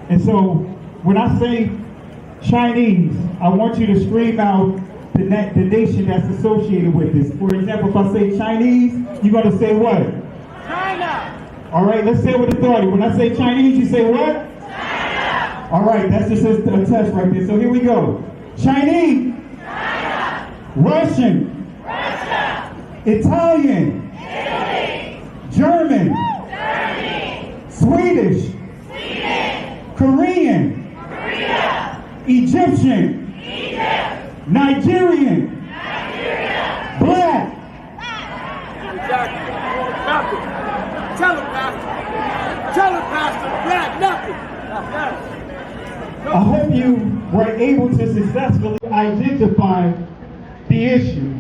And so when I say Chinese, I want you to scream out the nation that's associated with this. For example, if I say Chinese, you're going to say what? China. All right, let's say it with authority. When I say Chinese, you say what? China. All right, that's just a test right there. So here we go. Chinese. China. Russian. Russia. Italian. Italy. German. Germany. Swedish. Sweden. Korean. Korea. Egyptian. Egypt. Nigerian. Nigeria. Black. Exactly. Nothing. Tell him, Pastor. Tell him, Pastor. Black, nothing. I hope you were able to successfully identify the issue.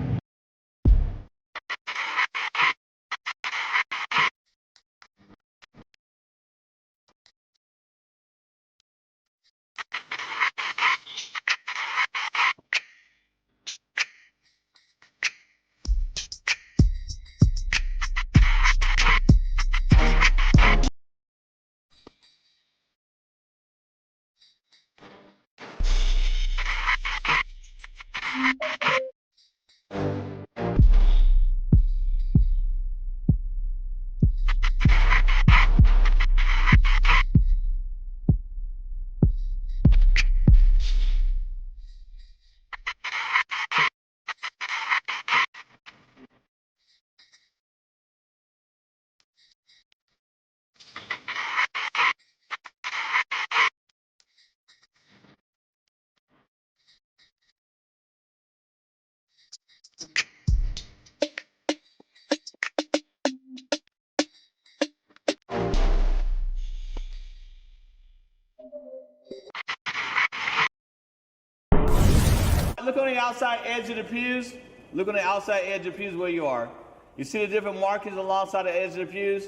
Look on the outside edge of the pews. Look on the outside edge of the pews where you are. You see the different markings alongside the edge of the pews?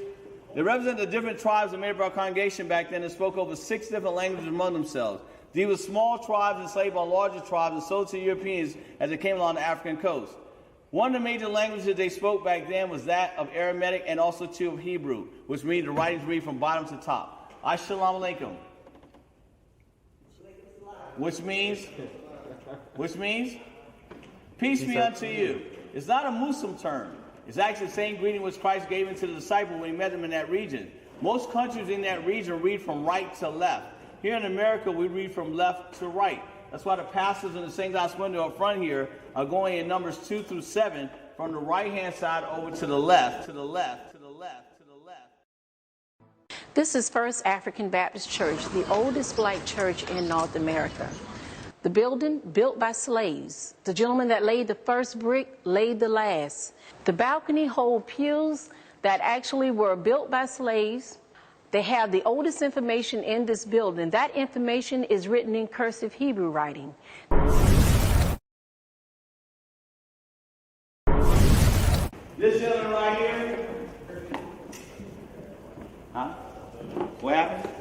They represent the different tribes that made up our congregation back then and spoke over 6 different languages among themselves. These were small tribes enslaved by larger tribes and sold to Europeans as they came along the African coast. One of the major languages they spoke back then was that of Aramaic and also too of Hebrew, which means the writings read from bottom to top. Assalamu alaikum. Which means, peace be unto you. It's not a Muslim term. It's actually the same greeting which Christ gave into the disciples when he met them in that region. Most countries in that region read from right to left. Here in America, we read from left to right. That's why the pastors in the St. Glass window up front here are going in numbers 2 through 7 from the right-hand side over to the left, to the left, to the left, to the left. This is First African Baptist Church, the oldest black church in North America. The building, built by slaves. The gentleman that laid the first brick laid the last. The balcony hold pews that actually were built by slaves. They have the oldest information in this building. That information is written in cursive Hebrew writing. This gentleman right here. Huh? What happened?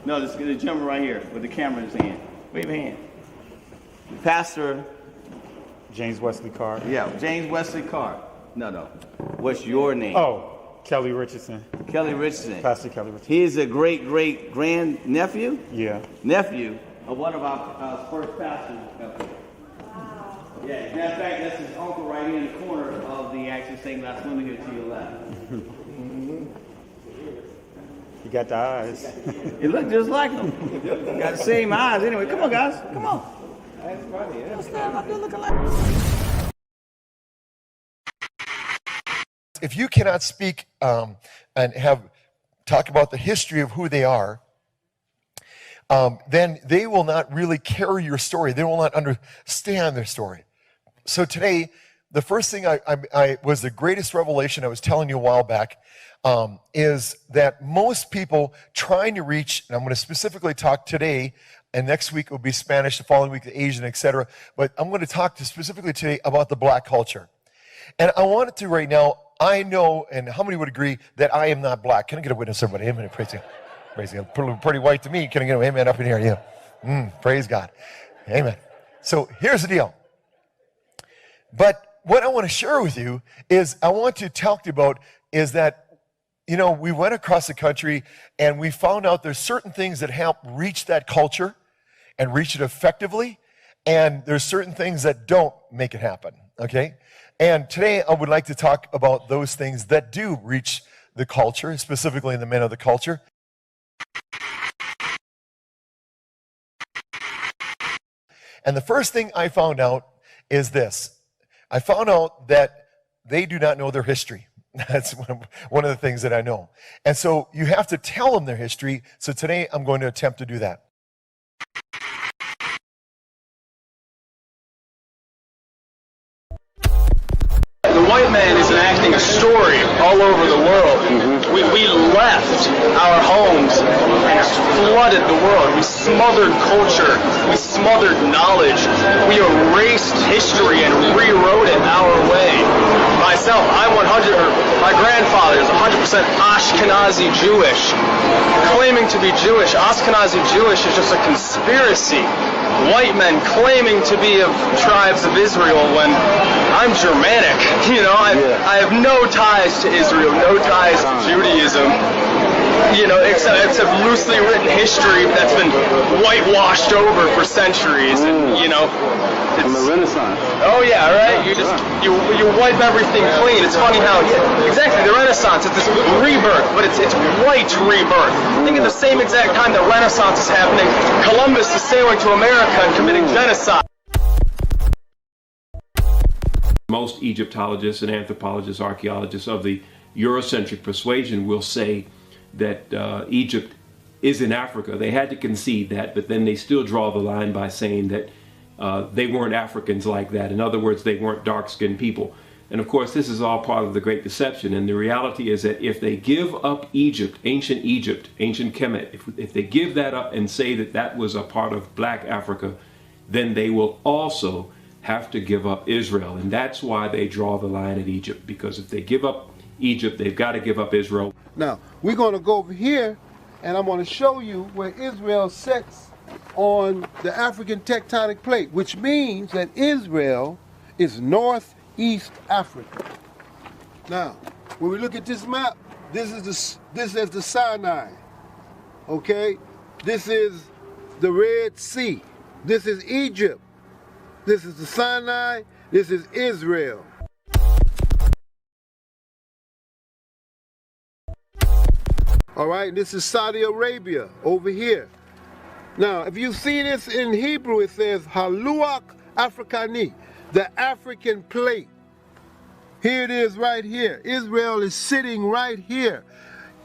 No, this is the gentleman right here with the camera in his hand. Wave your hand. Pastor James Wesley Carr. Yeah, James Wesley Carr. No. What's your name? Oh, Kelly Richardson. Kelly Richardson. Pastor Kelly Richardson. He is a great-great-grand-nephew? Yeah. Nephew of one of our first pastors. Yeah, as a matter of fact, that's his uncle right here in the corner of the actual St. Glass window here to your left. You got the eyes. It looked just like him. Got the same eyes anyway. Come on, guys. Come on. That's funny. Yeah. Stand up there looking like... If you cannot speak and talk about the history of who they are, then they will not really carry your story. They will not understand their story. So today, the first thing I was the greatest revelation I was telling you a while back, is that most people trying to reach, and I'm going to specifically talk today, and next week will be Spanish, the following week the Asian, etc. But I'm going to talk specifically today about the black culture. And I wanted to right now, I know, and how many would agree that I am not black? Can I get a witness, everybody? Amen. Praise God. Praise God. Pretty white to me. Can I get an amen up in here? Yeah. Praise God. Amen. So here's the deal. But what I want to share with you is I want to talk to you about is that you know, we went across the country and we found out there's certain things that help reach that culture and reach it effectively. And there's certain things that don't make it happen, okay? And today I would like to talk about those things that do reach the culture, specifically the men of the culture. And the first thing I found out is this. I found out that they do not know their history. That's one of the things that I know. And so you have to tell them their history. So today I'm going to attempt to do that. The white man is enacting a story all over the world. We left our homes and flooded the world. We smothered culture. We smothered knowledge. We erased history and rewrote it our way. Myself, my grandfather is 100% Ashkenazi Jewish. Claiming to be Jewish, Ashkenazi Jewish is just a conspiracy. White men claiming to be of tribes of Israel when I'm Germanic. You know, I have no ties to Israel, no ties to Judaism, you know, except loosely written history that's been whitewashed over for centuries. And, you know, from the Renaissance. Oh yeah, right? You wipe everything clean. It's funny how, exactly, the Renaissance, it's this rebirth, but it's white rebirth. I think at the same exact time the Renaissance is happening, Columbus is sailing to America and committing genocide. Most Egyptologists and anthropologists, archaeologists of the Eurocentric persuasion will say that Egypt is in Africa. They had to concede that, but then they still draw the line by saying that they weren't Africans like that. In other words, they weren't dark-skinned people. And of course, this is all part of the Great Deception. And the reality is that if they give up Egypt, ancient Kemet, if they give that up and say that that was a part of black Africa, then they will also have to give up Israel. And that's why they draw the line at Egypt, because if they give up Egypt, they've got to give up Israel. Now, we're going to go over here, and I'm going to show you where Israel sits on the African tectonic plate, which means that Israel is northeast Africa. Now, when we look at this map, this is the Sinai, okay? This is the Red Sea. This is Egypt. This is the Sinai. This is Israel. All right, this is Saudi Arabia over here. Now, if you see this in Hebrew, it says Haluach Afrikani, the African plate. Here it is right here. Israel is sitting right here.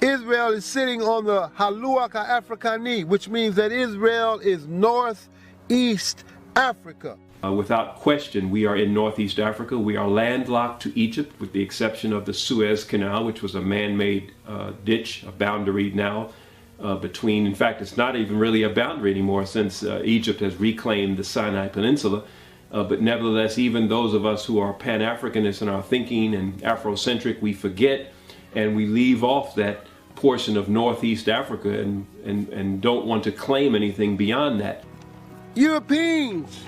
Israel is sitting on the Haluach Afrikani, which means that Israel is northeast Africa. Without question, we are in northeast Africa. We are landlocked to Egypt, with the exception of the Suez Canal, which was a man-made ditch, a boundary now between, in fact, it's not even really a boundary anymore since Egypt has reclaimed the Sinai Peninsula. But nevertheless, even those of us who are Pan-Africanists in our thinking and Afrocentric, we forget and we leave off that portion of northeast Africa and don't want to claim anything beyond that. Europeans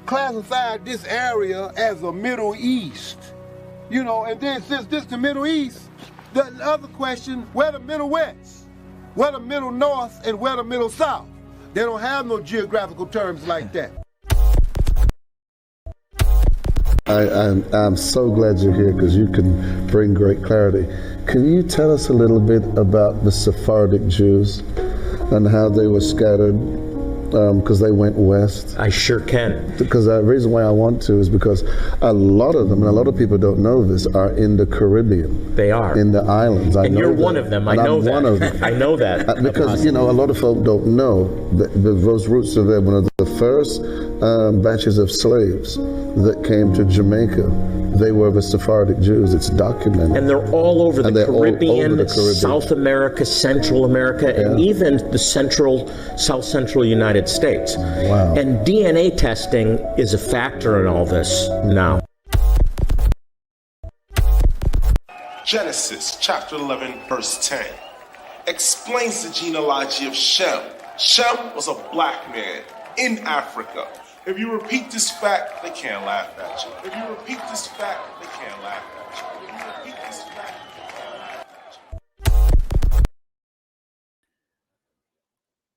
classified this area as the Middle East. You know, and then since this the Middle East, the other question, where the Middle West? Where the Middle North and where the Middle South? They don't have no geographical terms like that. I'm so glad you're here because you can bring great clarity. Can you tell us a little bit about the Sephardic Jews and how they were scattered? Because they went west. I sure can. Because the reason why I want to is because a lot of them, and a lot of people don't know this, are in the Caribbean. They are. In the islands. And you're one of them. I know that. I'm one of them. I know that. Because, you know, a lot of folk don't know that those roots are there. One of the first batches of slaves that came to Jamaica, they were the Sephardic Jews. It's documented. And they're all over the Caribbean, South America, Central America, and even the South Central United States. Wow. And DNA testing is a factor in all this now. Genesis chapter 11 verse 10 explains the genealogy of Shem. Shem was a black man in Africa. If you repeat this fact, they can't laugh at you. If you repeat this fact, they can't laugh at you. If you repeat this fact, they can't laugh at you.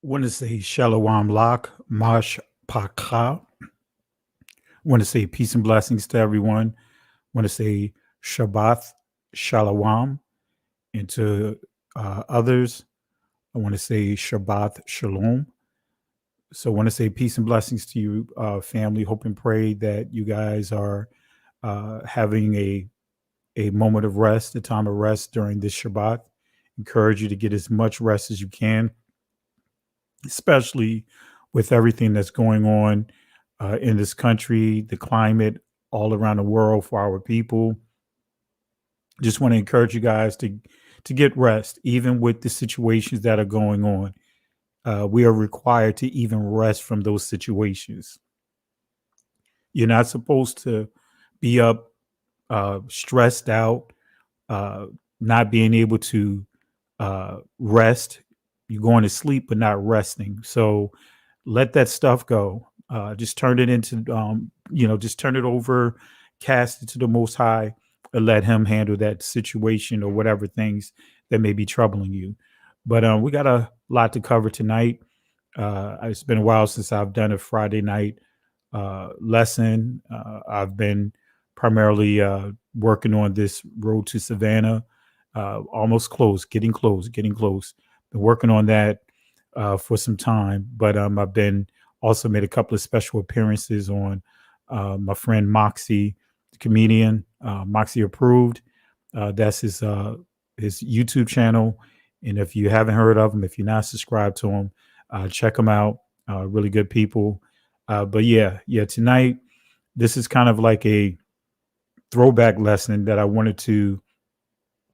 Want to say Shalom Lak, Mash Pakha. Want to say peace and blessings to everyone. Want to say Shabbat Shalom. And to others, I want to say Shabbat Shalom. So I want to say peace and blessings to you, family. Hope and pray that you guys are having a moment of rest, a time of rest during this Shabbat. Encourage you to get as much rest as you can, especially with everything that's going on in this country, the climate all around the world for our people. Just want to encourage you guys to get rest, even with the situations that are going on. We are required to even rest from those situations. You're not supposed to be up, stressed out, not being able to rest. You're going to sleep, but not resting. So let that stuff go. Just turn it into, just turn it over, cast it to the Most High, and let Him handle that situation or whatever things that may be troubling you. But we got a lot to cover tonight. It's been a while since I've done a Friday night lesson. I've been primarily working on this road to Savannah, almost close, getting close. Been working on that for some time, but I've been also made a couple of special appearances on my friend Moxie, the comedian, Moxie Approved. That's his YouTube channel. And if you haven't heard of him, if you're not subscribed to him, check them out. Really good people. But yeah, tonight, this is kind of like a throwback lesson that I wanted to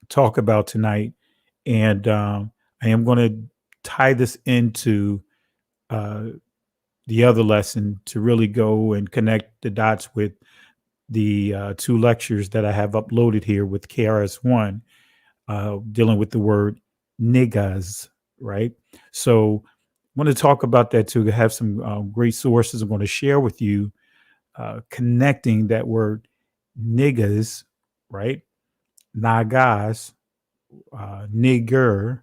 talk about tonight. And I am going to tie this into the other lesson to really go and connect the dots with the two lectures that I have uploaded here with KRS-One, dealing with the word niggas, right? So I want to talk about that too. I have some great sources I'm going to share with you, connecting that word niggas, right? Nagas, nigger,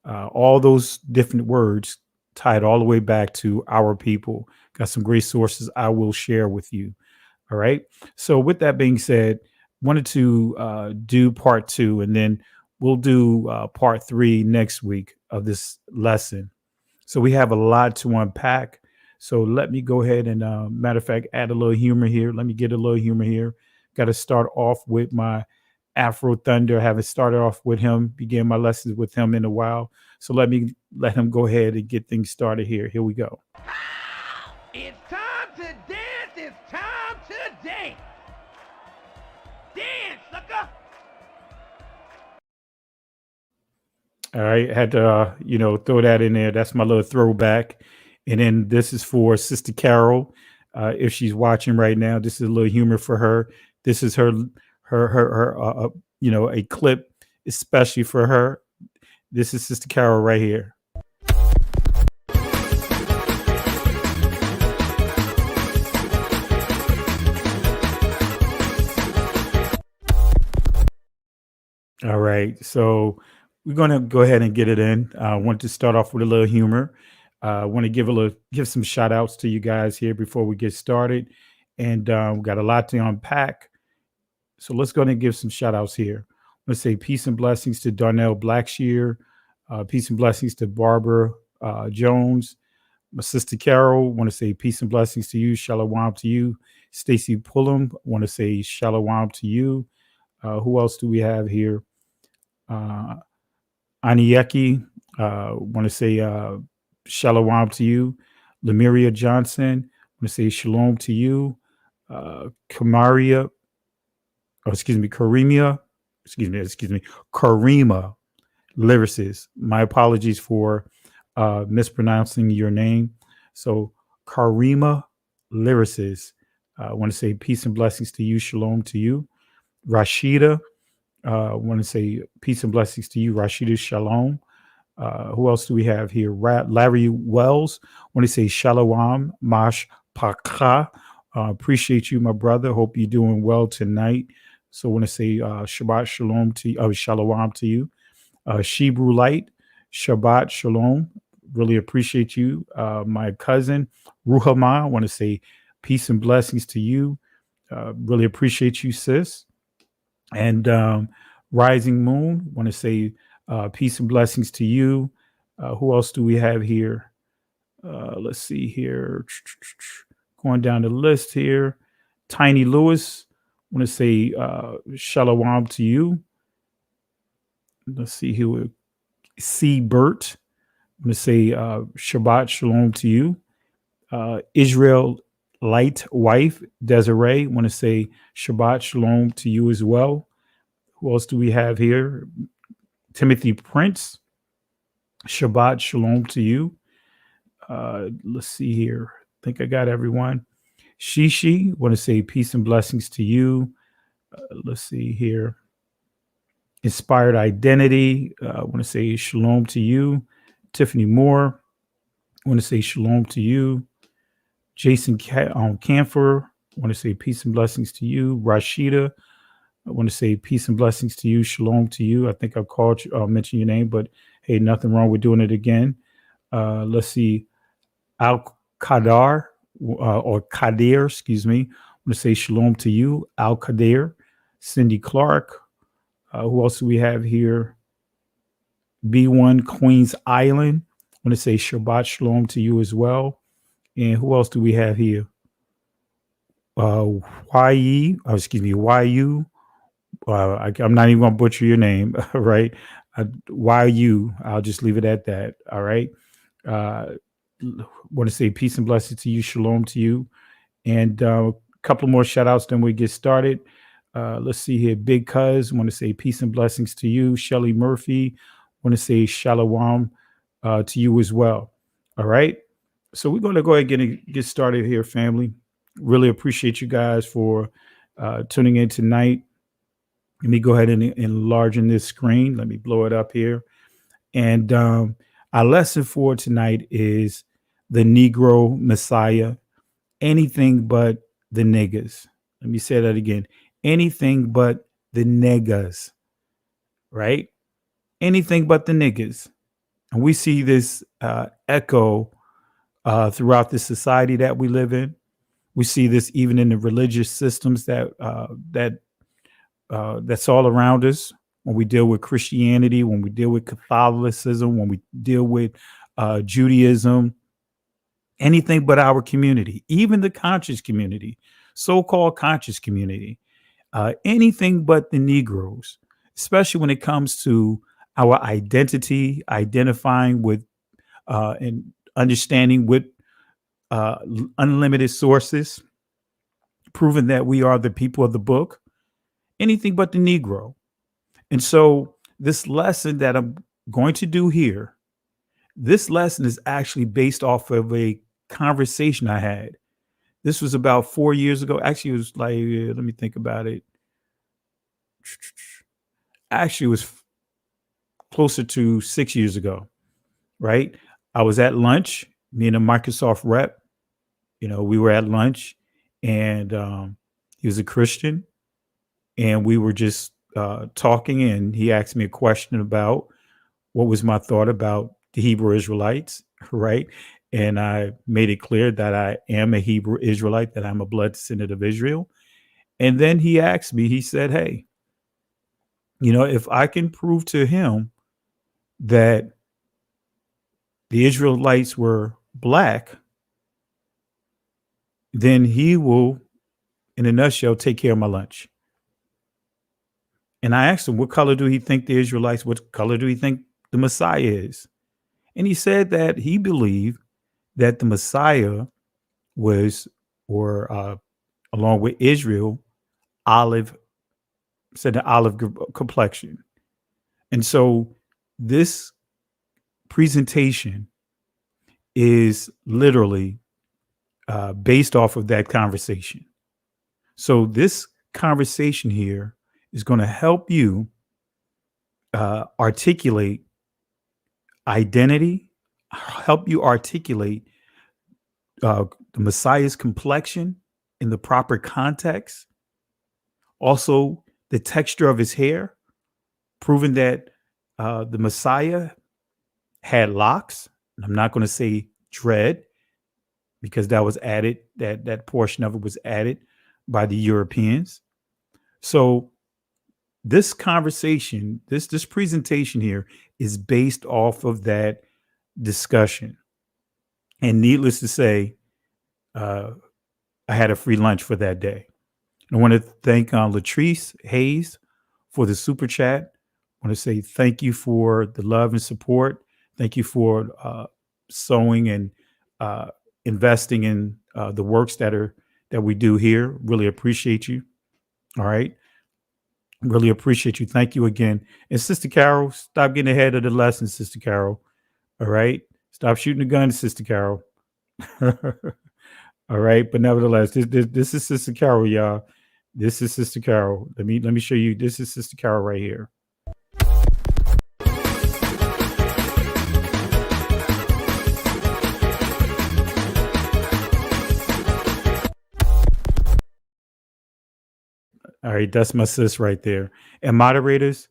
all those different words tied all the way back to our people. Got some great sources I will share with you. All right. So with that being said, wanted to do part 2, and then we'll do part 3 next week of this lesson. So we have a lot to unpack. So let me go ahead and, matter of fact, add a little humor here. Let me get a little humor here. Got to start off with my Afro Thunder. I haven't started off with him, began my lessons with him in a while. So let him go ahead and get things started here. Here we go. It's time to dance. It's time to dance. Dance, sucker. All right. Had to, throw that in there. That's my little throwback. And then this is for Sister Carol. If she's watching right now, this is a little humor for her. This is her a clip especially for her. This is Sister Carol right here. All right, so we're going to go ahead and get it in. I want to start off with a little humor. I want to give some shout outs to you guys here before we get started. And we got a lot to unpack. So let's go ahead and give some shout outs here. Let's say peace and blessings to Darnell Blackshear. Peace and blessings to Barbara Jones. My sister Carol, want to say peace and blessings to you. Shalom to you. Stacy Pullum, want to say shalom to you. Who else do we have here? Anieki, want to say shalom to you. Lemuria Johnson, want to say shalom to you. Karima, lyricist. My apologies for mispronouncing your name. So Karima, lyricist. I want to say peace and blessings to you. Shalom to you. Rashida, want to say peace and blessings to you. Rashida, shalom. Who else do we have here? Larry Wells, want to say shalom, mash pakha. Appreciate you, my brother. Hope you're doing well tonight. So I want to say Shabbat shalom to you. Shalom to you. Shebrew Light, Shabbat shalom. Really appreciate you. My cousin, Ruhama, I want to say peace and blessings to you. Really appreciate you, sis. And Rising Moon, want to say peace and blessings to you. Who else do we have here? Let's see here. Going down the list here. Tiny Lewis, want to say shalom to you. Let's see here. C. Burt, want to say Shabbat Shalom to you. Israel Light Wife, Desiree, want to say Shabbat Shalom to you as well. Who else do we have here? Timothy Prince, Shabbat Shalom to you. Let's see here. I think I got everyone. Shishi, want to say peace and blessings to you. Let's see here. Inspired Identity, I want to say shalom to you. Tiffany Moore, I want to say shalom to you. Jason Camphor, I want to say peace and blessings to you. Rashida, I want to say peace and blessings to you. Shalom to you. I think I've called you, mentioned your name, but hey, nothing wrong with doing it again. Let's see. Al Qadar, or Kadir, excuse me. I want to say shalom to you. Al Kadir. Cindy Clark. Who else do we have here? B1 Queens Island. I want to say Shabbat Shalom to you as well. And who else do we have here? YU. I'm not even going to butcher your name, right? YU. I'll just leave it at that. All right. Want to say peace and blessings to you. Shalom to you. And a couple more shout outs, then we get started. Let's see here. Big Cuz, want to say peace and blessings to you. Shelly Murphy, want to say shalom to you as well. All right. So we're going to go ahead and get started here, family. Really appreciate you guys for tuning in tonight. Let me go ahead and enlarge this screen. Let me blow it up here. And our lesson for tonight is the Negro Messiah, anything but the niggas. Let me say that again. Anything but the niggas, right? Anything but the niggas. And we see this echo throughout the society that we live in. We see this even in the religious systems that's all around us. When we deal with Christianity, when we deal with Catholicism, when we deal with Judaism, anything but our community, even the conscious community, so-called conscious community, anything but the Negroes, especially when it comes to our identity, identifying with and understanding with unlimited sources, proving that we are the people of the book, anything but the Negro. And so this lesson that I'm going to do here, this lesson is actually based off of a conversation I had. This was about 4 years ago. Actually, it was like, let me think about it. Actually, it was closer to 6 years ago, right? I was at lunch, me and a Microsoft rep, we were at lunch, and he was a Christian, and we were just talking, and he asked me a question about what was my thought about the Hebrew Israelites, right? And I made it clear that I am a Hebrew Israelite, that I'm a blood descendant of Israel. And then he asked me, he said, hey, if I can prove to him that the Israelites were black, then he will, in a nutshell, take care of my lunch. And I asked him, what color do he think the Israelites, what color do he think the Messiah is? And he said that he believed that the Messiah was, or along with Israel, olive complexion. And so this presentation is literally based off of that conversation. So this conversation here is going to help you articulate identity, help you articulate the Messiah's complexion in the proper context. Also, the texture of his hair, proving that the Messiah had locks, And I'm not going to say dread because that was added, that portion of it was added by the Europeans. So this conversation, this presentation here is based off of that discussion. And needless to say, I had a free lunch for that day. I want to thank Latrice Hayes for the super chat. I want to say thank you for the love and support. Thank you for sowing and investing in the works that we do here. Really appreciate you. All right. Really appreciate you. Thank you again. And Sister Carol, stop getting ahead of the lesson, Sister Carol. All right. Stop shooting the gun, Sister Carol. All right. But nevertheless, this is Sister Carol, y'all. This is Sister Carol. Let me show you. This is Sister Carol right here. All right, that's my sis right there. And moderators,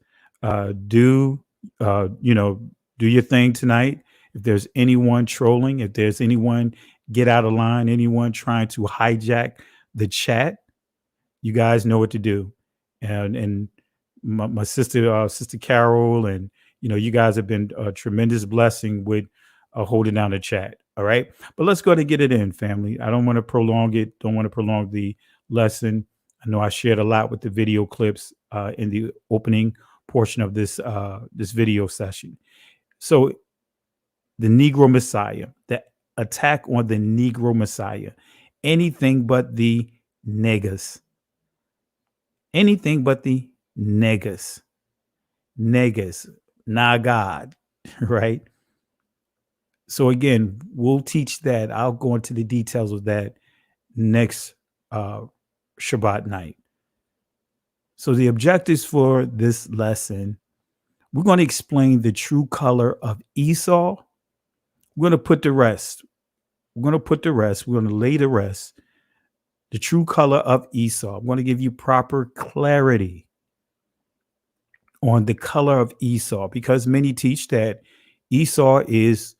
do your thing tonight. If there's anyone trolling, if there's anyone get out of line, anyone trying to hijack the chat, you guys know what to do. And my sister, Sister Carol, and you guys have been a tremendous blessing with holding down the chat. All right, but let's go ahead and get it in, family. I don't want to prolong it. Don't want to prolong the lesson. I know I shared a lot with the video clips in the opening portion of this video session. So the Negro Messiah, the attack on the Negro Messiah, anything but the Negus. Anything but the Negus. Negus, not God, right? So again, we'll teach that. I'll go into the details of that next Shabbat night. So the objectives for this lesson, we're going to explain the true color of Esau. We're going to put the rest. We're going to lay to rest the true color of Esau. I'm going to give you proper clarity on the color of Esau, because many teach that Esau is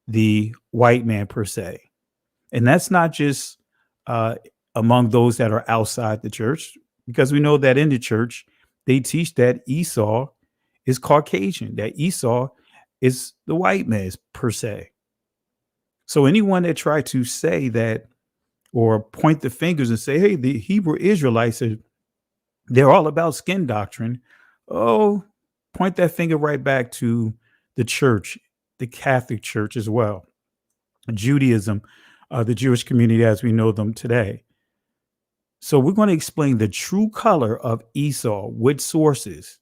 the white man per se. And that's not just among those that are outside the church, because we know that in the church, they teach that Esau is Caucasian, that Esau is the white man per se. So anyone that tried to say that or point the fingers and say, hey, the Hebrew Israelites, they're all about skin doctrine. Oh, point that finger right back to the church, the Catholic Church as well, Judaism, the Jewish community as we know them today. So we're going to explain the true color of Esau with sources.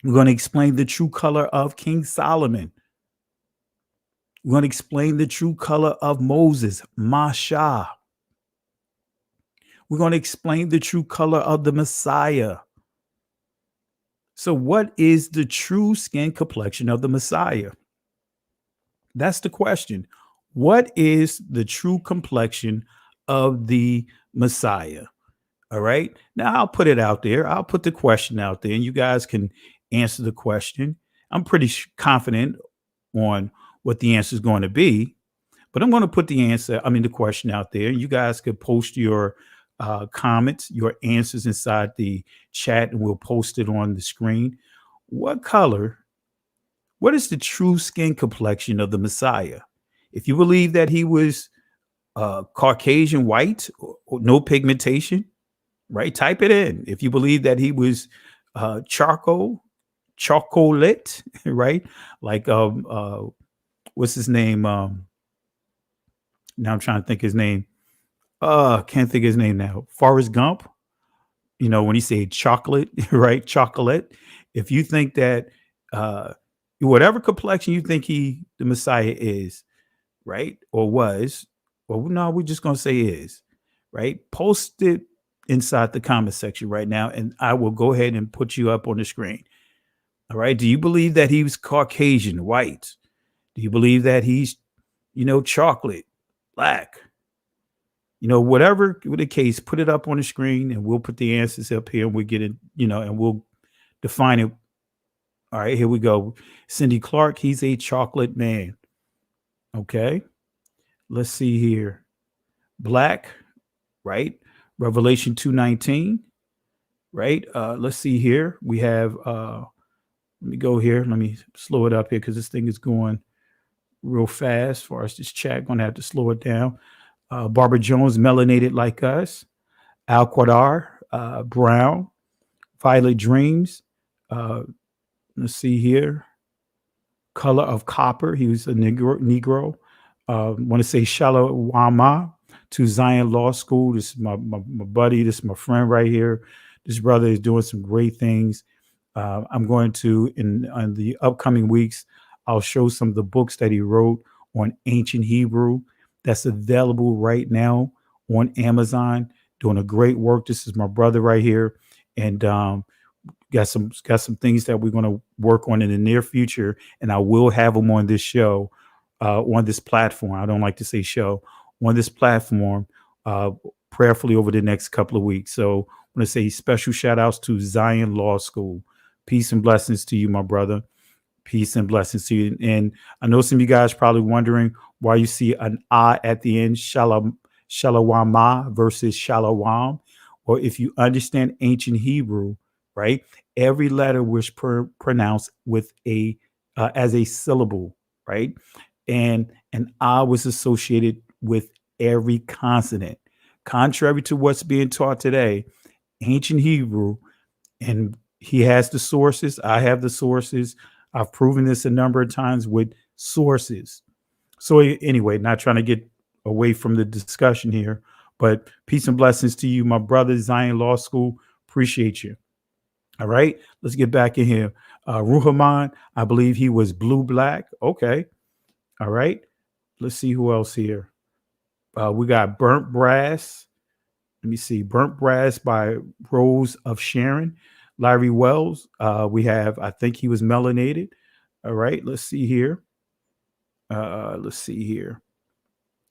We're going to explain the true color of King Solomon. We're going to explain the true color of Moses, Masha. We're going to explain the true color of the Messiah. So what is the true skin complexion of the Messiah? That's the question. What is the true complexion of the Messiah? All right. Now I'll put it out there. I'll put the question out there and you guys can answer the question. I'm pretty confident on what the answer is going to be, but I'm going to put the question out there. You guys could post your comments, your answers inside the chat, and we'll post it on the screen. What is the true skin complexion of the Messiah? If you believe that he was Caucasian white, or no pigmentation, right? Type it in. If you believe that he was chocolate, right? Like what's his name? Now I'm trying to think his name. Can't think of his name now. Forrest Gump. When he said chocolate, right? Chocolate. If you think that whatever complexion you think the Messiah is, right? Or was, well, no, we're just going to say is, right? Post it inside the comment section right now, and I will go ahead and put you up on the screen. All right. Do you believe that he was Caucasian, white? Do you believe that he's, chocolate, black? Whatever the case, put it up on the screen and we'll put the answers up here and we'll get it, and we'll define it. All right, here we go. Cindy Clark, he's a chocolate man. Okay. Let's see here. Black, right? Revelation 2:19, right? Let's see here. We have let me go here. Let me slow it up here because this thing is going real fast. As far as this chat, gonna have to slow it down. Barbara Jones, melanated like us. Al Qadar, brown. Violet Dreams. Let's see here. Color of Copper. He was a Negro. Want to say Shalawama to Zion Law School. This is my buddy. This is my friend right here. This brother is doing some great things. I'm going to, in the upcoming weeks, I'll show some of the books that he wrote on ancient Hebrew that's available right now on Amazon, doing a great work. This is my brother right here. And got some things that we're going to work on in the near future. And I will have them on this show, on this platform. I don't like to say show, on this platform, prayerfully over the next couple of weeks. So I want to say special shout outs to Zion Law School. Peace and blessings to you, my brother. Peace and blessings to you. And I know some of you guys probably wondering why you see an I at the end, Shalawama versus Shalawam. Or if you understand ancient Hebrew, right, every letter was pronounced with a as a syllable, right? And an I was associated with every consonant. Contrary to what's being taught today, ancient Hebrew, and he has the sources, I have the sources. I've proven this a number of times with sources. So anyway, not trying to get away from the discussion here, but peace and blessings to you, my brother, Zion Law School. Appreciate you. All right, let's get back in here. Ruhaman, I believe he was blue-black. Okay. All right. Let's see who else here. We got Burnt Brass. Let me see. Burnt Brass by Rose of Sharon. Larry Wells. We have, I think he was melanated. All right. Let's see here. Let's see here.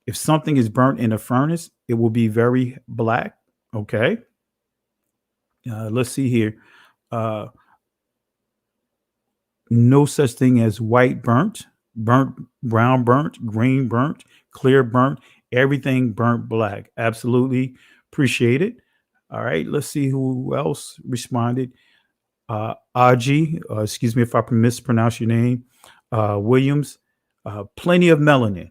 If something is burnt in a furnace, it will be very black. Okay. Let's see here. No such thing as white burnt, brown burnt, green burnt, clear burnt, everything burnt black. Absolutely appreciate it. All right, let's see who else responded. Aji, excuse me if I mispronounce your name. Williams, plenty of melanin.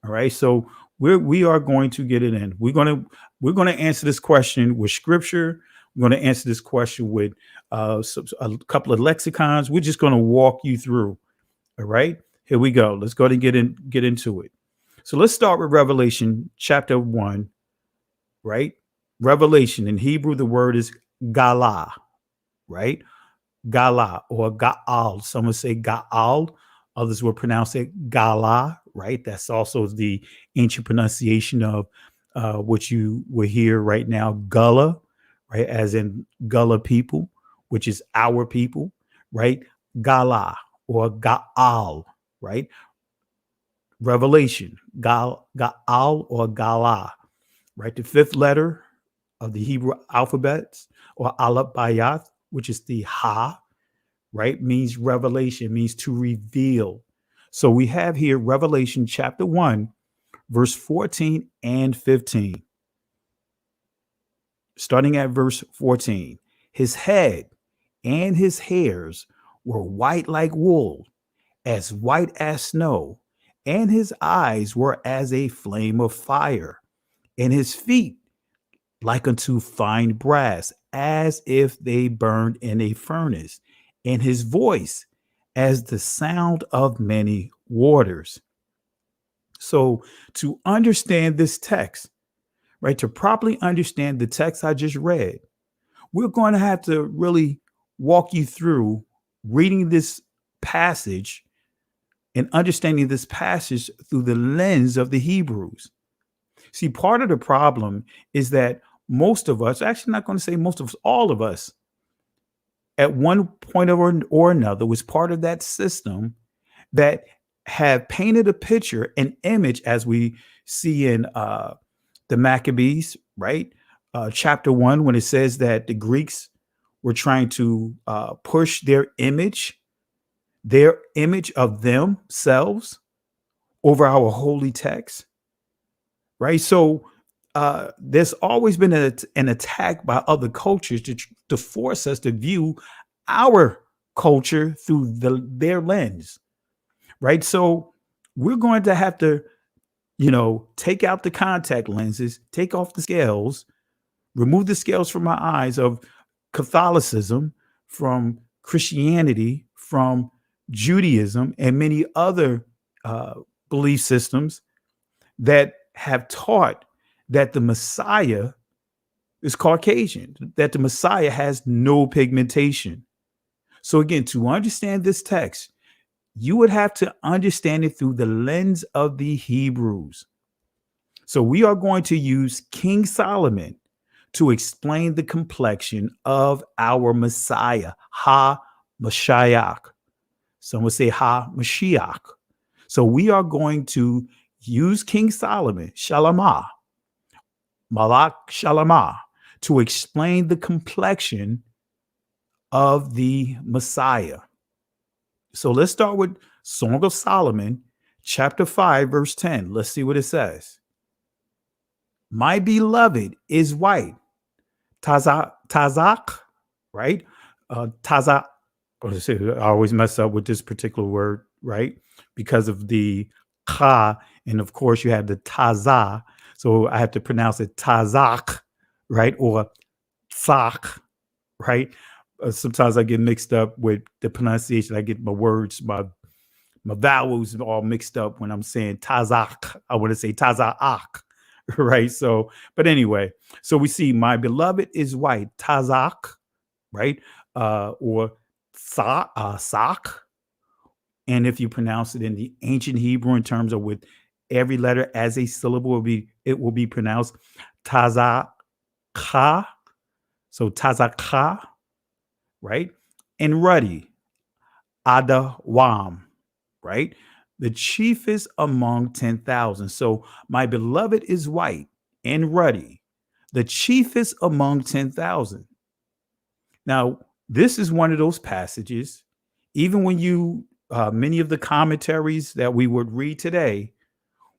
All right, so we are going to get it in. We're gonna answer this question with scripture. We're going to answer this question with a couple of lexicons. We're just going to walk you through. All right, here we go. Let's go ahead and get into it. So let's start with Revelation chapter 1. Right, Revelation in Hebrew, the word is Gala. Right, Gala or Gaal. Some would say Gaal. Others will pronounce it Gala. Right, that's also the ancient pronunciation of what you will hear right now, Gullah. Right, as in Gullah people, which is our people, right? Gala or Gaal, right? Revelation, Gaal or Gala, right? The fifth letter of the Hebrew alphabets or Aleph Bayath, which is the Ha, right? Means revelation, means to reveal. So we have here Revelation chapter 1, verse 14 and 15. Starting at verse 14, his head and his hairs were white like wool, as white as snow, and his eyes were as a flame of fire, and his feet like unto fine brass, as if they burned in a furnace, and his voice as the sound of many waters. So to understand this text, right, to properly understand the text I just read, we're going to have to really walk you through reading this passage and understanding this passage through the lens of the Hebrews. See, part of the problem is that most of us, actually not going to say most of us, all of us, at one point or another was part of that system that have painted a picture, an image, as we see in the Maccabees, right? Chapter 1, when it says that the Greeks were trying to push their image of themselves over our holy text, right? So there's always been an attack by other cultures to force us to view our culture through their lens, right? So we're going to have to, take out the contact lenses, take off the scales, remove the scales from our eyes of Catholicism, from Christianity, from Judaism, and many other belief systems that have taught that the Messiah is Caucasian, that the Messiah has no pigmentation. So again, to understand this text, you would have to understand it through the lens of the Hebrews. So we are going to use King Solomon to explain the complexion of our Messiah, Ha-Mashiach. Some would say Ha-Mashiach. So we are going to use King Solomon, Shalamah, Malak Shalamah, to explain the complexion of the Messiah. So let's start with Song of Solomon, chapter 5, verse 10. Let's see what it says. My beloved is white. Tazak, right? Tazak. I always mess up with this particular word, right? Because of the ka, and of course you have the taza. So I have to pronounce it tazak, right? Or tzak, right? Sometimes I get mixed up with the pronunciation. I get my words, my vowels all mixed up when I'm saying tazak. I want to say tazak, right? So, but anyway, so we see my beloved is white, tazak, right? Or sak. And if you pronounce it in the ancient Hebrew in terms of with every letter as a syllable, it will be pronounced tazakha. So tazakha, right? And ruddy, adawam, right? The chiefest among 10,000. So my beloved is white and ruddy, the chiefest among 10,000. Now, this is one of those passages, even when you, many of the commentaries that we would read today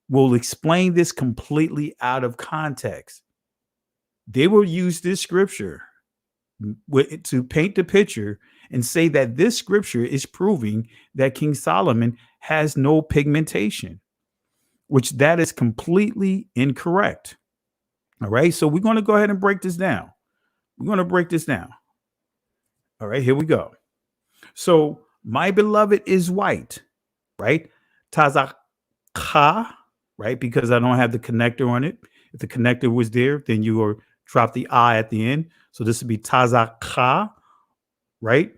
will explain this completely out of context. They will use this scripture to paint the picture and say that this scripture is proving that King Solomon has no pigmentation, which that is completely incorrect. All right. So we're going to go ahead and break this down. We're going to break this down. All right, here we go. So my beloved is white, right? Tazakha, right? Because I don't have the connector on it. If the connector was there, then you would drop the I at the end. So this would be Tazakha, right?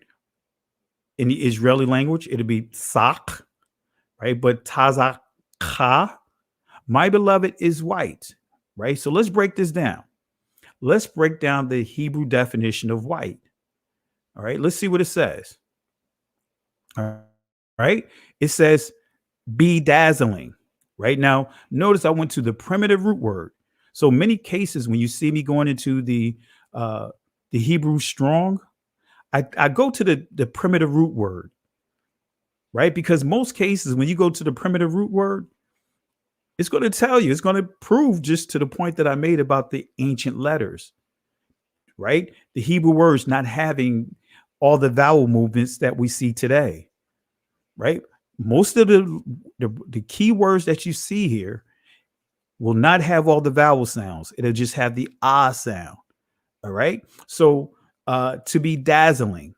In the Israeli language, it'd be sak, right? But Tazakha, my beloved is white, right? So let's break this down. Let's break down the Hebrew definition of white. All right, let's see what it says. All right, it says bedazzling. Right now, notice I went to the primitive root word. So many cases when you see me going into the Hebrew Strong, I go to the primitive root word, right? Because most cases when you go to the primitive root word, it's going to tell you, it's going to prove just to the point that I made about the ancient letters, right? The Hebrew words not having all the vowel movements that we see today, right? Most of the key words that you see here will not have all the vowel sounds. It'll just have the ah sound. All right. So to be dazzling,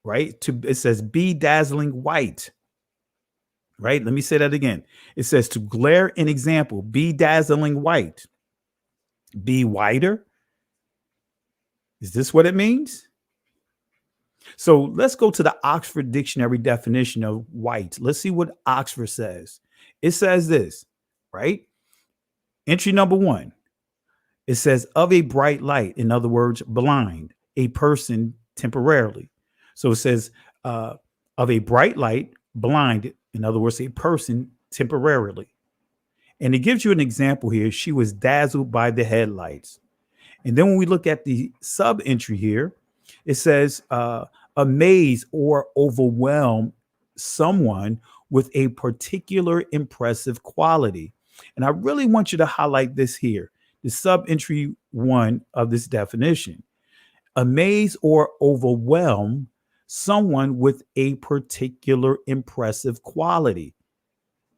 right? It says be dazzling white. Right. Let me say that again. It says to glare an example, be dazzling white. Be whiter. Is this what it means? So let's go to the Oxford Dictionary definition of white. Let's see what Oxford says. It says this, right? Entry number 1. It says of a bright light. In other words, blind, a person temporarily. So it says of a bright light, blind. In other words, a person temporarily. And it gives you an example here. She was dazzled by the headlights. And then when we look at the sub entry here, it says amazed or overwhelmed someone with a particular impressive quality. And I really want you to highlight this here, the sub entry 1 of this definition. Amaze or overwhelm someone with a particular impressive quality.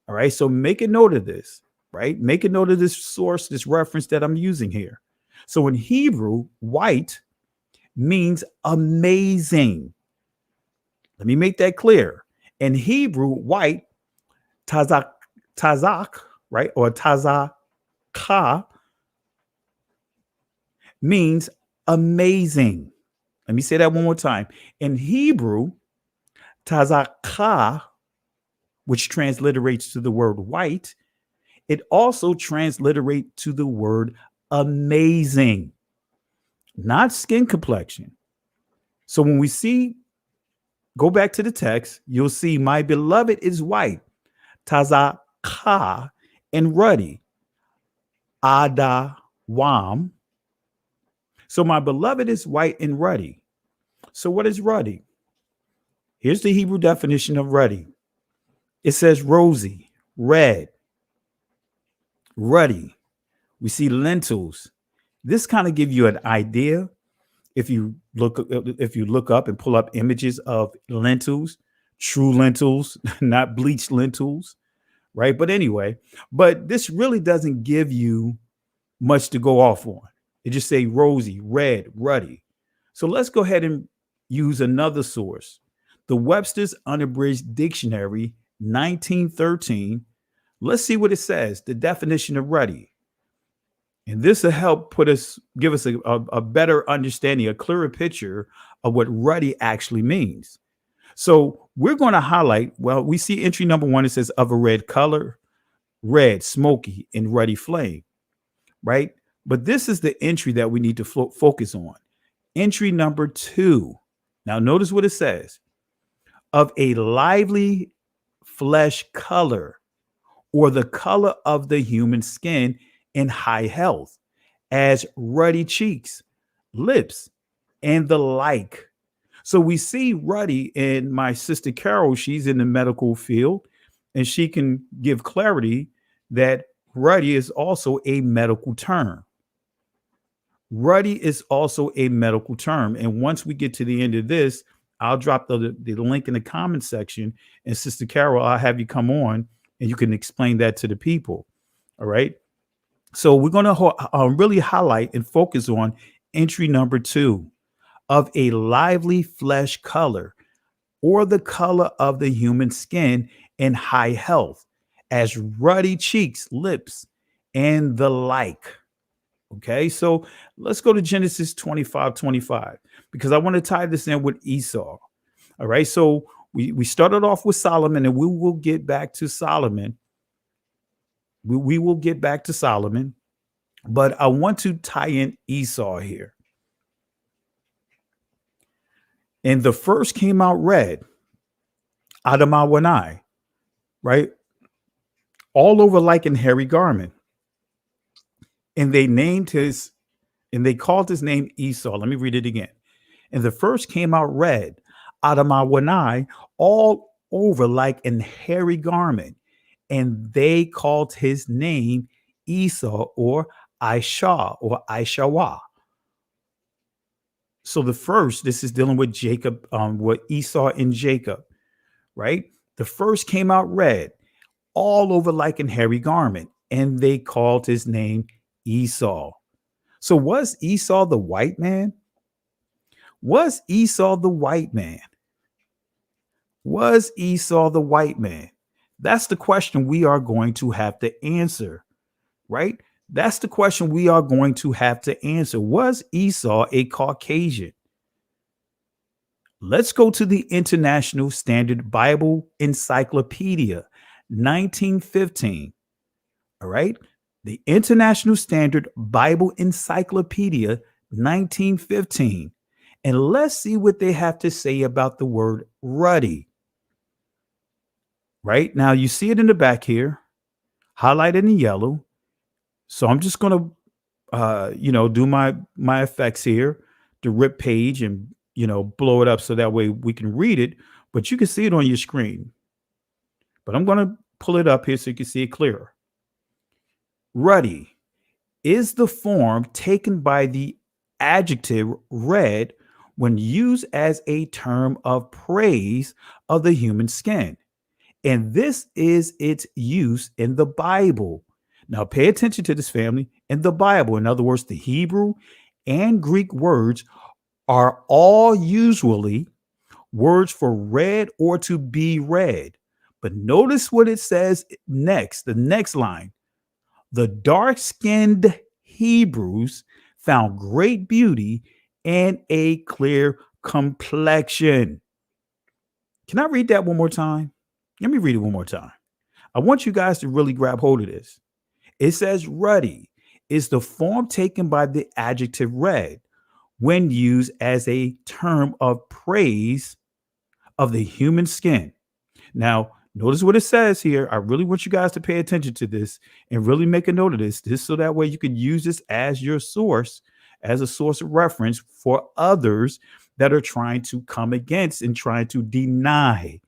All right, so make a note of this, right? Make a note of this source, this reference that I'm using here. So in Hebrew, white means amazing. Let me make that clear. In Hebrew, white, tazak, right, or tazaka, means amazing. Let me say that one more time. In Hebrew, tazaka, which transliterates to the word white, it also transliterates to the word amazing, not skin complexion. So when we see, go back to the text, you'll see my beloved is white, tazaka, and ruddy, adawam. So my beloved is white and ruddy. So what is ruddy? Here's the Hebrew definition of ruddy. It says rosy, red, ruddy. We see lentils. This kind of gives you an idea. If you look up and pull up images of lentils, true lentils, not bleached lentils, right? But anyway, but this really doesn't give you much to go off on. It just say rosy, red, ruddy. So let's go ahead and use another source. The Webster's Unabridged Dictionary, 1913. Let's see what it says, the definition of ruddy. And this will help give us a better understanding, a clearer picture of what ruddy actually means. So we're going to highlight, well, we see entry number 1, it says of a red color, red, smoky, and ruddy flame, right? But this is the entry that we need to focus on. Entry number 2. Now notice what it says. Of a lively flesh color, or the color of the human skin in high health, as ruddy cheeks, lips, and the like. So we see ruddy in my sister Carol. She's in the medical field, and she can give clarity that ruddy is also a medical term. Ruddy is also a medical term. And once we get to the end of this, I'll drop the link in the comment section. And Sister Carol, I'll have you come on and you can explain that to the people. All right. So we're going to really highlight and focus on entry number 2, of a lively flesh color, or the color of the human skin in high health, as ruddy cheeks, lips, and the like. Okay, so let's go to Genesis 25:25, because I want to tie this in with Esau. All right, so we started off with Solomon, and we will get back to Solomon. We will get back to Solomon, but I want to tie in Esau here. And the first came out red, Adamawanai, right? All over like an hairy garment. And they called his name Esau. Let me read it again. And the first came out red, Adamawanai, all over like an hairy garment. And they called his name Esau, or Aisha, or Aishawa. So the first, this is dealing with Jacob, with Esau and Jacob, right? The first came out red, all over like an hairy garment, and they called his name Esau. So was Esau the white man? Was Esau the white man? Was Esau the white man? That's the question we are going to have to answer, right? That's the question we are going to have to answer. Was Esau a Caucasian? Let's go to the International Standard Bible Encyclopedia, 1915. All right. The International Standard Bible Encyclopedia, 1915. And let's see what they have to say about the word ruddy. Right now, you see it in the back here, highlighted in yellow. So I'm just going to, do my effects here, the rip page, and, blow it up so that way we can read it. but you can see it on your screen. But I'm going to pull it up here so you can see it clearer. Ruddy is the form taken by the adjective red when used as a term of praise of the human skin. And this is its use in the Bible. Now, pay attention to this, family. In the Bible, in other words, the Hebrew and Greek words are all usually words for read or to be read. But notice what it says next, the next line. The dark-skinned Hebrews found great beauty and a clear complexion. Can I read that one more time? Let me read it one more time. I want you guys to really grab hold of this. It says ruddy is the form taken by the adjective red when used as a term of praise of the human skin. Now, notice what it says here. I really want you guys to pay attention to this and really make a note of this, so that way you can use this as your source, as a source of reference for others that are trying to come against and trying to deny.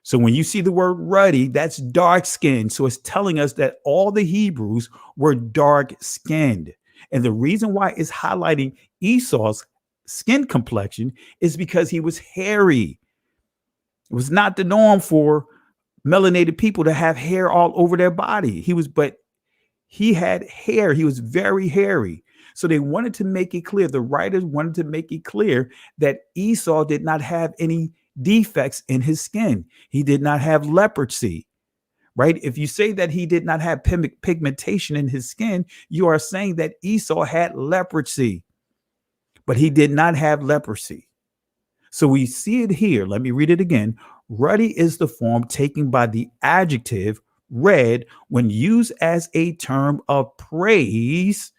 So when you see the word ruddy, that's dark skinned. So it's telling us that all the Hebrews were dark skinned. And the reason why it's highlighting Esau's skin complexion is because he was hairy. It was not the norm for melanated people to have hair all over their body. But he had hair. He was very hairy. So they wanted to make it clear. The writers wanted to make it clear that Esau did not have any defects in his skin. He did not have leprosy, right? If you say that he did not have pigmentation in his skin, you are saying that Esau had leprosy, but he did not have leprosy. So we see it here. Let me read it again. Ruddy is the form taken by the adjective red when used as a term of praise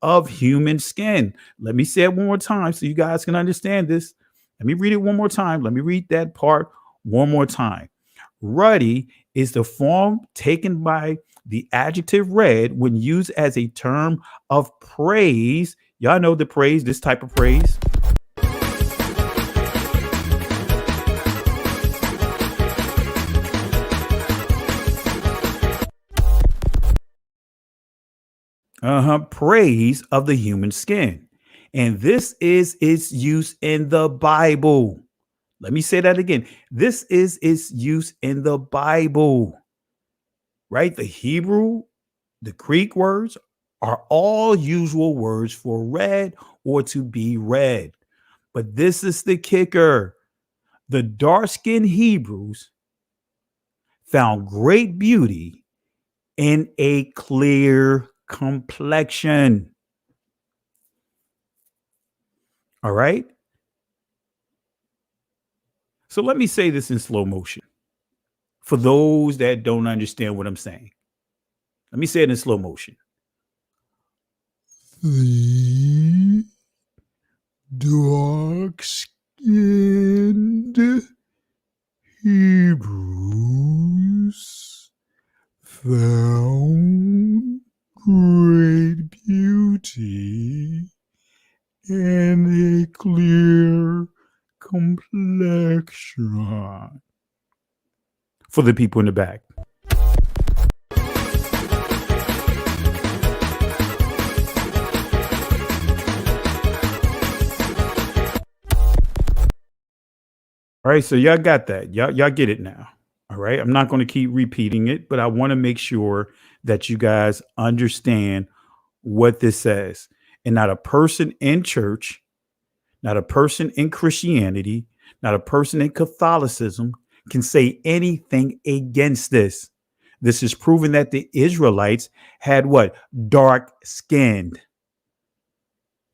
of human skin. Let me say it one more time so you guys can understand this. Let me read it one more time. Let me read that part one more time. Ruddy is the form taken by the adjective red when used as a term of praise. Y'all know the praise, this type of praise. Praise of the human skin. And this is its use in the Bible. Let me say that again. This is its use in the Bible, right? The Hebrew, the Greek words are all usual words for read or to be read. But this is the kicker. The dark-skinned Hebrews found great beauty in a clear complexion. All right. So let me say this in slow motion for those that don't understand what I'm saying. Let me say it in slow motion. The dark-skinned Hebrews found great beauty and a clear complexion. For the people in the back. All right, so y'all got that. Y'all get it now. All right, I'm not going to keep repeating it, but I want to make sure that you guys understand what this says. And not a person in church, not a person in Christianity, not a person in Catholicism can say anything against this. This is proving that the Israelites had what? Dark skinned.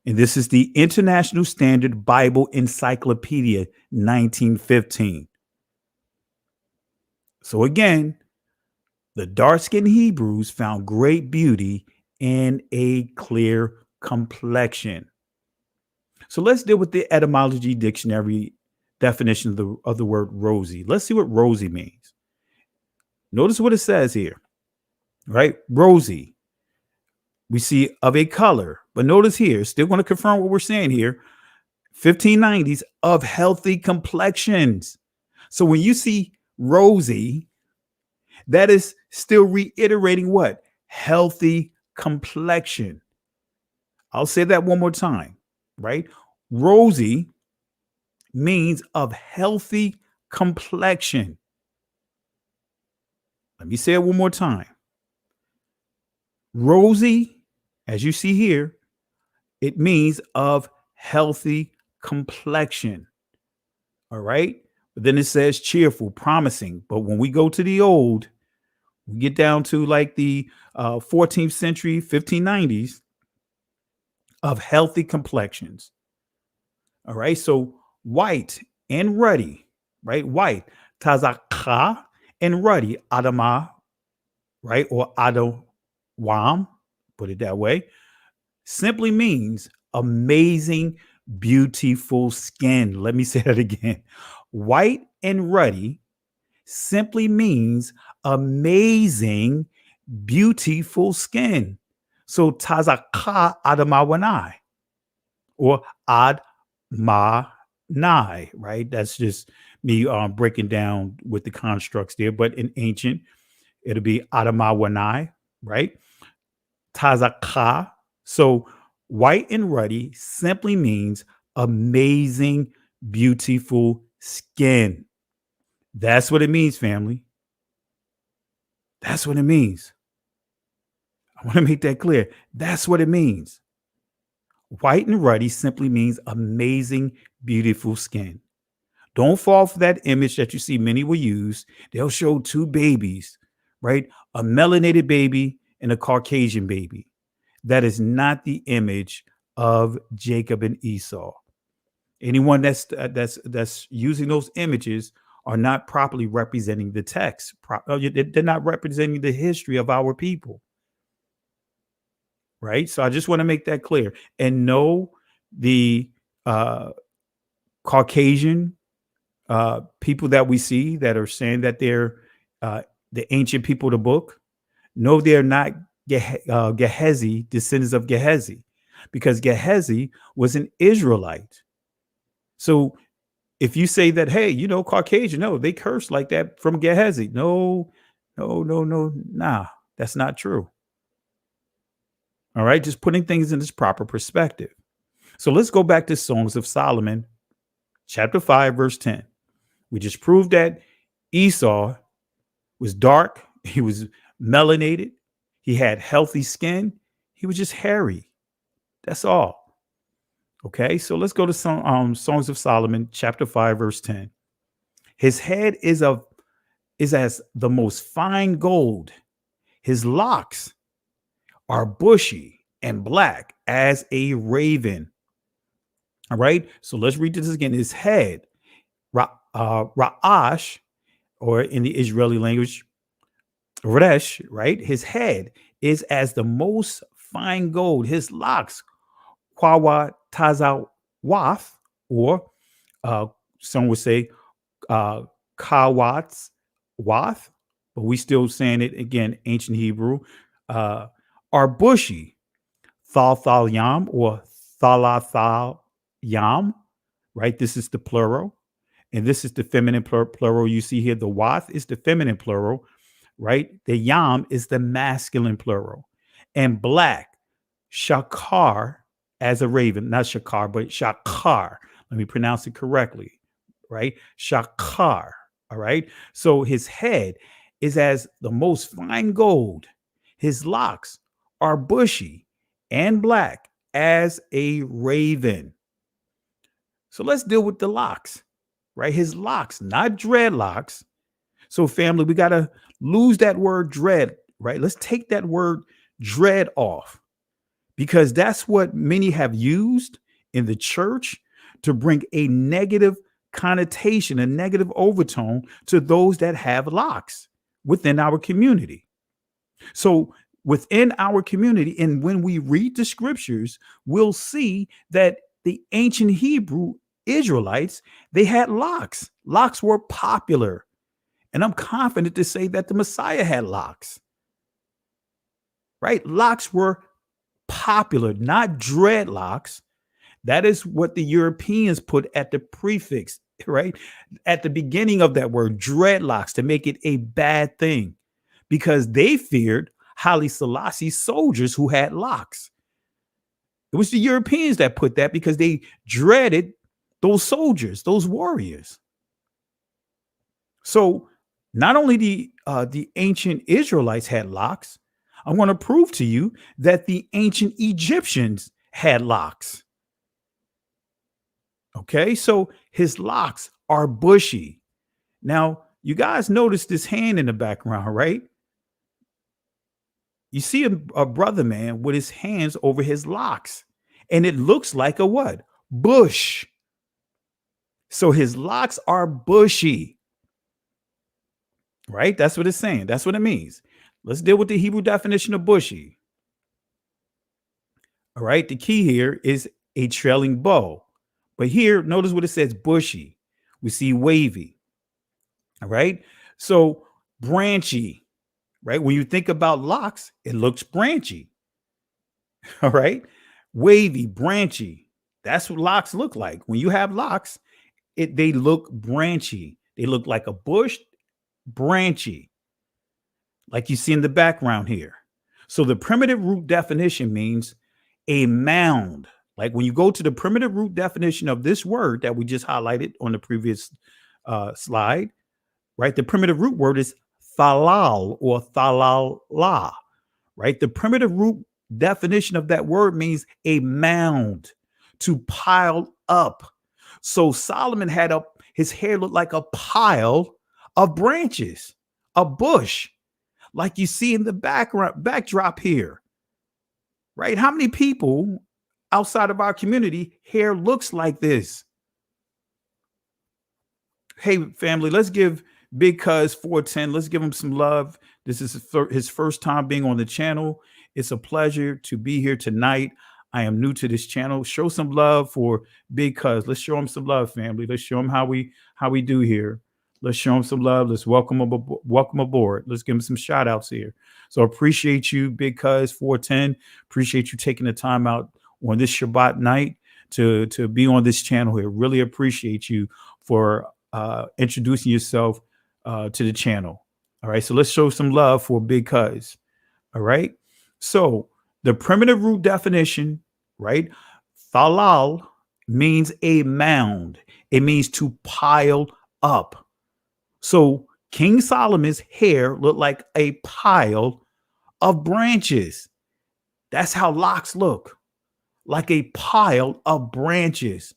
And this is the International Standard Bible Encyclopedia, 1915. So again, the dark-skinned Hebrews found great beauty in a clear complexion. So let's deal with the etymology dictionary definition of the word rosy. Let's see what rosy means. Notice what it says here, right? Rosy. We see of a color, but notice here, still going to confirm what we're saying here. 1590s of healthy complexions. So when you see rosy, that is still reiterating what? Healthy complexion. I'll say that one more time, right? Rosy means of healthy complexion. Let me say it one more time. Rosy, as you see here, it means of healthy complexion. All right. But then it says cheerful, promising. But when we go to the old, we get down to like the 14th century, 1590s of healthy complexions. All right. So white and ruddy, right? White, tazaka, and ruddy, adama, right? Or adawam, put it that way, simply means amazing, beautiful skin. Let me say that again. White and ruddy simply means amazing, beautiful skin. So tazaka adamawanai or admanai, right? That's just me breaking down with the constructs there. But in ancient, it'll be adamawanai, right? Tazaka. So white and ruddy simply means amazing, beautiful skin. That's what it means, family. That's what it means. I want to make that clear. That's what it means. White and ruddy simply means amazing, beautiful skin. Don't fall for that image that you see many will use. They'll show two babies, right? A melanated baby and a Caucasian baby. That is not the image of Jacob and Esau. Anyone that's using those images are not properly representing the text. They're not representing the history of our people. Right? So I just want to make that clear. And no, the Caucasian people that we see that are saying that they're the ancient people of the book, no, they're not Gehazi, descendants of Gehazi, because Gehazi was an Israelite. So if you say that, hey, you know, Caucasian, no, they curse like that from Gehazi. No, nah, that's not true. All right, just putting things in its proper perspective. So let's go back to Songs of Solomon, chapter 5, verse 10. We just proved that Esau was dark. He was melanated. He had healthy skin. He was just hairy. That's all. Okay, so let's go to some Songs of Solomon, chapter 5, verse 10. His head is as the most fine gold. His locks are bushy and black as a raven. All right, so let's read this again. His head, Ra'ash, or in the Israeli language, Resh, right? His head is as the most fine gold. His locks, Kwawa Tazawath, or some would say Kawats Wath, but we still saying it again, ancient Hebrew, are bushy, Thal Yam, or Thalathal Yam, right? This is the plural. And this is the feminine plural. You see here, the Wath is the feminine plural, right? The Yam is the masculine plural. And black, Shakar, as a raven, not Shakar, but Shakar. Let me pronounce it correctly, right? Shakar, all right? So his head is as the most fine gold. His locks are bushy and black as a raven. So let's deal with the locks, right? His locks, not dreadlocks. So family, we got to lose that word dread, right? Let's take that word dread off, because that's what many have used in the church to bring a negative connotation, a negative overtone to those that have locks within our community. So within our community, and when we read the scriptures, we'll see that the ancient Hebrew Israelites, they had locks. Locks were popular. And I'm confident to say that the Messiah had locks. Right? Locks were popular, not dreadlocks. That is what the Europeans put at the prefix, right? At the beginning of that word, dreadlocks, to make it a bad thing, because they feared Haile Selassie's soldiers who had locks. It was the Europeans that put that because they dreaded those soldiers, those warriors. So not only the ancient Israelites had locks, I want to prove to you that the ancient Egyptians had locks. Okay, so his locks are bushy. Now, you guys notice this hand in the background, right? You see a brother man with his hands over his locks, and it looks like a what? Bush. So his locks are bushy, right? That's what it's saying. That's what it means. Let's deal with the Hebrew definition of bushy. All right, the key here is a trailing bow. But here, notice what it says, bushy. We see wavy. All right. So branchy, right? When you think about locks, it looks branchy. All right. Wavy, branchy. That's what locks look like. When you have locks, they look branchy. They look like a bush, branchy, like you see in the background here. So the primitive root definition means a mound. Like when you go to the primitive root definition of this word that we just highlighted on the previous slide, right? The primitive root word is thalal or thalala, right? The primitive root definition of that word means a mound, to pile up. So Solomon had his hair looked like a pile of branches, a bush, like you see in the backdrop here, right? How many people outside of our community hair looks like this? Hey, family, let's give Big Cuz 410. Let's give him some love. This is his first time being on the channel. It's a pleasure to be here tonight. I am new to this channel. Show some love for Big Cuz. Let's show him some love, family. Let's show him how we do here. Let's show him some love. Let's welcome aboard. Let's give him some shout outs here. So appreciate you, Big Cuz 410. Appreciate you taking the time out on this Shabbat night to be on this channel here. Really appreciate you for introducing yourself to the channel. All right, so let's show some love for Big Cuz. All right, so the primitive root definition, right? Thalal means a mound. It means to pile up. So King Solomon's hair looked like a pile of branches. That's how locks look, like a pile of branches.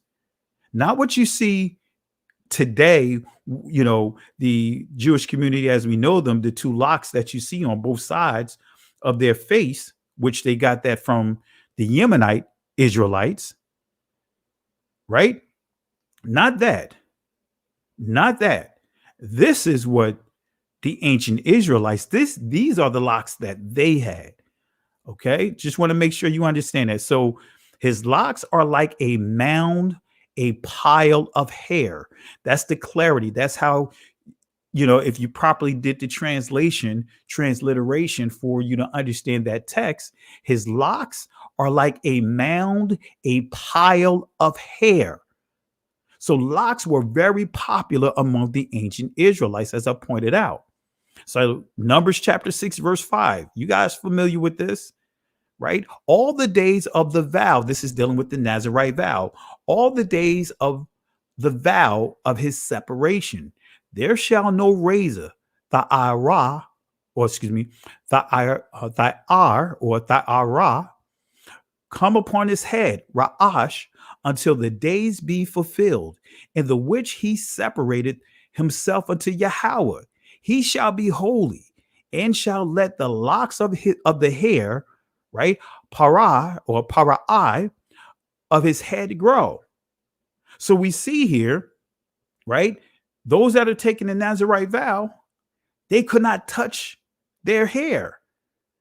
Not what you see today, you know, the Jewish community as we know them, the two locks that you see on both sides of their face, which they got that from the Yemenite Israelites, right? Not that. Not that. This is what the ancient Israelites, these are the locks that they had. Okay, just want to make sure you understand that. So his locks are like a mound, a pile of hair. That's the clarity. That's how, you know, if you properly did the transliteration for you to understand that text, his locks are like a mound, a pile of hair. So locks were very popular among the ancient Israelites, as I pointed out. So Numbers chapter 6, verse 5. You guys familiar with this? Right? All the days of the vow, this is dealing with the Nazirite vow, all the days of the vow of his separation, there shall no razor, tha'ara, come upon his head, ra'ash, until the days be fulfilled, in the which he separated himself unto Yahweh. He shall be holy, and shall let the locks of the hair, right, parai, of his head grow. So we see here, right, those that are taking the Nazirite vow, they could not touch their hair.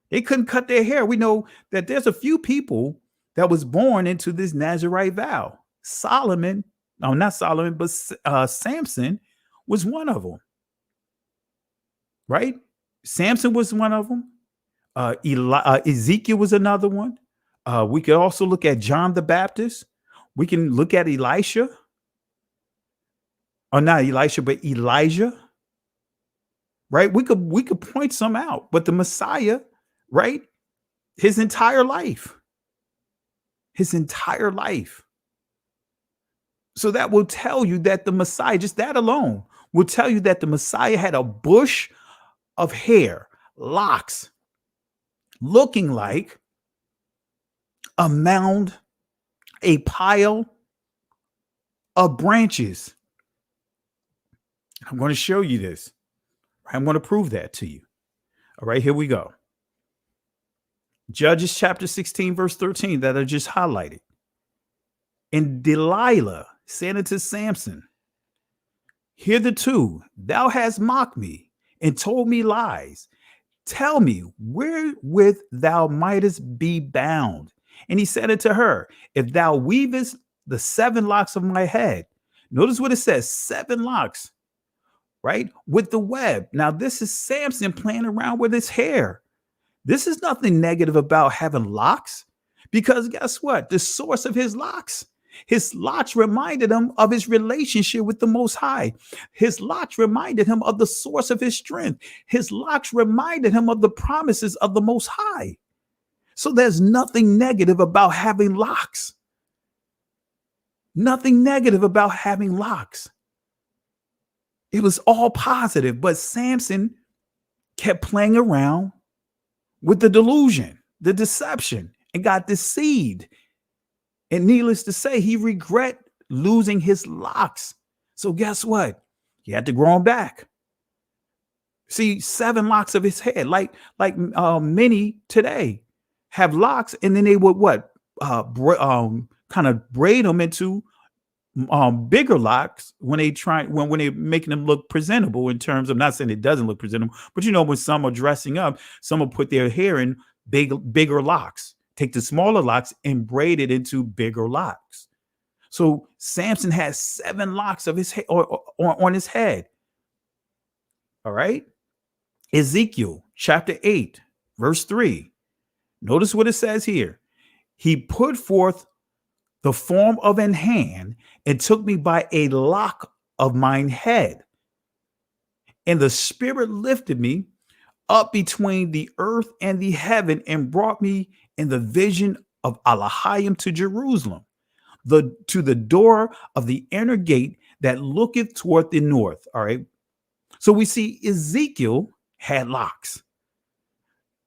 They couldn't cut their hair. We know that there's a few people that was born into this Nazirite vow. Samson was one of them, right? Samson was one of them. Ezekiel was another one. We could also look at John the Baptist We can look at Elisha, or not Elisha, but Elijah, right? We could point some out, but the Messiah, right? His entire life. So that will tell you that the Messiah, just that alone, will tell you that the Messiah had a bush of hair, locks, looking like a mound, a pile of branches. I'm going to show you this. I'm going to prove that to you. All right, here we go. Judges chapter 16, verse 13, that I just highlighted. And Delilah said unto Samson, hitherto thou hast mocked me and told me lies. Tell me wherewith thou mightest be bound. And he said unto her, if thou weavest the 7 locks of my head. Notice what it says, 7 locks, right? With the web. Now, this is Samson playing around with his hair. This is nothing negative about having locks, because guess what? The source of his locks reminded him of his relationship with the Most High. His locks reminded him of the source of his strength. His locks reminded him of the promises of the Most High. So there's nothing negative about having locks. Nothing negative about having locks. It was all positive, but Samson kept playing around with the delusion, the deception, and got deceived. And needless to say, he regret losing his locks. So guess what? He had to grow them back. See, 7 locks of his head, like many today have locks, and then they would kind of braid them into bigger locks when they're making them look presentable, in terms of, not saying it doesn't look presentable, but when some are dressing up, some will put their hair in bigger locks, take the smaller locks and braid it into bigger locks. So Samson has 7 locks of his hair on his head. All right. Ezekiel chapter 8, verse 3. Notice what it says here. He put forth the form of an hand and took me by a lock of mine head. And the Spirit lifted me up between the earth and the heaven and brought me in the vision of Elohim to Jerusalem, to the door of the inner gate that looketh toward the north. All right. So we see Ezekiel had locks.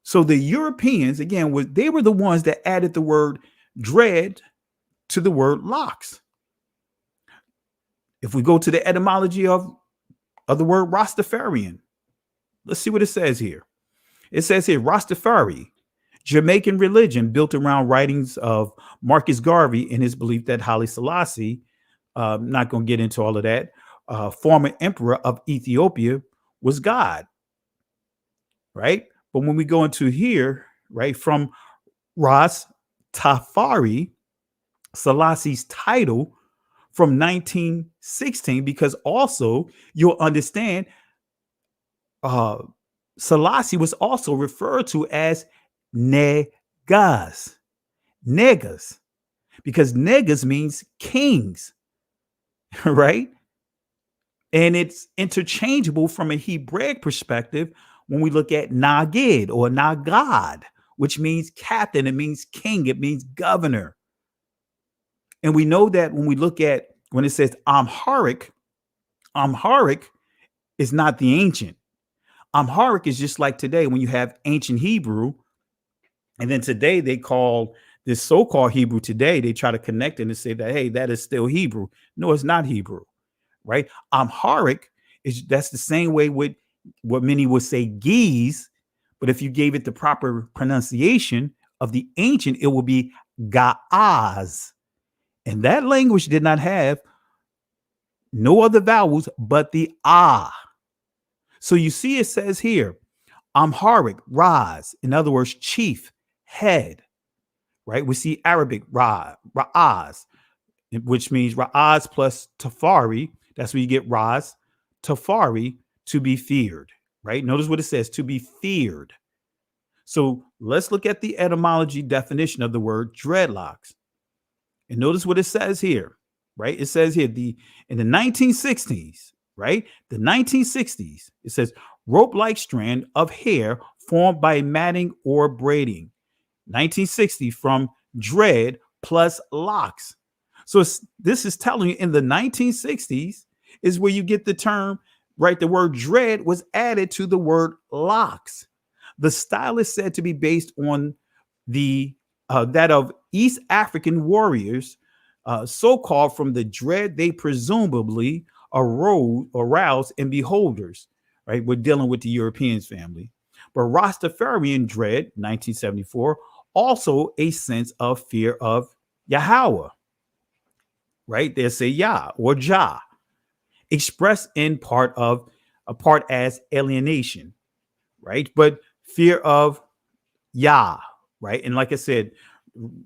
So the Europeans, again, they were the ones that added the word dread to the word locks. If we go to the etymology of the word Rastafarian, let's see what it says here. It says here, Rastafari, Jamaican religion built around writings of Marcus Garvey and his belief that Haile Selassie, not going to get into all of that, former emperor of Ethiopia, was God, right? But when we go into here, right, from Rastafari, Selassie's title from 1916, because also you'll understand Selassie was also referred to as Negus, because Negus means kings, right? And it's interchangeable from a Hebraic perspective when we look at Nagid or Nagad, which means captain, it means king, it means governor. And we know that when we look at, when it says Amharic is not the ancient. Amharic is just like today when you have ancient Hebrew, and then today they call this so-called Hebrew today, they try to connect it and say that, hey, that is still Hebrew. No, it's not Hebrew, right? Amharic that's the same way with what many would say Geese, but if you gave it the proper pronunciation of the ancient, it would be Gaaz. And that language did not have no other vowels but the ah. So you see, it says here, Amharic, Raz, in other words, chief, head, right? We see Arabic, Ra'az, which means Ra'az plus Tafari. That's where you get Raz, Tafari, to be feared, right? Notice what it says, to be feared. So let's look at the etymology definition of the word dreadlocks. And notice what it says here, right? It says here in the 1960s, right? The 1960s, it says rope-like strand of hair formed by matting or braiding. 1960 from dread plus locks. So this is telling you in the 1960s is where you get the term, right? The word dread was added to the word locks. The style is said to be based on the that of East African warriors, so-called from the dread they presumably aroused in beholders, right? We're dealing with the Europeans family. But Rastafarian dread, 1974, also a sense of fear of Yahweh, right? They say Yah or Jah, expressed in part as alienation, right? But fear of Yah, right? And like I said,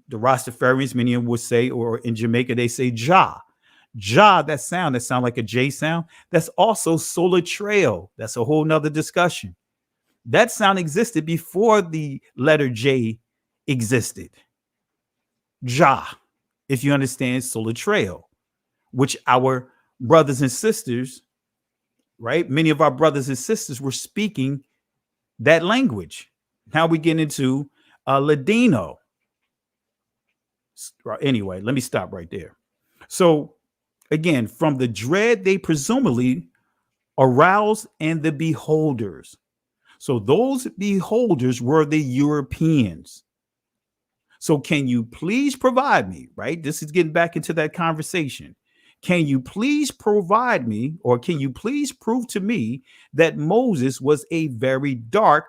the Rastafarians, many of them would say, or in Jamaica, they say Jah. Jah, that sound like a J sound, that's also Solar Trail. That's a whole nother discussion. That sound existed before the letter J existed. Jah, if you understand Solar Trail, which our brothers and sisters, right? Many of our brothers and sisters were speaking that language. Now we get into Ladino. Anyway, let me stop right there. So again, from the dread they presumably aroused and the beholders. So those beholders were the Europeans. So can you please provide me, right? This is getting back into that conversation. Can you please provide me, or can you please prove to me that Moses was a very dark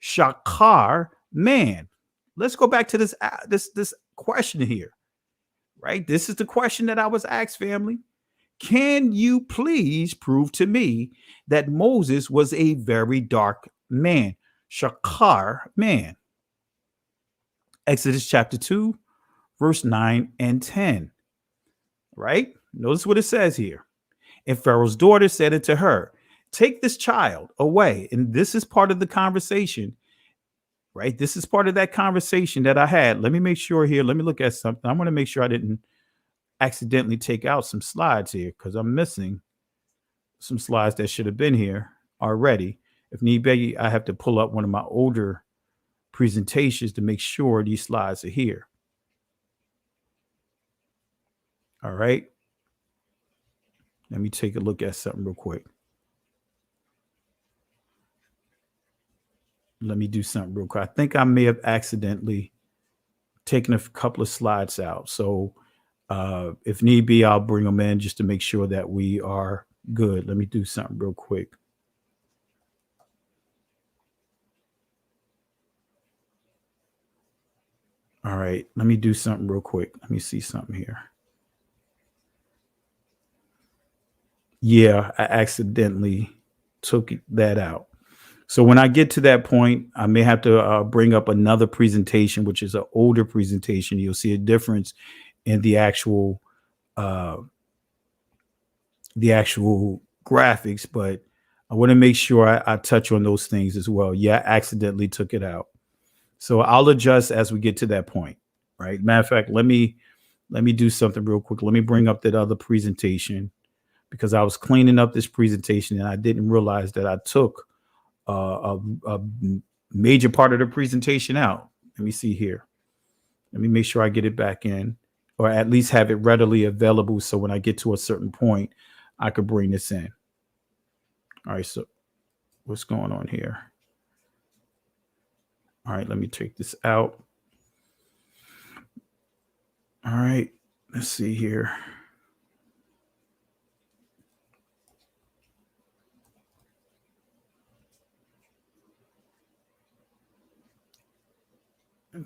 Shakar man? Let's go back to this question here, right? This is the question that I was asked, family. Can you please prove to me that Moses was a very dark man, Shakar man? Exodus chapter 2, verse 9 and 10, right? Notice what it says here. And Pharaoh's daughter said unto her, take this child away. And this is part of the conversation, right? This is part of that conversation that I had. Let me make sure here. Let me look at something. I want to make sure I didn't accidentally take out some slides here, because I'm missing some slides that should have been here already. If need be, I have to pull up one of my older presentations to make sure these slides are here. All right. Let me take a look at something real quick. Let me do something real quick. I think I may have accidentally taken a couple of slides out. So if need be, I'll bring them in just to make sure that we are good. Let me do something real quick. All right, let me do something real quick. Let me see something here. Yeah, I accidentally took that out. So when I get to that point, I may have to bring up another presentation, which is an older presentation. You'll see a difference in the actual graphics, but I want to make sure I touch on those things as well. Yeah, I accidentally took it out. So I'll adjust as we get to that point, right? Matter of fact, let me do something real quick. Let me bring up that other presentation, because I was cleaning up this presentation and I didn't realize that I took a major part of the presentation out. Let me see here. Let me make sure I get it back in, or at least have it readily available, so when I get to a certain point, I could bring this in. All right, so what's going on here? All right, let me take this out. All right, let's see here.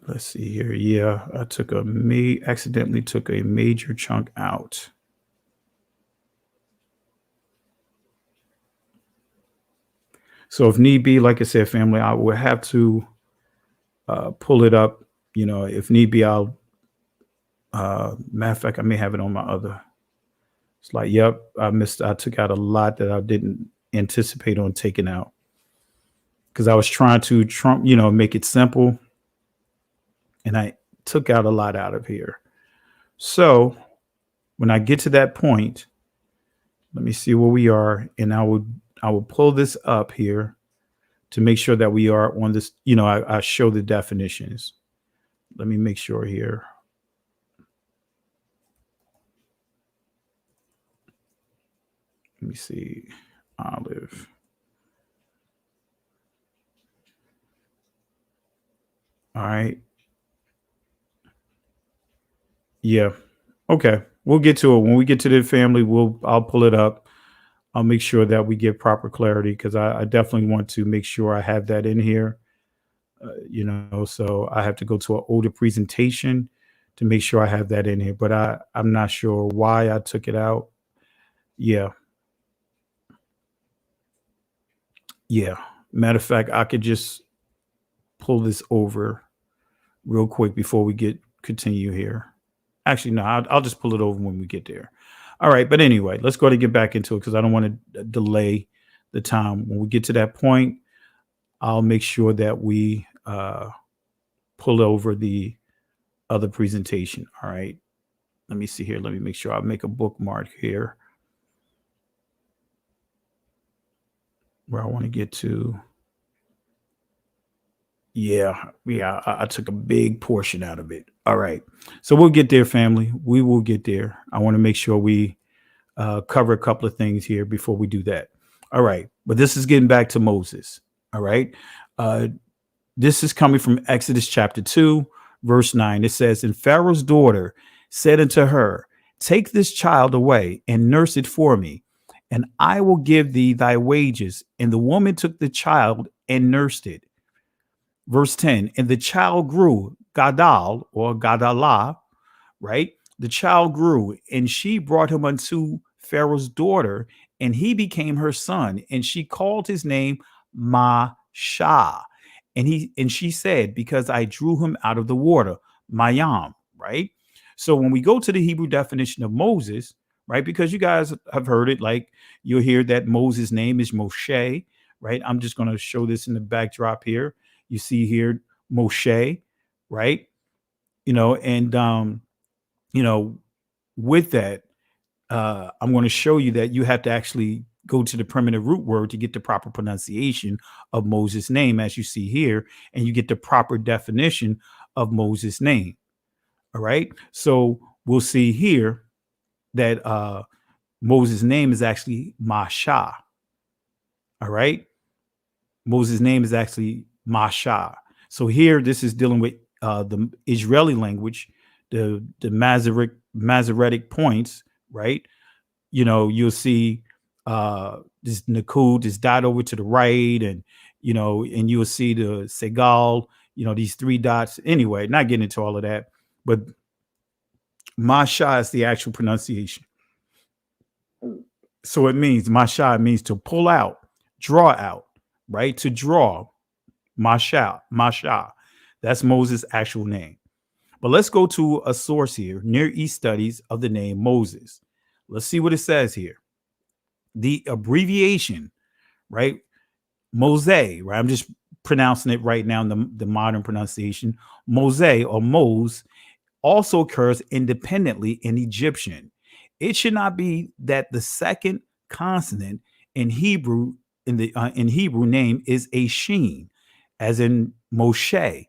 Let's see here. Yeah, I took accidentally took a major chunk out. So if need be, like I said, family, I will have to pull it up. You know, if need be, I'll matter of fact, I may have it on my other. It's like, yep, I took out a lot that I didn't anticipate on taking out, because I was trying to make it simple, and I took out a lot out of here. So when I get to that point, let me see where we are, and I will pull this up here to make sure that we are on this. I show the definitions. Let me make sure here. Let me see. Olive. All right. Yeah. Okay. We'll get to it. When we get to the family, I'll pull it up. I'll make sure that we get proper clarity, because I definitely want to make sure I have that in here. So I have to go to an older presentation to make sure I have that in here. But I'm not sure why I took it out. Yeah. Yeah. Matter of fact, I could just pull this over real quick before we continue here. Actually, no, I'll just pull it over when we get there. All right. But anyway, let's go ahead and get back into it, because I don't want to delay the time. When we get to that point, I'll make sure that we pull over the other presentation. All right. Let me see here. Let me make sure I make a bookmark here where I want to get to. Yeah. I took a big portion out of it. All right. So we'll get there, family. We will get there. I want to make sure we cover a couple of things here before we do that. All right. But this is getting back to Moses. All right. This is coming from Exodus chapter 2, verse 9. It says, "And Pharaoh's daughter said unto her, Take this child away and nurse it for me, and I will give thee thy wages. And the woman took the child and nursed it." Verse 10, "And the child grew," Gadal or Gadalah, right? "The child grew, and she brought him unto Pharaoh's daughter, and he became her son, and she called his name Masha. And she said, Because I drew him out of the water," Mayam, right? So when we go to the Hebrew definition of Moses, right? Because you guys have heard it, like you'll hear that Moses' name is Moshe, right? I'm just going to show this in the backdrop here. You see here Moshe, right? And with that, I'm going to show you that you have to actually go to the primitive root word to get the proper pronunciation of Moses' name, as you see here, and you get the proper definition of Moses' name. All right. So we'll see here that Moses' name is actually Masha. All right. Moses' name is actually Masha. So here, this is dealing with the Israeli language, the Masoretic points, right? You'll see this Nakud, this dot over to the right, and you'll see the Segal, these three dots. Anyway, not getting into all of that, but Masha is the actual pronunciation. So it means Masha means to pull out, draw out, right? To draw. Masha. That's Moses' actual name. But let's go to a source here, Near East Studies of the name Moses. Let's see what it says here. The abbreviation, right? Mose, right? I'm just pronouncing it right now in the modern pronunciation. Mose or Mose also occurs independently in Egyptian. It should not be that the second consonant in Hebrew in Hebrew name is a sheen, as in Moshe,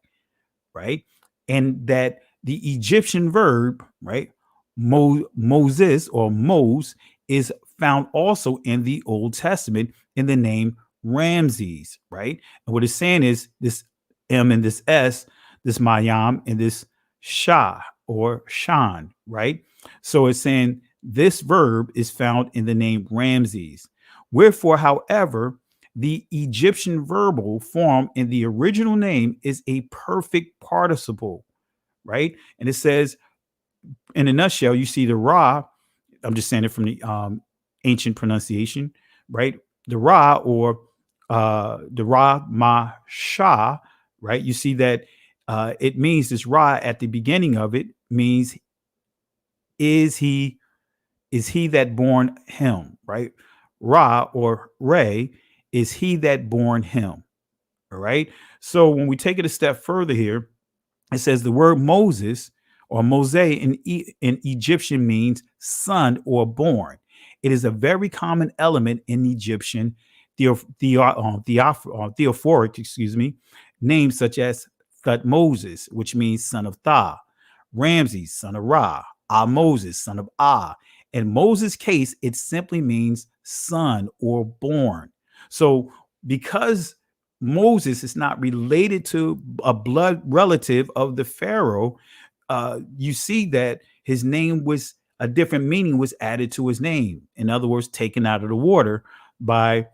right? And that the Egyptian verb, right, Moses or Mose, is found also in the Old Testament in the name Ramses, right? And what it's saying is this M and this S, this Mayam and this Shah or Shan, right? So it's saying this verb is found in the name Ramses. Wherefore, however, the Egyptian verbal form in the original name is a perfect participle, right? And it says, in a nutshell, you see the Ra. I'm just saying it from the ancient pronunciation, right? The Ra or the Ra Ma Shah, right? You see that it means this Ra at the beginning of it means is he that born him, right? Ra or Re is he that born him. All right. So when we take it a step further here, it says the word Moses or Mose in Egyptian means son or born. It is a very common element in Egyptian theophoric, names such as Thutmoses, which means son of Tha, Ramses, son of Ra, Moses, son of Ah. In Moses' case, it simply means son or born. So because Moses is not related to a blood relative of the Pharaoh, you see that his name was a different meaning was added to his name. In other words, taken out of the water by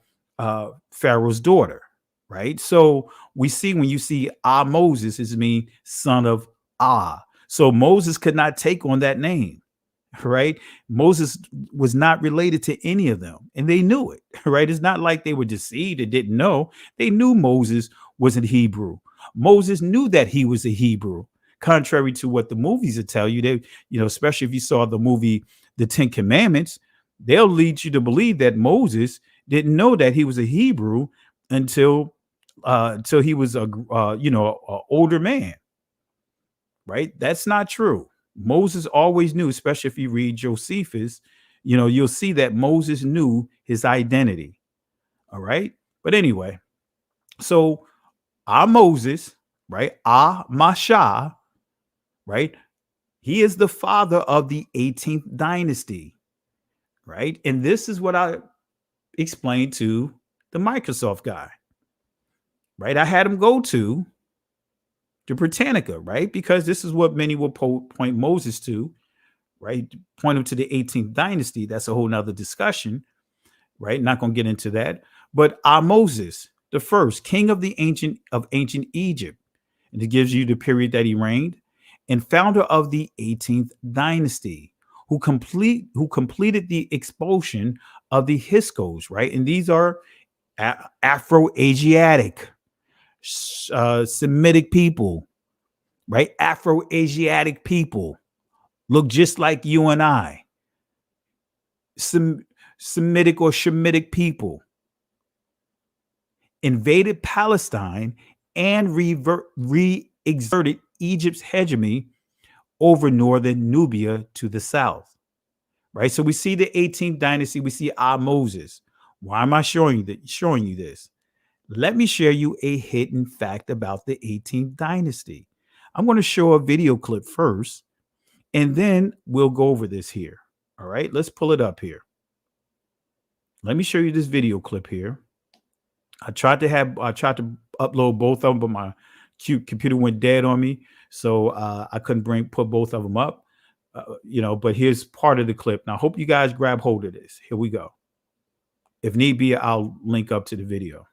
Pharaoh's daughter, right? So we see when you see Moses, it means son of Ah. So Moses could not take on that name, right? Moses was not related to any of them, and they knew it, right? It's not like they were deceived and didn't know. They knew Moses was a Hebrew. Moses knew that he was a Hebrew, contrary to what the movies would tell you. They, especially if you saw the movie The Ten Commandments, they'll lead you to believe that Moses didn't know that he was a Hebrew until he was a older man, right? That's not true. Moses always knew, especially if you read Josephus, you'll see that Moses knew his identity. All right. But anyway, so Moses, right? Masha, right? He is the father of the 18th dynasty, right? And this is what I explained to the Microsoft guy, right? I had him go to Britannica, right? Because this is what many will point Moses to, right? Point him to the 18th dynasty. That's a whole nother discussion, right? Not going to get into that. But Moses, the first king of the ancient Egypt, and it gives you the period that he reigned, and founder of the 18th dynasty, who completed the expulsion of the Hyksos, right? And these are Afro-Asiatic, Semitic people, right? Afro-Asiatic people look just like you and I. Semitic or Shemitic people invaded Palestine and re-exerted Egypt's hegemony over northern Nubia to the south, right? So we see the 18th dynasty. We see Moses. Why am I showing you this? Let me share you a hidden fact about the 18th dynasty. I'm going to show a video clip first, and then we'll go over this here. All right, let's pull it up here. Let me show you this video clip here. I tried to upload both of them, but my computer went dead on me, so I couldn't put both of them up. But here's part of the clip. Now, I hope you guys grab hold of this. Here we go. If need be, I'll link up to the video.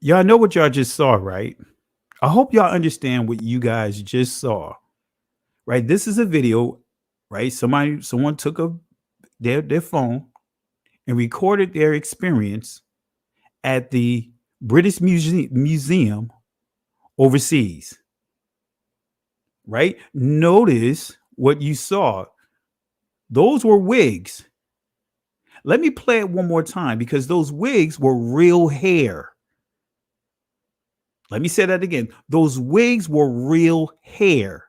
Y'all know what y'all just saw, right? I hope y'all understand what you guys just saw, right? This is a video, right? Someone took their phone and recorded their experience at the British Museum overseas, right? Notice what you saw. Those were wigs. Let me play it one more time because those wigs were real hair. Let me say that again. Those wigs were real hair.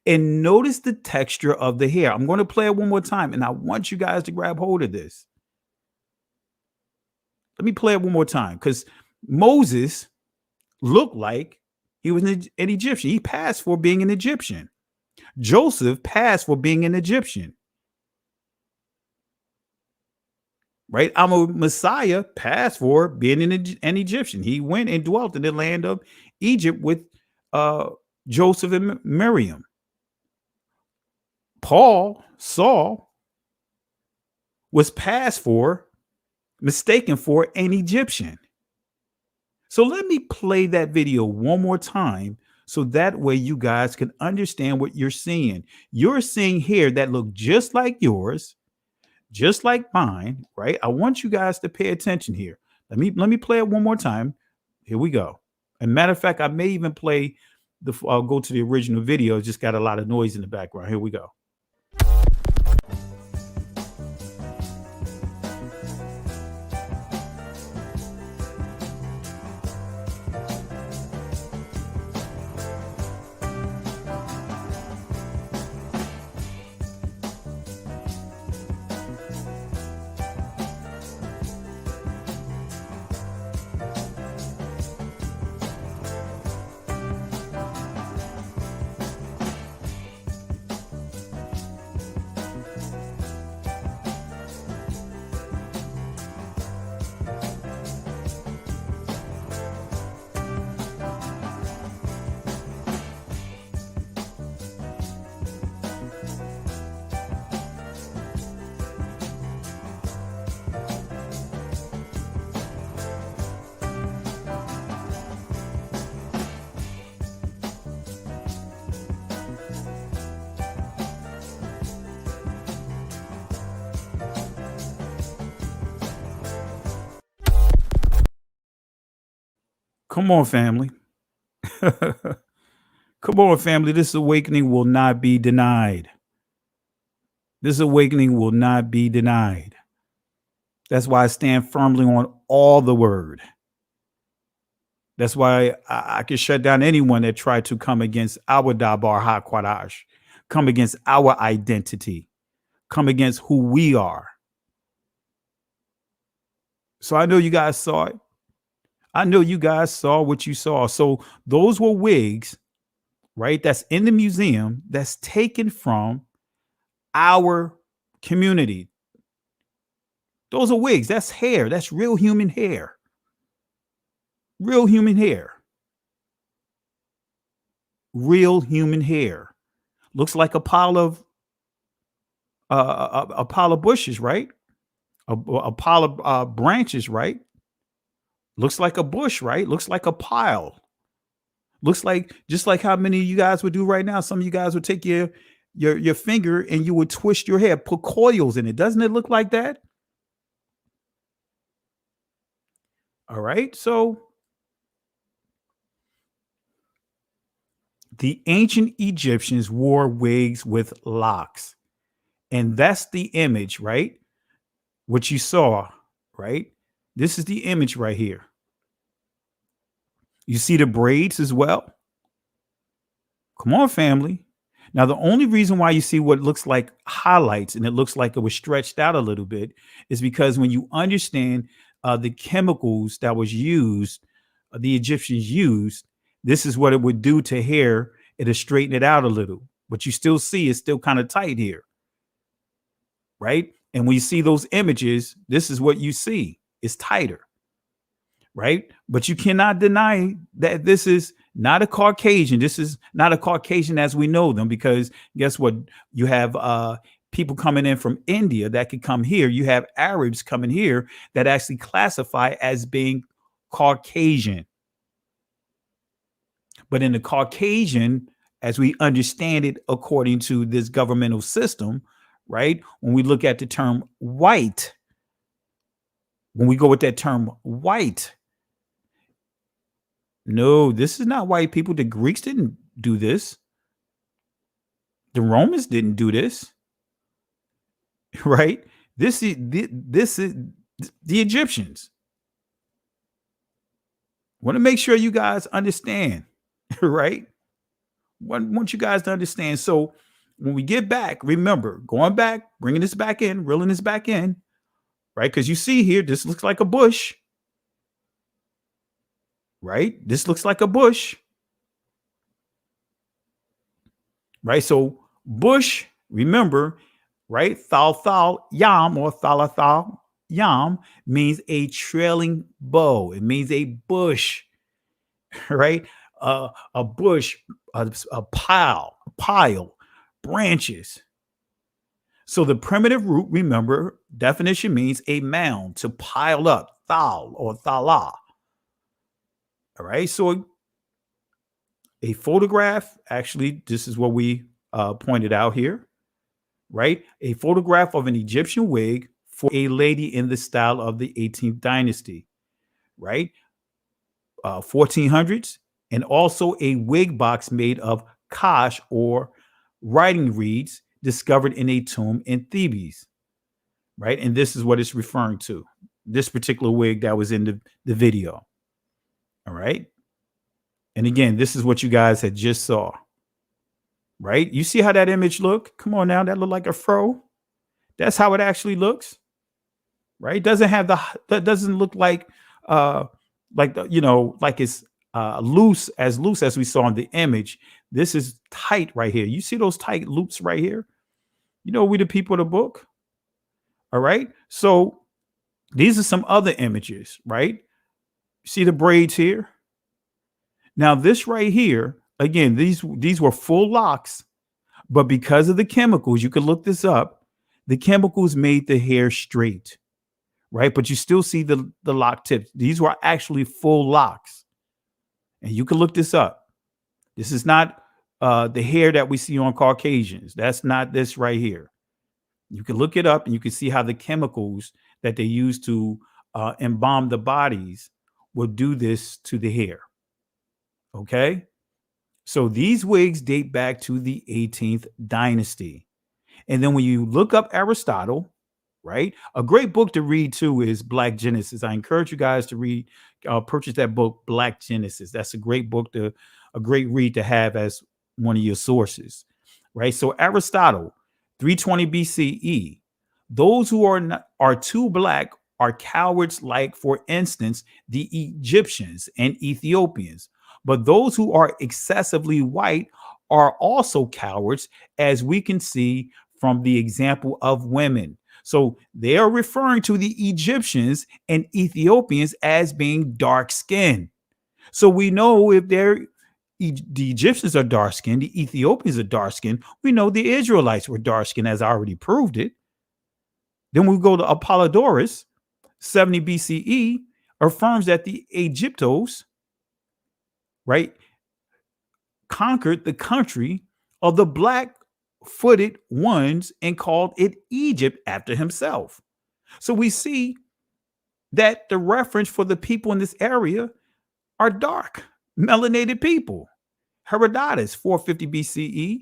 And notice the texture of the hair. I'm going to play it one more time, and I want you guys to grab hold of this. Let me play it one more time, because Moses looked like he was an Egyptian. He passed for being an Egyptian. Joseph passed for being an Egyptian. Right? Our Messiah passed for being an Egyptian. He went and dwelt in the land of Egypt with Joseph and Miriam. Saul, was mistaken for an Egyptian. So let me play that video one more time so that way you guys can understand what you're seeing. You're seeing hair that look just like yours, just like mine, right? I want you guys to pay attention here. Let me play it one more time. Here we go. And matter of fact, I may even play I'll go to the original video. It's just got a lot of noise in the background. Here we go. Come on, family. Come on, family. This awakening will not be denied. This awakening will not be denied. That's why I stand firmly on all the word. That's why I can shut down anyone that tried to come against our Dabar HaQuadash, come against our identity, come against who we are. So I know you guys saw it. I know you guys saw what you saw. So those were wigs, right? That's in the museum, that's taken from our community. Those are wigs. That's hair. That's real human hair. Real human hair. Real human hair. Looks like a pile of bushes, right? A pile of branches, right? Looks like a bush, right? Looks like a pile. Looks like just like how many of you guys would do right now. Some of you guys would take your finger and you would twist your hair, put coils in it. Doesn't it look like that? All right. So the ancient Egyptians wore wigs with locks. And that's the image, right? What you saw, right? This is the image right here. You see the braids as well? Come on, family. Now, the only reason why you see what looks like highlights and it looks like it was stretched out a little bit is because when you understand the chemicals that was used, the Egyptians used, this is what it would do to hair. It'll straighten it out a little, but you still see it's still kind of tight here, right? And when you see those images, this is what you see. It's tighter, right? But you cannot deny that this is not a Caucasian. This is not a Caucasian as we know them, because guess what? You have people coming in from India that could come here. You have Arabs coming here that actually classify as being Caucasian. But in the Caucasian, as we understand it, according to this governmental system, right? When we look at the term white, when we go with that term white, no, this is not white people. The Greeks didn't do this. The Romans didn't do this, right? This is the Egyptians. Want to make sure you guys understand, right? Want you guys to understand. So when we get back, remember, going back, bringing this back in, reeling this back in, right? Because you see here, this looks like a bush. right? This looks like a bush, right? So bush, remember, right? Thal yam or thalathal yam means a trailing bow. It means a bush, right? A bush, a pile, branches. So the primitive root, remember, definition means a mound to pile up, thal or thala. All right. So a photograph, actually, this is what we pointed out here, right? A photograph of an Egyptian wig for a lady in the style of the 18th dynasty, right? 1400s, and also a wig box made of kash or writing reeds discovered in a tomb in Thebes, right? And this is what it's referring to, this particular wig that was in the video. All right. And again, this is what you guys had just saw, right? You see how that image look? Come on now, that look like a fro. That's how it actually looks, right? That doesn't look like like it's loose as we saw in the image. This is tight right here. You see those tight loops right here? You know, we the people of the book. All right. So these are some other images, right? See the braids here? Now this right here, again, these were full locks, but because of the chemicals, you can look this up, the chemicals made the hair straight, right? But you still see the lock tips. These were actually full locks. And you can look this up. This is not the hair that we see on Caucasians. That's not this right here. You can look it up and you can see how the chemicals that they use to embalm the bodies will do this to the hair. Okay. So these wigs date back to the 18th dynasty. And then when you look up Aristotle, right? A great book to read too is Black Genesis. I encourage you guys to read, purchase that book, Black Genesis. That's a great book a great read to have as one of your sources, right? So Aristotle, 320 BCE, those who are too black are cowards, like, for instance, the Egyptians and Ethiopians. But those who are excessively white are also cowards, as we can see from the example of women. So they are referring to the Egyptians and Ethiopians as being dark skinned. So we know if the Egyptians are dark skinned, the Ethiopians are dark skinned. We know the Israelites were dark skinned, as I already proved it. Then we go to Apollodorus, 70 BCE, affirms that the Egyptos, right, conquered the country of the black-footed ones and called it Egypt after himself. So we see that the reference for the people in this area are dark, melanated people. Herodotus, 450 BCE,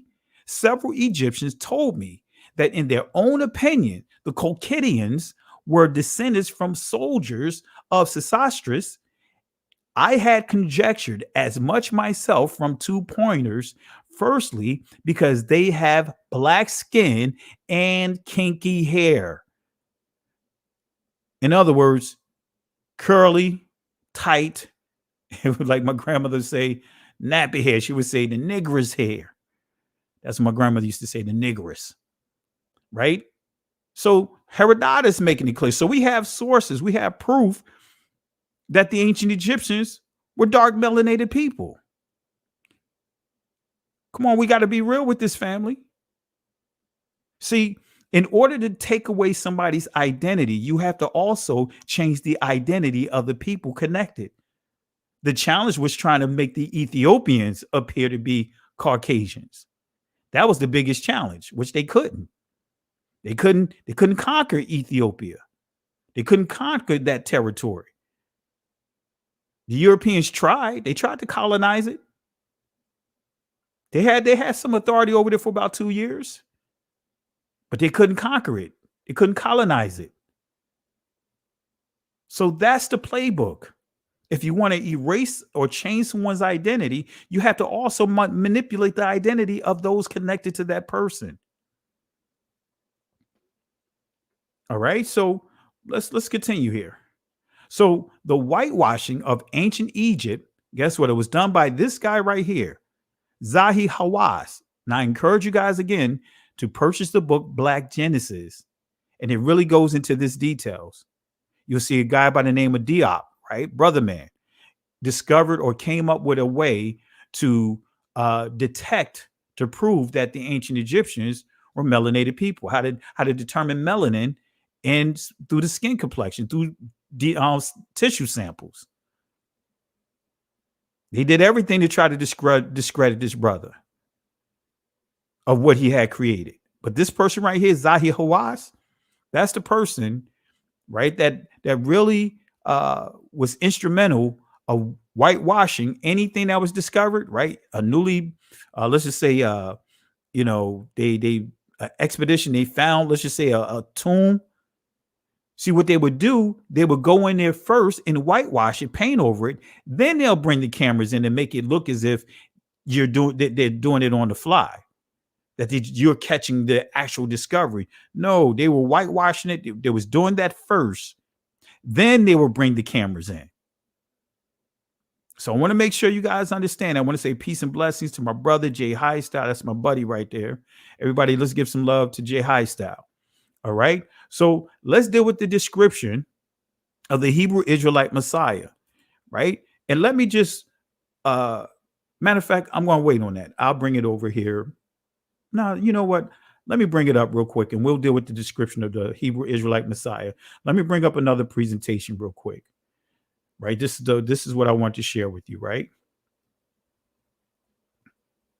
several Egyptians told me that in their own opinion, the Colchidians were descendants from soldiers of Sesostris. I had conjectured as much myself from 2 pointers. Firstly, because they have black skin and kinky hair. In other words, curly, tight, like my grandmother would say, nappy hair. She would say the Negress hair. That's what my grandmother used to say, the Negress, right? So Herodotus making it clear. So we have sources, we have proof that the ancient Egyptians were dark melanated people. Come on, we got to be real with this, family. See, in order to take away somebody's identity, you have to also change the identity of the people connected. The challenge was trying to make the Ethiopians appear to be Caucasians. That was the biggest challenge, which they couldn't. They couldn't conquer Ethiopia. They couldn't conquer that territory. The Europeans tried. They tried to colonize it. They had some authority over there for about 2 years, but they couldn't conquer it. They couldn't colonize it. So that's the playbook. If you want to erase or change someone's identity, you have to also manipulate the identity of those connected to that person. All right, so let's continue here. So the whitewashing of ancient Egypt Guess what? It was done by this guy right here, Zahi Hawass. Now, I encourage you guys again to purchase the book Black Genesis, and it really goes into this details. You'll see a guy by the name of Diop, right? Brother man, discovered or came up with a way to detect, to prove that the ancient Egyptians were melanated people. How to determine melanin and through the skin complexion, through the tissue samples. He did everything to try to discredit this brother of what he had created. But this person right here, Zahi Hawass, that's the person, right, that really was instrumental of whitewashing anything that was discovered, right? A newly, let's just say, they expedition, they found, let's just say, a tomb. See, what they would do, they would go in there first and whitewash it, paint over it. Then they'll bring the cameras in and make it look as if they're doing it on the fly, that you're catching the actual discovery. No, they were whitewashing it. They was doing that first. Then they will bring the cameras in. So I want to make sure you guys understand. I want to say peace and blessings to my brother, Jay Highstyle. That's my buddy right there. Everybody, let's give some love to Jay Highstyle. All right. So let's deal with the description of the Hebrew Israelite Messiah. Right. And let me just, matter of fact, I'm going to wait on that. I'll bring it over here. Now, you know what? Let me bring it up real quick and we'll deal with the description of the Hebrew Israelite Messiah. Let me bring up another presentation real quick. Right. This is what I want to share with you. Right.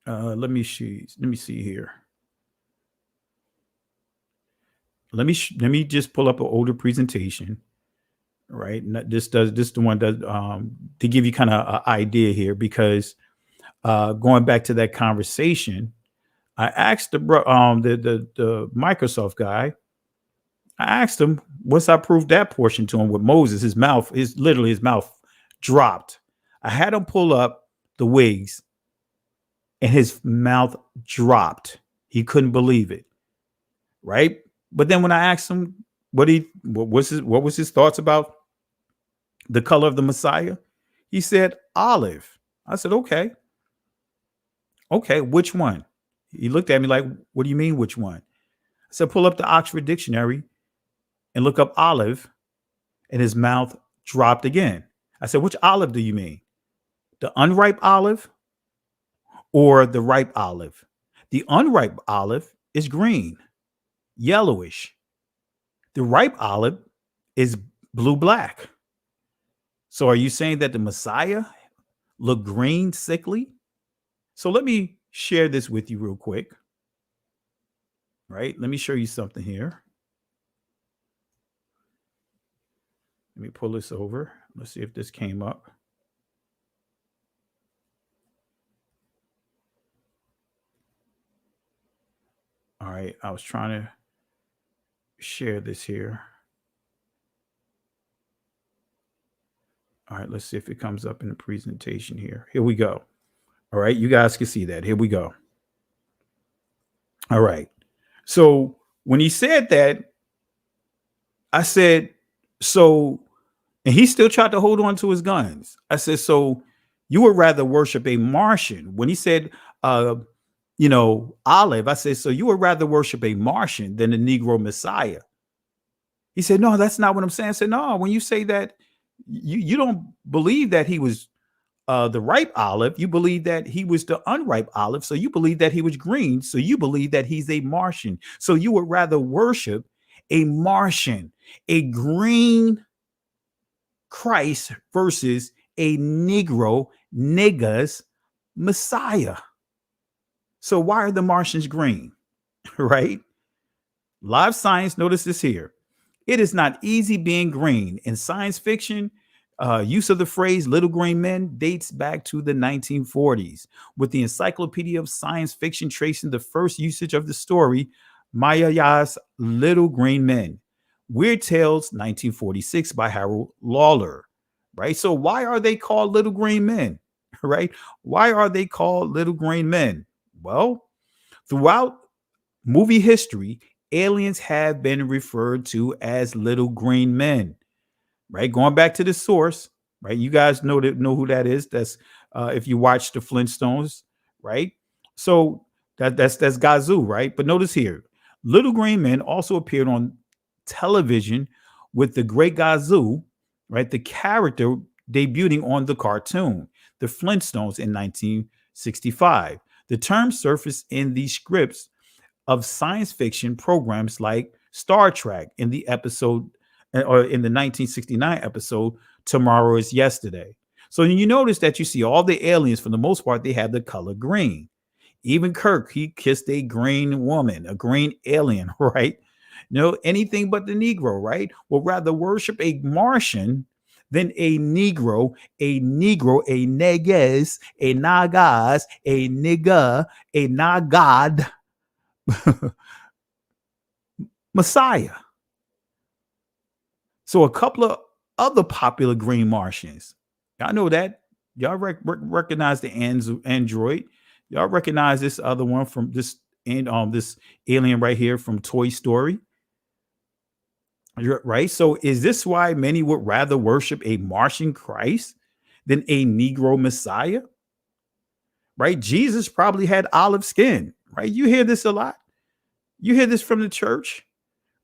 Let me see here. Let me just pull up an older presentation. Right. This is the one that to give you kind of an idea here, because going back to that conversation, I asked the Microsoft guy, I asked him, once I proved that portion to him with Moses, his mouth dropped. I had him pull up the wigs and his mouth dropped. He couldn't believe it. Right. But then when I asked him what was his thoughts about the color of the Messiah, he said olive. I said, okay, which one? He looked at me like, what do you mean, which one? I said, pull up the Oxford Dictionary and look up olive, and his mouth dropped again. I said, which olive do you mean? The unripe olive or the ripe olive? The unripe olive is green, yellowish. The ripe olive is blue-black. So are you saying that the Messiah looked green, sickly? So let me share this with you real quick. Right? Let me show you something here. Let me pull this over. Let's see if this came up. All right. I was trying to share this here. All right. Let's see if it comes up in the presentation here. Here we go. All right. You guys can see that. Here we go. All right. So when he said that, I said, so, and he still tried to hold on to his guns. I said, so you would rather worship a Martian. When he said, olive, I said, so you would rather worship a Martian than the Negro Messiah. He said, no, that's not what I'm saying. I said, no, when you say that, you don't believe that he was the ripe olive. You believe that he was the unripe olive. So you believe that he was green. So you believe that he's a Martian. So you would rather worship a Martian, a green Christ versus a Negro, Negus Messiah. So why are the Martians green? Right? Live science, notice this here. It is not easy being green. In science fiction, use of the phrase little green men dates back to the 1940s, with the Encyclopedia of Science Fiction tracing the first usage of the story, Maya's Little Green Men. Weird Tales, 1946 by Harold Lawler. Right? So why are they called little green men? Right? Why are they called little green men? Well, throughout movie history, aliens have been referred to as little green men. Right? Going back to the source, right? You guys know who that is. That's if you watch the Flintstones, right? So that's Gazoo, right? But notice here, Little Green Men also appeared on television with the Great Gazoo, right? The character debuting on the cartoon, The Flintstones, in 1965. The term surfaced in the scripts of science fiction programs like Star Trek in the episode, or in the 1969 episode, Tomorrow is Yesterday. So you notice that you see all the aliens, for the most part, they have the color green. Even Kirk, he kissed a green woman, a green alien, right? Anything but the Negro, right? Will rather worship a Martian than a Negro, a Negus, a Nagas, a nigga, a Nagad Messiah. So a couple of other popular green Martians. Y'all know that. Y'all recognize the android. Y'all recognize this other one from this alien right here from Toy Story. Right? So is this why many would rather worship a Martian Christ than a Negro Messiah? Right? Jesus probably had olive skin, right? You hear this a lot. You hear this from the church,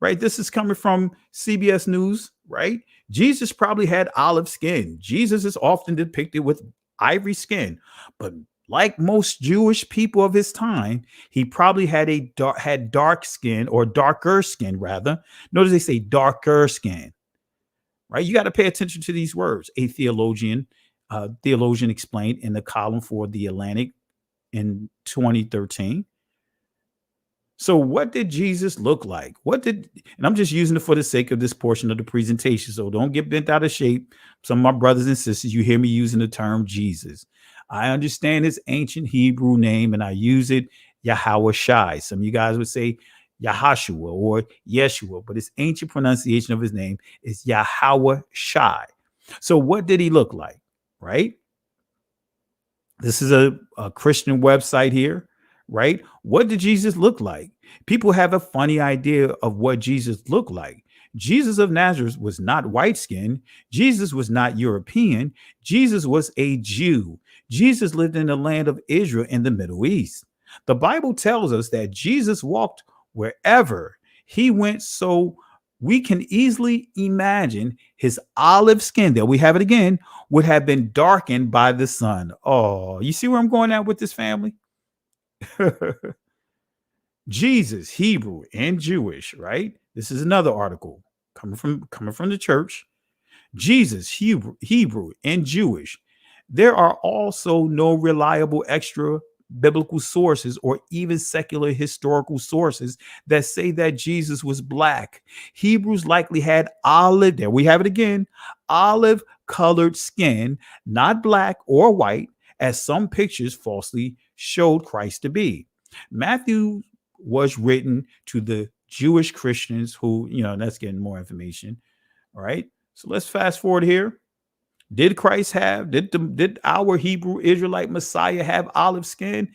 right? This is coming from CBS News, right? Jesus probably had olive skin. Jesus is often depicted with ivory skin, but like most Jewish people of his time, he probably had dark skin, or darker skin rather. Notice they say darker skin, right? You got to pay attention to these words. A theologian explained in the column for The Atlantic in 2013. So what did Jesus look like? And I'm just using it for the sake of this portion of the presentation. So don't get bent out of shape. Some of my brothers and sisters, you hear me using the term Jesus. I understand his ancient Hebrew name and I use it, Yahweh Shai. Some of you guys would say Yahashua or Yeshua, but his ancient pronunciation of his name is Yahweh Shai. So what did he look like, right? This is a Christian website here. Right? What did Jesus look like? People have a funny idea of what Jesus looked like. Jesus of Nazareth was not white skinned. Jesus was not European. Jesus was a Jew. Jesus lived in the land of Israel in the Middle East. The Bible tells us that Jesus walked wherever he went, so we can easily imagine his olive skin, there we have it again, would have been darkened by the sun. Oh, you see where I'm going at with this, family? Jesus, Hebrew and Jewish, right? This is another article coming from the church. Jesus, Hebrew and Jewish. There are also no reliable extra biblical sources or even secular historical sources that say that Jesus was black. Hebrews likely had olive, there we have it again, olive colored skin, not black or white, as some pictures falsely showed Christ to be. Matthew was written to the Jewish Christians who, that's getting more information. All right. So let's fast forward here. Did our Hebrew Israelite Messiah have olive skin?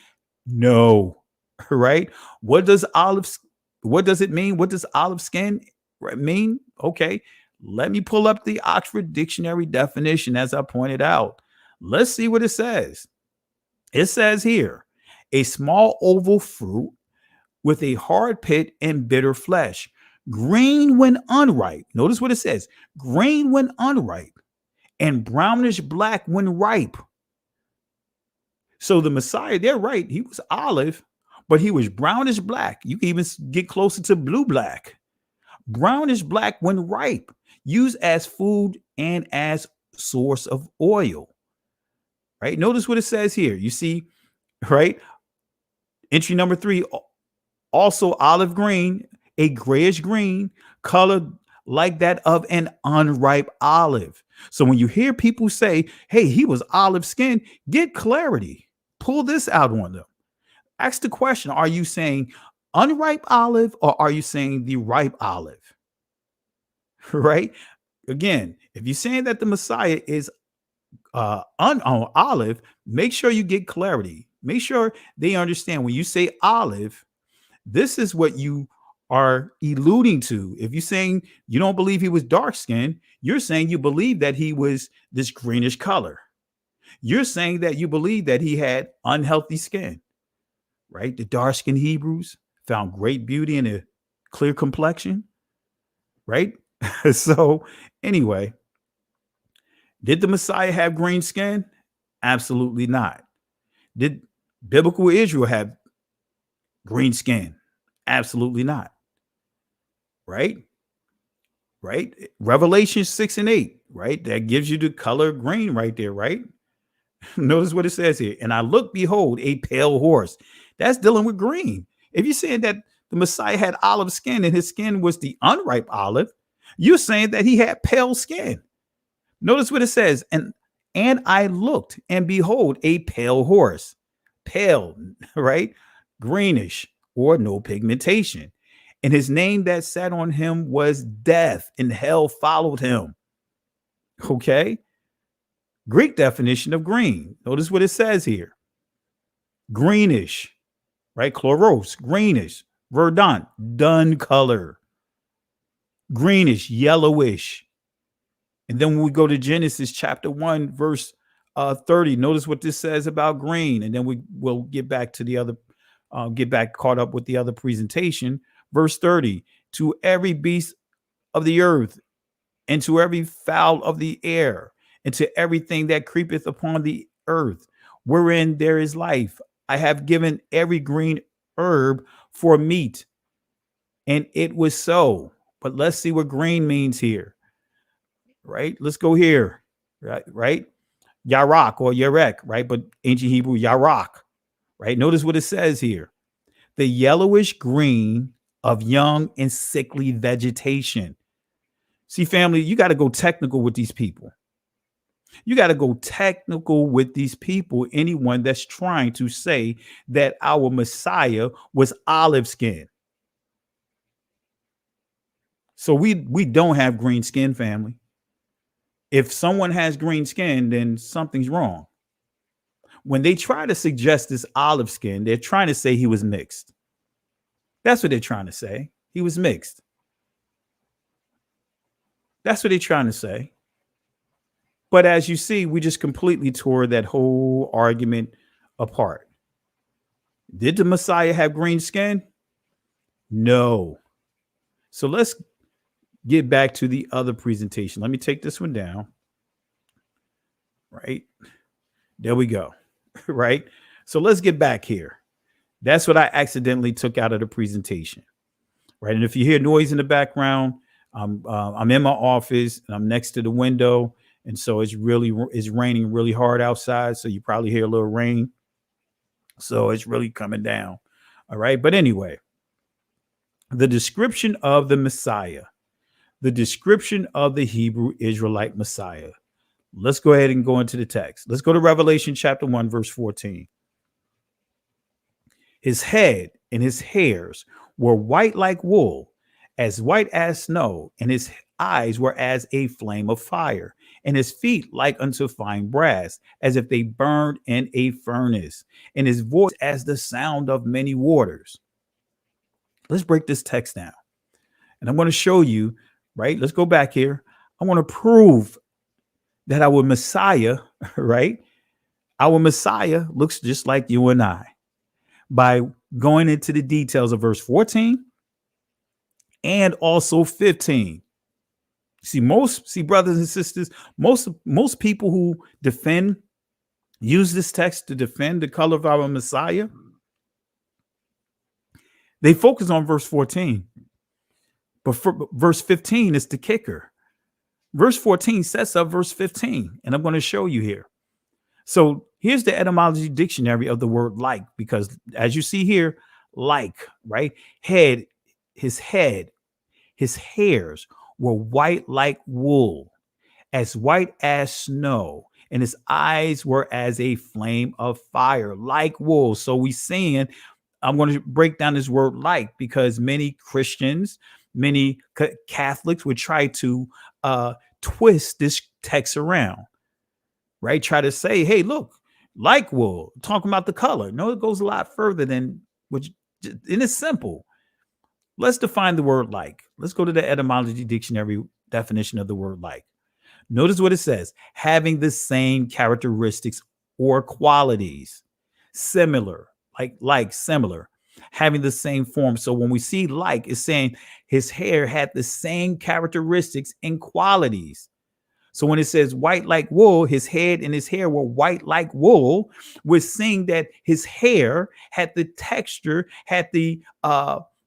No. Right. What does it mean? What does olive skin mean? Okay. Let me pull up the Oxford Dictionary definition as I pointed out. Let's see what it says. It says here, a small oval fruit with a hard pit and bitter flesh, green when unripe. Notice what it says, green when unripe and brownish black when ripe. So the Messiah, they're right. He was olive, but he was brownish black. You can even get closer to blue black. Brownish black when ripe, used as food and as source of oil. Right? Notice what it says here. You see, right? Entry number 3, also olive green, a grayish green, color like that of an unripe olive. So when you hear people say, hey, he was olive skinned, get clarity. Pull this out on them. Ask the question, are you saying unripe olive or are you saying the ripe olive? Right? Again, if you're saying that the Messiah is olive, make sure you get clarity. Make sure they understand when you say olive, this is what you are alluding to. If you're saying you don't believe he was dark skinned, you're saying you believe that he was this greenish color. You're saying that you believe that he had unhealthy skin, right? The dark skinned Hebrews found great beauty in a clear complexion, right? So, anyway, did the Messiah have green skin? Absolutely not. Did biblical Israel have green skin? Absolutely not. Right? Right? Revelation 6 and 8, right? That gives you the color green right there, right? Notice what it says here. And I look, behold, a pale horse. That's dealing with green. If you're saying that the Messiah had olive skin and his skin was the unripe olive, you're saying that he had pale skin. Notice what it says. And I looked, and behold, a pale horse. Pale, right? Greenish or no pigmentation. And his name that sat on him was Death, and hell followed him. Okay. Greek definition of green. Notice what it says here. Greenish, right? Chloros, greenish. Verdant, dun color. Greenish, yellowish. And then when we go to Genesis chapter 1, verse 30, notice what this says about green. And then we will get back to the other, caught up with the other presentation. Verse 30, to every beast of the earth, and to every fowl of the air, and to everything that creepeth upon the earth, wherein there is life, I have given every green herb for meat. And it was so. But let's see what green means here. Right? Let's go here. Right? Yarak or Yarek, right? But ancient Hebrew, Yarak. Right? Notice what it says here. The yellowish green of young and sickly vegetation. See, family, you got to go technical with these people. You got to go technical with these people. Anyone that's trying to say that our Messiah was olive skin. So we don't have green skin, family. If someone has green skin, then something's wrong. When they try to suggest this olive skin, they're trying to say he was mixed. That's what they're trying to say. He was mixed. That's what they're trying to say. But as you see, we just completely tore that whole argument apart. Did the Messiah have green skin? No. So let's get back to the other presentation. Let me take this one down. Right. There we go. Right. So let's get back here. That's what I accidentally took out of the presentation. Right. And if you hear noise in the background, I'm in my office and I'm next to the window. And so it's raining really hard outside. So you probably hear a little rain. So it's really coming down. All right. But anyway, the description of the Messiah, the description of the Hebrew Israelite Messiah. Let's go ahead and go into the text. Let's go to Revelation chapter 1, verse 14. His head and his hairs were white like wool, as white as snow, and his eyes were as a flame of fire, and his feet like unto fine brass, as if they burned in a furnace, and his voice as the sound of many waters. Let's break this text down. And I'm going to show you, right? Let's go back here. I want to prove that our Messiah, right? Our Messiah looks just like you and I by going into the details of verse 14 and also 15. See, brothers and sisters, most people who use this text to defend the color of our Messiah, they focus on verse 14. But verse 15 is the kicker. Verse 14 sets up verse 15, and I'm going to show you here. So here's the etymology dictionary of the word like, because as you see here, like, right? His hairs were white like wool, as white as snow, and his eyes were as a flame of fire, like wool. So we seeing, I'm going to break down this word like, because many Christians, many Catholics would try to twist this text around, right? Try to say, hey, look, like wool, talking about the color. No, it goes a lot further than which, and it's simple. Let's define the word like. Let's go to the etymology dictionary definition of the word like. Notice what it says: having the same characteristics or qualities, similar, similar, having the same form. So when we see like, it's saying his hair had the same characteristics and qualities. So when it says white like wool, his head and his hair were white like wool, we're seeing that his hair had the texture, had the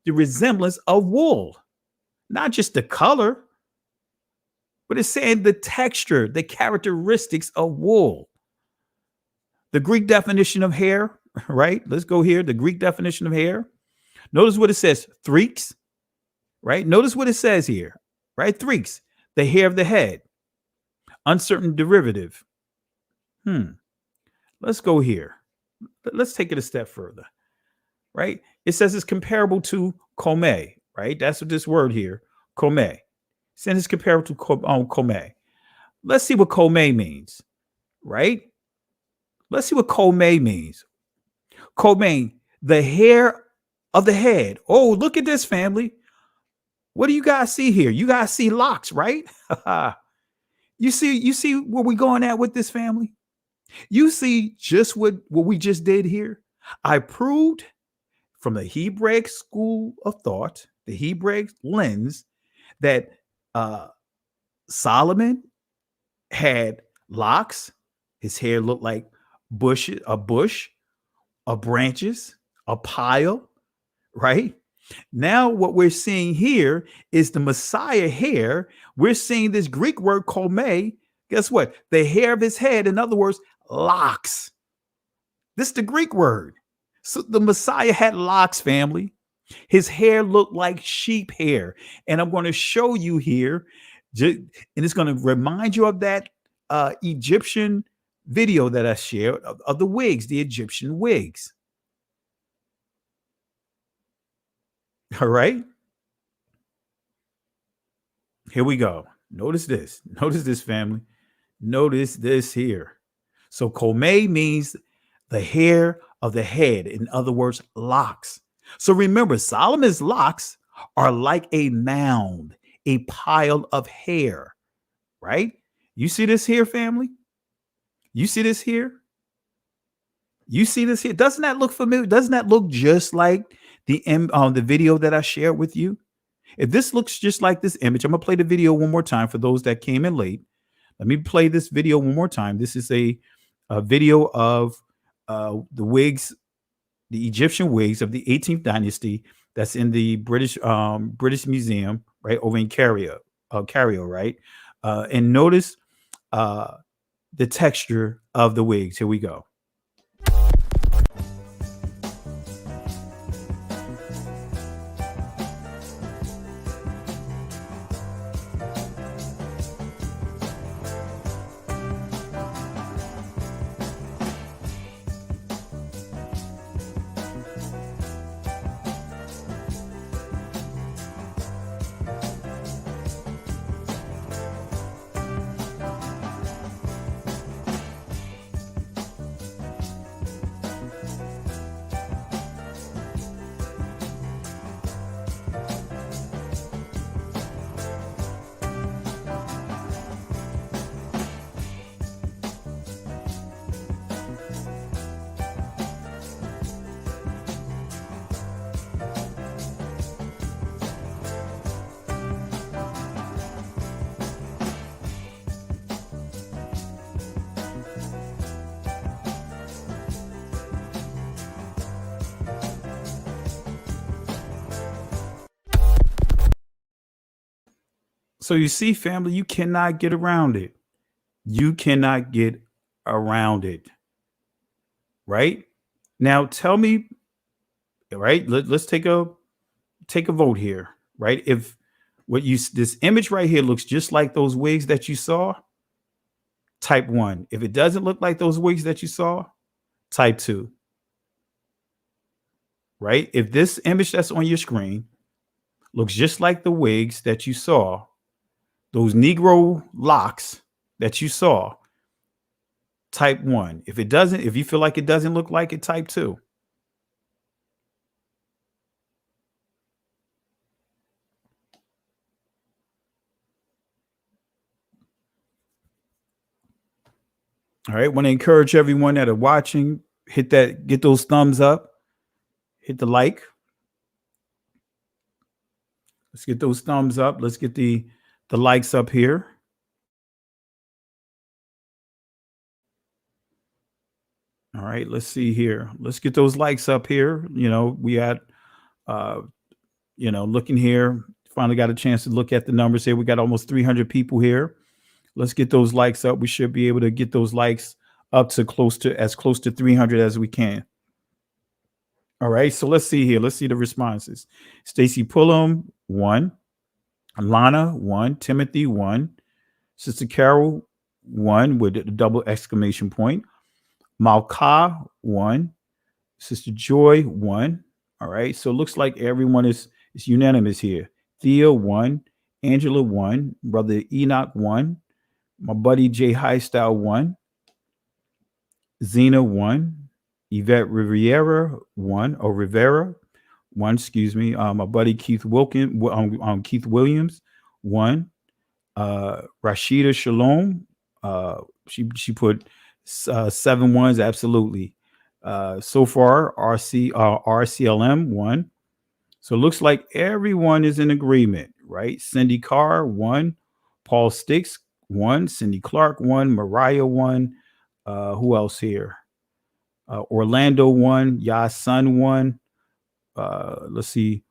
resemblance of wool, not just the color, but it's saying the texture, the characteristics of wool. The Greek definition of hair, right? Let's go here. The Greek definition of hair. Notice what it says, threeks, right? Notice what it says here, right? Threeks, the hair of the head. Uncertain derivative. Let's go here. Let's take it a step further, right? It says it's comparable to come, right? That's what this word here, come. Saying it's comparable to come. Let's see what come means, right? Let's see what come means. Come, the hair of the head. Oh, look at this, family. What do you guys see here? You guys see locks, right? You see where we're going at with this, family? You see just what we just did here? I proved from the Hebraic school of thought, the Hebraic lens, that Solomon had locks. His hair looked like a bush, branches, a pile, right? Now what we're seeing here is the Messiah hair. We're seeing this Greek word come. Guess what? The hair of his head, in other words, locks. This is the Greek word. So the Messiah had locks, family. His hair looked like sheep hair. And I'm going to show you here, and it's going to remind you of that Egyptian video that I shared of the wigs, the Egyptian wigs. All right. Here we go. Notice this. Notice this, family. Notice this here. So come means the hair of the head. In other words, locks. So remember, Solomon's locks are like a mound, a pile of hair, right? You see this here, family? You see this here? You see this here? Doesn't that look familiar? Doesn't that look just like the video that I shared with you? If this looks just like this image, I'm going to play the video one more time for those that came in late. Let me play this video one more time. This is a video of the wigs, the Egyptian wigs of the 18th dynasty that's in the British Museum, right, over in Cairo, right? And notice the texture of the wigs. Here we go. So you see, family, you cannot get around it. You cannot get around it. Right? Now tell me, right? Let's take a vote here, right? If this image right here looks just like those wigs that you saw, type 1. If it doesn't look like those wigs that you saw, type 2. Right? If this image that's on your screen looks just like the wigs that you saw, those Negro locks that you saw, type 1. If it doesn't, if you feel like it doesn't look like it, type 2. All right. Want to encourage everyone that are watching, get those thumbs up, hit the like. Let's get those thumbs up. Let's get the likes up here. All right, let's see here. Let's get those likes up here. We had, looking here, finally got a chance to look at the numbers here. We got almost 300 people here. Let's get those likes up. We should be able to get those likes up to as close to 300 as we can. All right, so let's see here. Let's see the responses. Stacy Pullum, 1. Lana, 1. Timothy, 1. Sister Carol, 1 with a double exclamation point. Malka, 1. Sister Joy, 1. All right, so it looks like everyone is unanimous here. Thea, 1. Angela, 1. Brother Enoch, 1. My buddy Jay Highstyle, 1. Zena, 1. Yvette Rivera, 1. Or Rivera, 1. Excuse me. My buddy Keith Keith Williams, 1. Rashida Shalom, she put 7 ones. Absolutely. So far, RCLM, 1. So it looks like everyone is in agreement, right? Cindy Carr, 1. Paul Sticks, 1. Cindy Clark, 1. Mariah, 1. Who else here? Orlando, 1. Yasun, 1. Let's see.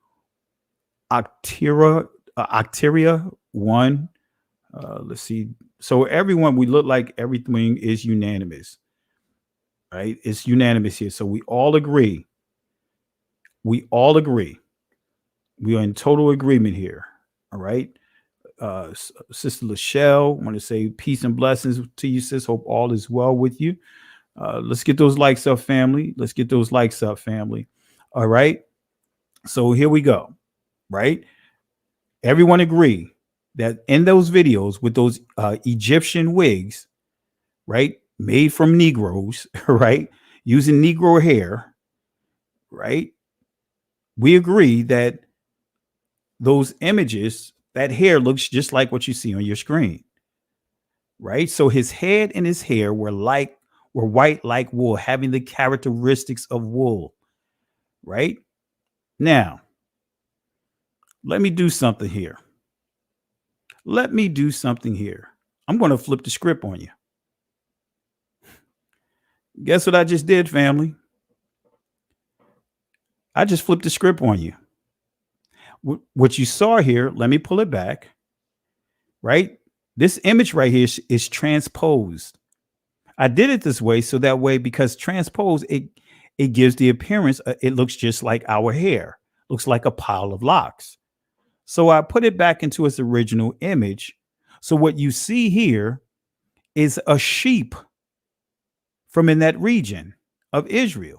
Octeria, 1. Let's see. So everyone, we look like everything is unanimous, right? It's unanimous here. So we all agree. We all agree. We are in total agreement here. All right. Sister Lachelle, want to say peace and blessings to you, sis. Hope all is well with you. Let's get those likes up, family. Let's get those likes up, family. All right. So here we go. Right. Everyone agree that in those videos with those Egyptian wigs, right, made from Negroes, right, using Negro hair, right, we agree that those images, that hair looks just like what you see on your screen, right? So his head and his hair were white like wool, having the characteristics of wool, right? Now, let me do something here. Let me do something here. I'm going to flip the script on you. Guess what I just did, family? I just flipped the script on you. What you saw here, let me pull it back, right? This image right here is transposed. I did it this way so that way, because transposed, it gives the appearance, it looks just like our hair, looks like a pile of locks. So I put it back into its original image. So what you see here is a sheep from in that region of Israel.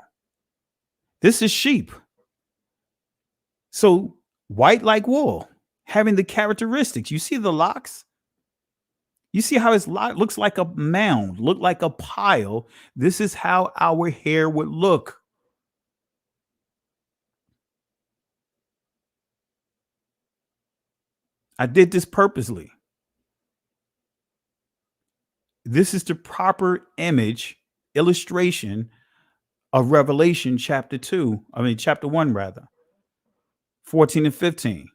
This is sheep. So white like wool, having the characteristics. You see the locks? You see how his lock looks like a mound, look like a pile. This is how our hair would look. I did this purposely. This is the proper image illustration of Revelation chapter 1 rather, 14 and 15.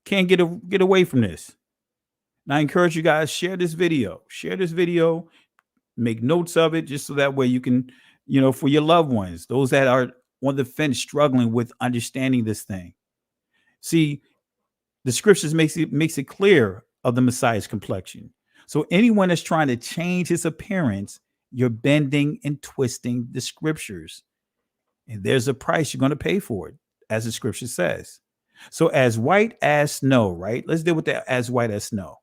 Can't get away from this. And I encourage you guys, share this video, make notes of it, just so that way you can, for your loved ones, those that are on the fence struggling with understanding this thing. See, the scriptures makes it clear of the Messiah's complexion. So anyone that's trying to change his appearance, you're bending and twisting the scriptures. And there's a price you're going to pay for it, as the scripture says. So as white as snow, right? Let's deal with that as white as snow.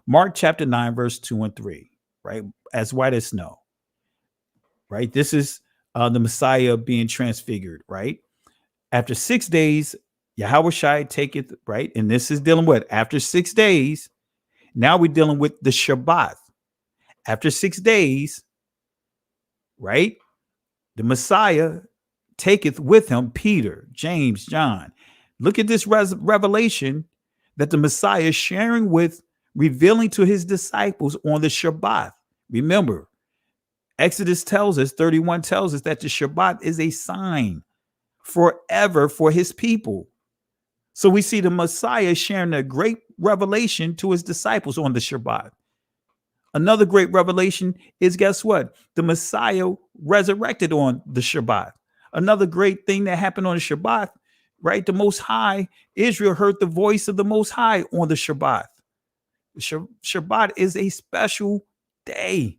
Mark chapter 9, verse 2 and 3, right? As white as snow, right? This is the Messiah being transfigured, right? After 6 days, Yahushua taketh, right? And this is dealing with after 6 days. Now we're dealing with the Shabbat. After 6 days, right? The Messiah taketh with him Peter, James, John. Look at this revelation that the Messiah is sharing with, revealing to his disciples on the Shabbat. Remember, Exodus tells us, 31 tells us that the Shabbat is a sign forever for his people. So we see the Messiah sharing a great revelation to his disciples on the Shabbat. Another great revelation is, guess what? The Messiah resurrected on the Shabbat. Another great thing that happened on the Shabbat, right? The Most High, Israel heard the voice of the Most High on the Shabbat. Shabbat is a special day.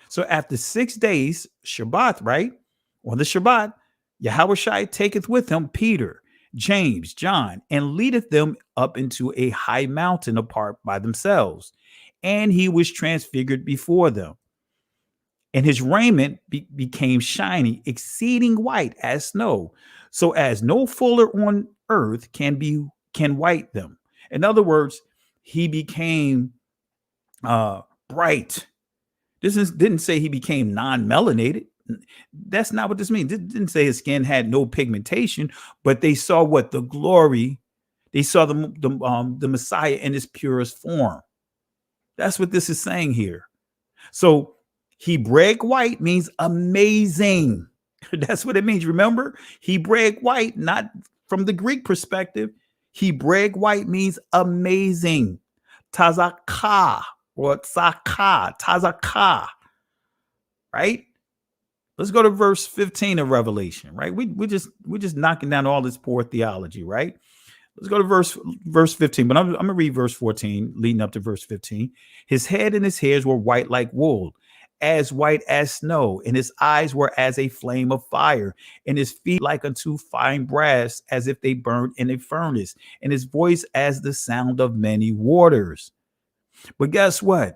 So after 6 days, Shabbat, right? On the Shabbat, Yahushua taketh with him Peter, James, John, and leadeth them up into a high mountain apart by themselves. And he was transfigured before them. And his raiment became shiny, exceeding white as snow, so as no fuller on earth can white them. In other words, he became bright. Didn't say he became non-melanated. That's not what this means. It didn't say his skin had no pigmentation, but they saw what? The glory. They saw the Messiah in his purest form. That's what this is saying here. So Hebraic white means amazing. That's what it means. Remember, Hebraic white, not from the Greek perspective. Hebraic white means amazing. Tazaka or tzaka, tazaka. Right? Let's go to verse 15 of Revelation, right? We're just knocking down all this poor theology, right? Let's go to verse 15, but I'm going to read verse 14, leading up to verse 15. His head and his hairs were white like wool, as white as snow, and his eyes were as a flame of fire, and his feet like unto fine brass, as if they burned in a furnace, and his voice as the sound of many waters. But guess what?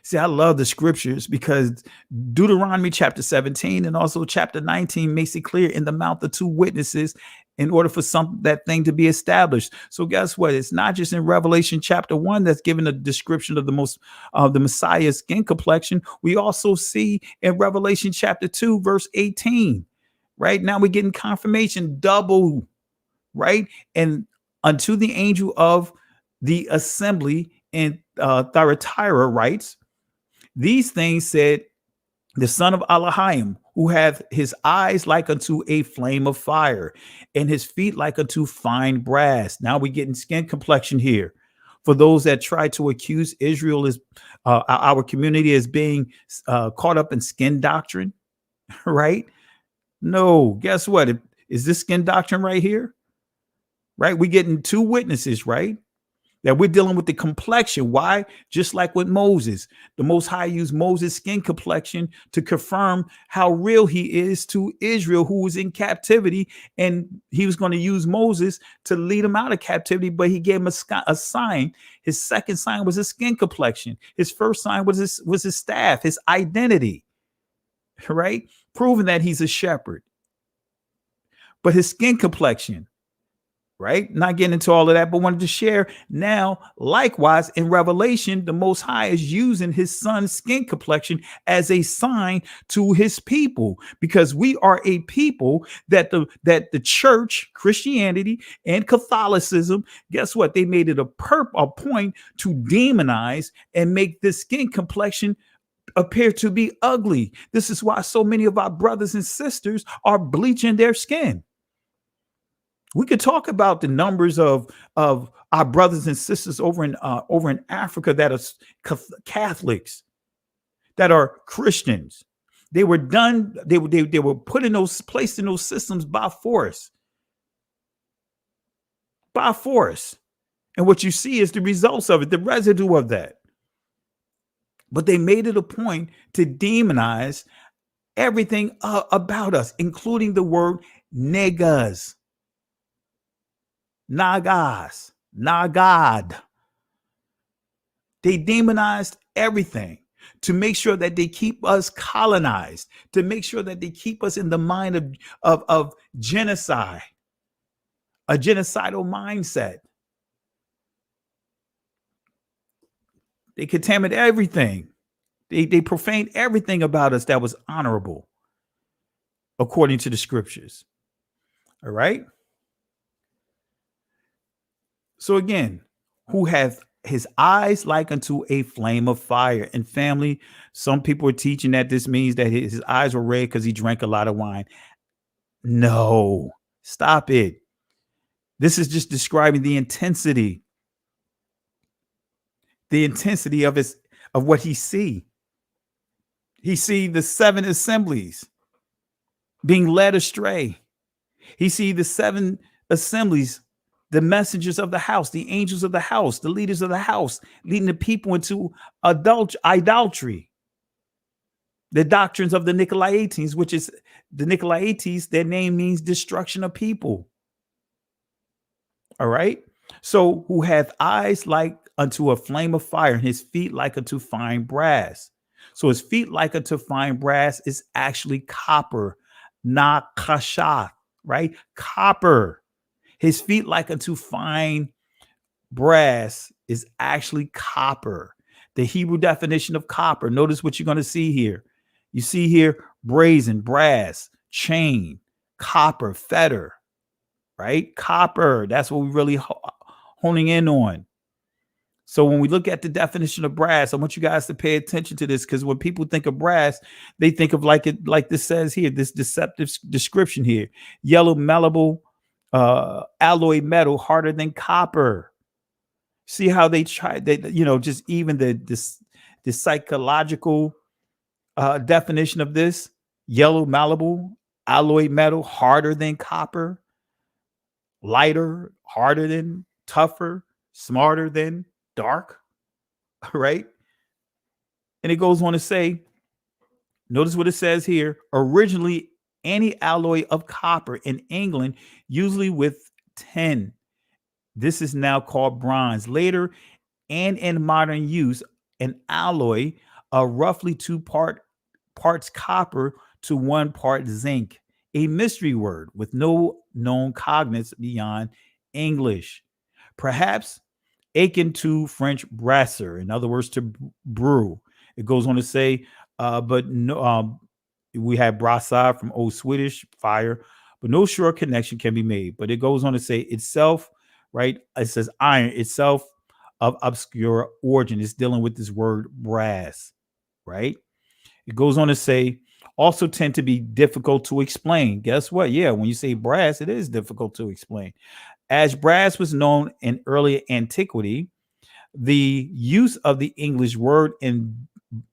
See, I love the scriptures because Deuteronomy chapter 17 and also chapter 19 makes it clear, in the mouth of two witnesses, in order for that thing to be established. So guess what? It's not just in Revelation chapter 1 that's given a description of the Messiah's skin complexion. We also see in Revelation chapter 2, verse 18, right? Now we're getting confirmation double, right? And unto the angel of the assembly in Thyatira writes, these things said the son of Elohim, who hath his eyes like unto a flame of fire, and his feet like unto fine brass. Now we're getting skin complexion here. For those that try to accuse Israel as our community as being caught up in skin doctrine, right? No, guess what? Is this skin doctrine right here? Right? We're getting two witnesses, right? That we're dealing with the complexion. Why? Just like with Moses, the Most High used Moses' skin complexion to confirm how real he is to Israel, who was in captivity, and he was going to use Moses to lead them out of captivity, but he gave him a sign. His second sign was his skin complexion. His first sign was his staff, his identity, right? Proving that he's a shepherd. But his skin complexion, right? Not getting into all of that, but wanted to share now, likewise, in Revelation, the Most High is using his son's skin complexion as a sign to his people, because we are a people that the church, Christianity and Catholicism, guess what? They made it a point to demonize and make this skin complexion appear to be ugly. This is why so many of our brothers and sisters are bleaching their skin. We could talk about the numbers of our brothers and sisters over in Africa that are Catholics, that are Christians. They were done. They were placed in those systems by force. By force. And what you see is the results of it, the residue of that. But they made it a point to demonize everything about us, including the word negas. Nagas, Nagad. They demonized everything to make sure that they keep us colonized, to make sure that they keep us in the mind of genocide, a genocidal mindset. They contaminated everything. They profaned everything about us that was honorable, according to the scriptures. All right. So again, who hath his eyes like unto a flame of fire. And family, some people are teaching that this means that his eyes were red because he drank a lot of wine. No, stop it. This is just describing the intensity of what he see. He see the 7 assemblies being led astray. He see the 7 assemblies, the messengers of the house, the angels of the house, the leaders of the house, leading the people into idolatry. The doctrines of the Nicolaitans, which is the Nicolaitans, their name means destruction of people. All right. So who hath eyes like unto a flame of fire, and his feet like unto fine brass. So his feet like unto fine brass is actually copper, not kasha, right? Copper. His feet like unto fine brass is actually copper. The Hebrew definition of copper. Notice what you're going to see here. You see here brazen, brass, chain, copper, fetter, right? Copper. That's what we're really honing in on. So when we look at the definition of brass, I want you guys to pay attention to this, because when people think of brass, they think of like this says here, this deceptive description here: yellow, malleable, alloy metal, harder than copper. See how they try, just even the psychological definition of this: yellow, malleable, alloy metal, harder than copper, lighter, harder than, tougher, smarter than, dark, right? And it goes on to say, notice what it says here: originally any alloy of copper in England, usually with tin. This is now called bronze. Later, and in modern use, an alloy of roughly 2 parts copper to 1 part zinc. A mystery word with no known cognates beyond English. Perhaps akin to French brasser, in other words, to brew. It goes on to say, but no, we have brasa from Old Swedish fire, but no sure connection can be made. But it goes on to say itself, right? It says iron itself of obscure origin. It's dealing with this word brass, right? It goes on to say, also tend to be difficult to explain. Guess what? Yeah, when you say brass, it is difficult to explain. As brass was known in early antiquity, the use of the English word in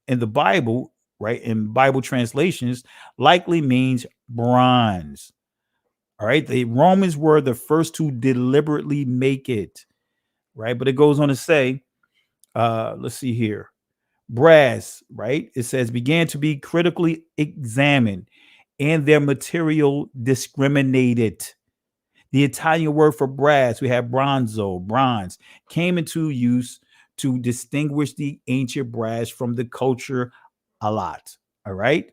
the Bible, right, in Bible translations, likely means bronze. All right, the Romans were the first to deliberately make it, right? But it goes on to say, let's see here, brass, right? It says began to be critically examined and their material discriminated. The Italian word for brass, we have bronzo, bronze, came into use to distinguish the ancient brass from the culture a lot. All right.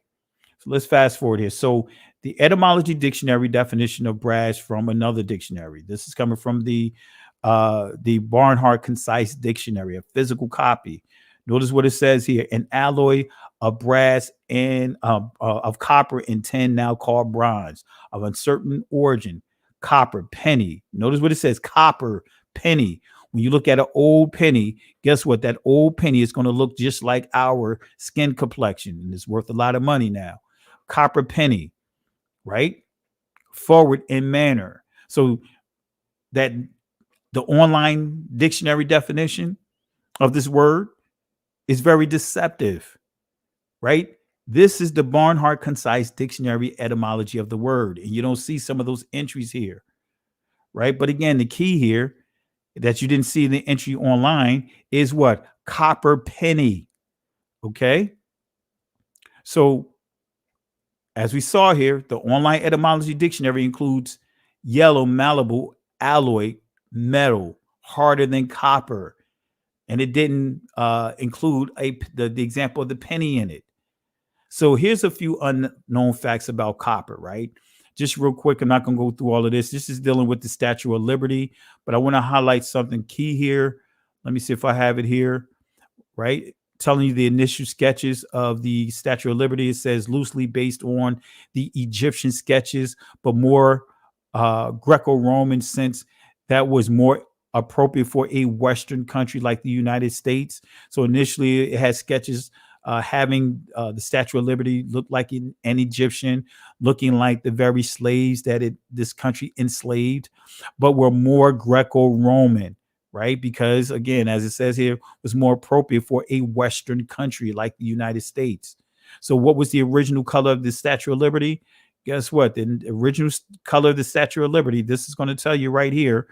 So let's fast forward here. So the etymology dictionary definition of brass from another dictionary. This is coming from the Barnhart Concise Dictionary, a physical copy. Notice what it says here: an alloy of brass and of copper and tin, now called bronze, of uncertain origin. Copper penny. Notice what it says: copper penny. When you look at an old penny, guess what? That old penny is going to look just like our skin complexion, and it's worth a lot of money now. Copper penny, right? Forward in manner. So that the online dictionary definition of this word is very deceptive, right? This is the Barnhart Concise Dictionary etymology of the word. And you don't see some of those entries here, right? But again, the key here that you didn't see in the entry online is what? Copper penny, okay? So as we saw here, the online etymology dictionary includes yellow, malleable, alloy, metal, harder than copper. And it didn't include the example of the penny in it. So here's a few unknown facts about copper, right? Just real quick, I'm not going to go through all of this. This is dealing with the Statue of Liberty, but I want to highlight something key here. Let me see if I have it here, right? Telling you the initial sketches of the Statue of Liberty. It says loosely based on the Egyptian sketches, but more Greco-Roman, since that was more appropriate for a Western country like the United States. So initially it had sketches having the Statue of Liberty look like an Egyptian, looking like the very slaves that this country enslaved, but were more Greco-Roman, right? Because again, as it says here, was more appropriate for a Western country like the United States. So what was the original color of the Statue of Liberty? Guess what? The original color of the Statue of Liberty, this is going to tell you right here.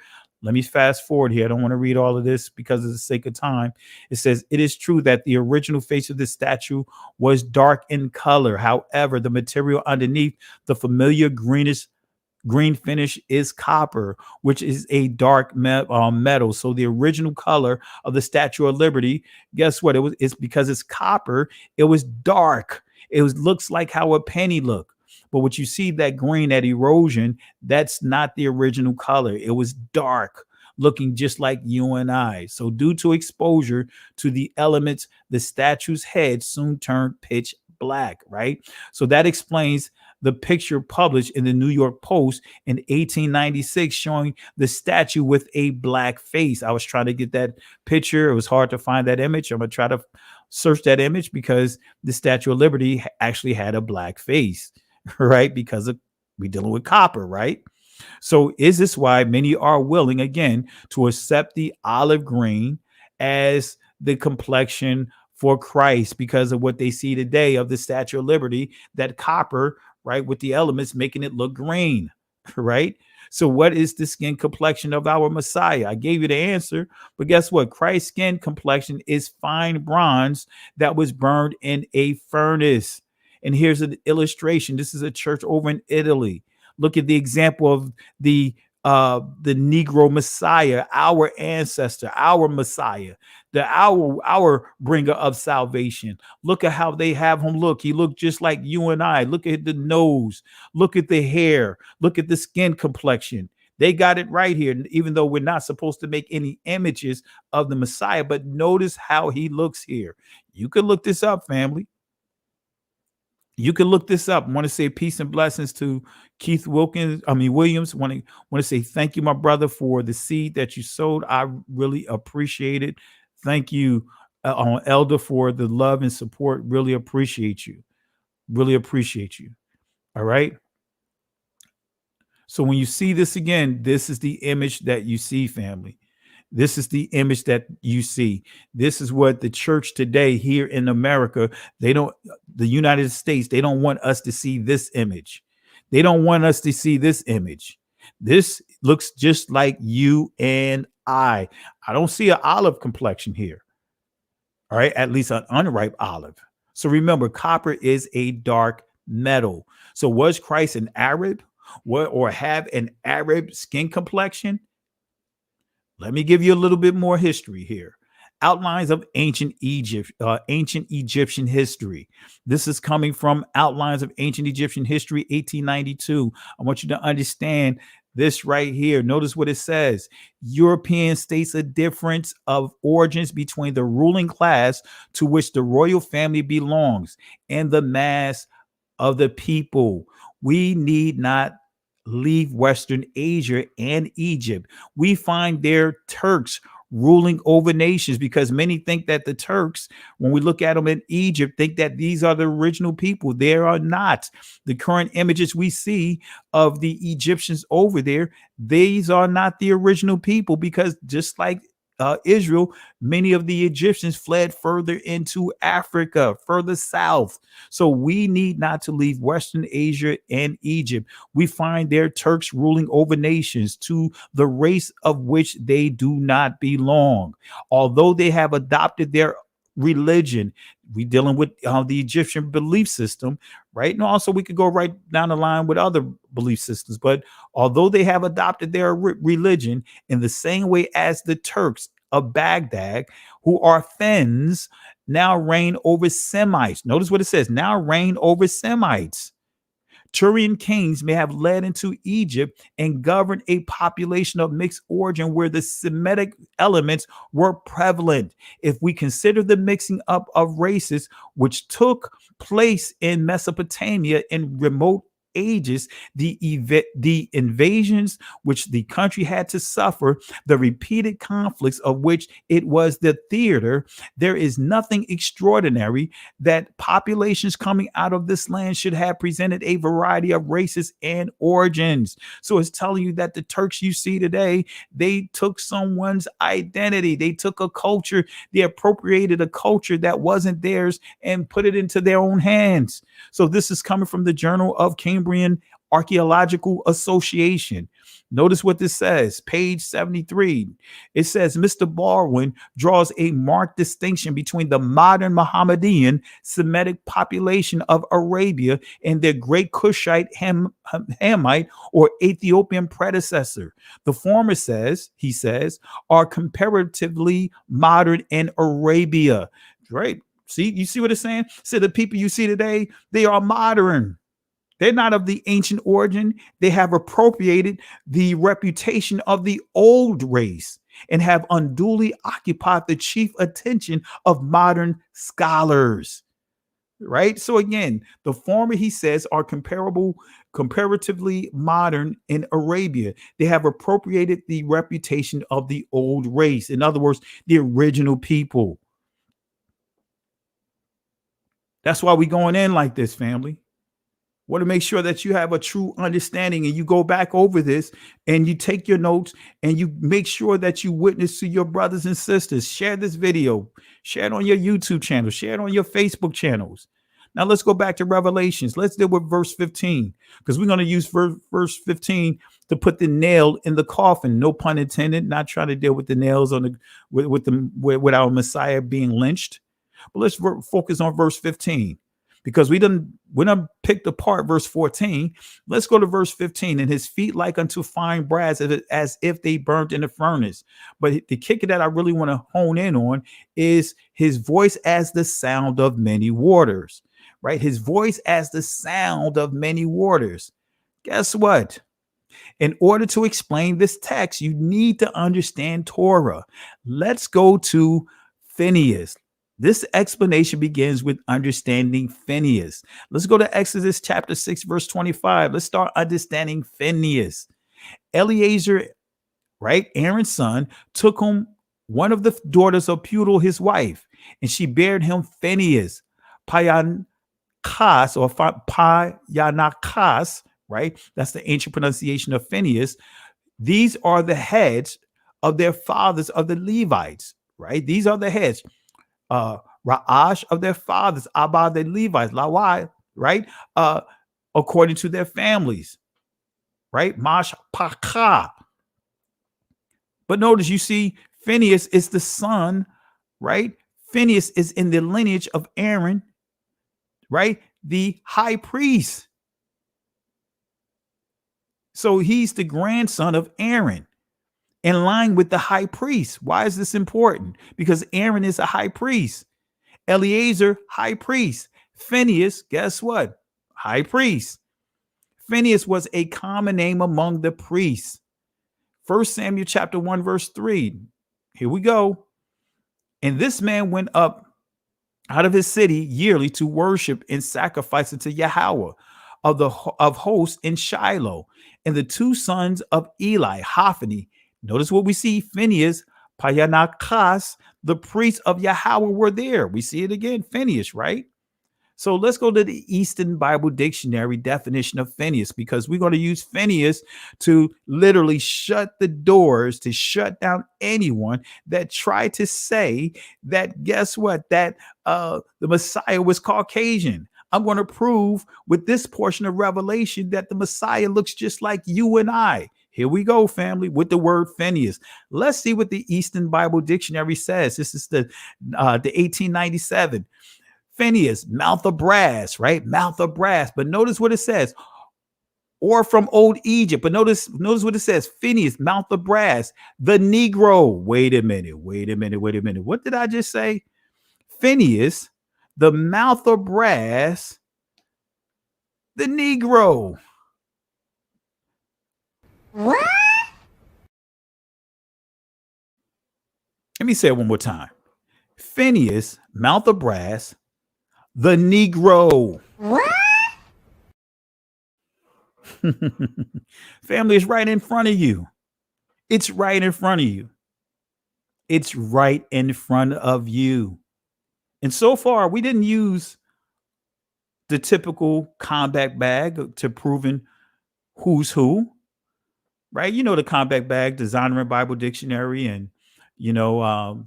Let me fast forward here. I don't want to read all of this because of the sake of time. It says, it is true that the original face of the statue was dark in color. However, the material underneath the familiar green finish is copper, which is a dark metal. So the original color of the Statue of Liberty, guess what? It's because it's copper. It was dark. Looks like how a penny looked. But what you see, that green, that erosion, that's not the original color. It was dark, looking just like you and I. So due to exposure to the elements, the statue's head soon turned pitch black, right? So that explains the picture published in the New York Post in 1896 showing the statue with a black face. I was trying to get that picture. It was hard to find that image. I'm going to try to search that image because the Statue of Liberty actually had a black face. Right? Because we're dealing with copper, right? So is this why many are willing, again, to accept the olive green as the complexion for Christ because of what they see today of the Statue of Liberty, that copper, right, with the elements making it look green, right? So what is the skin complexion of our Messiah? I gave you the answer, but guess what? Christ's skin complexion is fine bronze that was burned in a furnace. And here's an illustration. This is a church over in Italy. Look at the example of the Negro Messiah, our ancestor, our Messiah, our bringer of salvation. Look at how they have him look. He looked just like you and I. Look at the nose. Look at the hair. Look at the skin complexion. They got it right here, even though we're not supposed to make any images of the Messiah. But notice how he looks here. You can look this up, family. You can look this up. I want to say peace and blessings to Keith Williams. Want to say thank you, my brother, for the seed that you sowed. I really appreciate it. Thank you, Elder, for the love and support. Really appreciate you. Really appreciate you. All right. So when you see this again, this is the image that you see, family. This is the image that you see. This is what the church today here in America, the United States, they don't want us to see this image. They don't want us to see this image. This looks just like you and I. I don't see an olive complexion here. All right, at least an unripe olive. So remember, copper is a dark metal. So was Christ an Arab or have an Arab skin complexion? Let me give you a little bit more history here. Outlines of ancient Egyptian history. This is coming from Outlines of Ancient Egyptian History, 1892. I want you to understand this right here. Notice what it says. European states a difference of origins between the ruling class to which the royal family belongs and the mass of the people. We need not leave Western Asia and Egypt. We find there Turks ruling over nations because many think that the Turks, when we look at them in Egypt, think that these are the original people. They are not. The current images we see of the Egyptians over there, these are not the original people because just like Israel, many of the Egyptians fled further into Africa, further south. So we need not to leave Western Asia and Egypt. We find there Turks ruling over nations to the race of which they do not belong. Although they have adopted their religion, we dealing with the Egyptian belief system, right? And also we could go right down the line with other belief systems. But although they have adopted their religion in the same way as the Turks of Baghdad, who are Fens, now reign over Semites. Notice what it says, now reign over Semites. Turian kings may have led into Egypt and governed a population of mixed origin where the Semitic elements were prevalent. If we consider the mixing up of races which took place in Mesopotamia and remote ages, the invasions which the country had to suffer, the repeated conflicts of which it was the theater, there is nothing extraordinary that populations coming out of this land should have presented a variety of races and origins. So it's telling you that the Turks you see today, they took someone's identity, they took a culture, they appropriated a culture that wasn't theirs and put it into their own hands. So this is coming from the Journal of Cambrian Archaeological Association. Notice what this says, page 73. It says, Mr. Baldwin draws a marked distinction between the modern Mohammedan Semitic population of Arabia and their great Cushite Hamite or Ethiopian predecessor. The former he says, are comparatively modern in Arabia. Right? See, you see what it's saying? So the people you see today, they are modern. They're not of the ancient origin. They have appropriated the reputation of the old race and have unduly occupied the chief attention of modern scholars. Right? So again, the former, he says, are comparatively modern in Arabia. They have appropriated the reputation of the old race. In other words, the original people. That's why we're going in like this, family. Want to make sure that you have a true understanding and you go back over this and you take your notes and you make sure that you witness to your brothers and sisters. Share this video, share it on your YouTube channel, share it on your Facebook channels. Now let's go back to Revelations. Let's deal with verse 15 because we're going to use verse 15 to put the nail in the coffin. No pun intended. Not trying to deal with the nails on with our Messiah being lynched. But let's focus on verse 15 because we done picked apart verse 14. Let's go to verse 15. And his feet like unto fine brass as if they burnt in a furnace. But the kicker that I really want to hone in on is his voice as the sound of many waters, right? His voice as the sound of many waters. Guess what? In order to explain this text, you need to understand Torah. Let's go to Phineas. This explanation begins with understanding Phineas. Let's go to Exodus chapter 6, verse 25. Let's start understanding Phineas. Eleazar, right, Aaron's son, took him one of the daughters of Pudel, his wife, and she bare him Phineas, Payanakas, or Payanakas, right? That's the ancient pronunciation of Phineas. These are the heads of their fathers of the Levites, right? These are the heads. Ra'ash of their fathers, Abba the Levites, Lawai, right? According to their families, right? Mashpaka. But notice you see Phineas is the son, right? Phineas is in the lineage of Aaron, right? The high priest. So he's the grandson of Aaron, in line with the high priest. Why is this important? Because Aaron is a high priest. Eleazar, high priest. Phineas, guess what? High priest. Phineas was a common name among the priests. 1 Samuel chapter 1, verse 3. Here we go. And this man went up out of his city yearly to worship and sacrifice unto Yahweh of hosts in Shiloh. And the two sons of Eli, Hophni, notice what we see, Phineas, Payanakas, the priests of Yahweh were there. We see it again, Phineas, right? So let's go to the Eastern Bible Dictionary definition of Phineas, because we're going to use Phineas to literally shut the doors, to shut down anyone that tried to say that, guess what, that the Messiah was Caucasian. I'm going to prove with this portion of Revelation that the Messiah looks just like you and I. Here we go, family, with the word Phineas. Let's see what the Eastern Bible Dictionary says. This is the 1897. Phineas, mouth of brass, right? Mouth of brass. But notice what it says. Or from old Egypt. But notice what it says. Phineas, mouth of brass. The Negro. Wait a minute. What did I just say? Phineas, the mouth of brass. The Negro. What? Let me say it one more time. Phineas, mouth of brass, the Negro. What? Family is right in front of you. It's right in front of you. It's right in front of you. And so far, we didn't use the typical combat bag to proving who's who, right? You know, the combat bag, the Zondervan Bible Dictionary, and,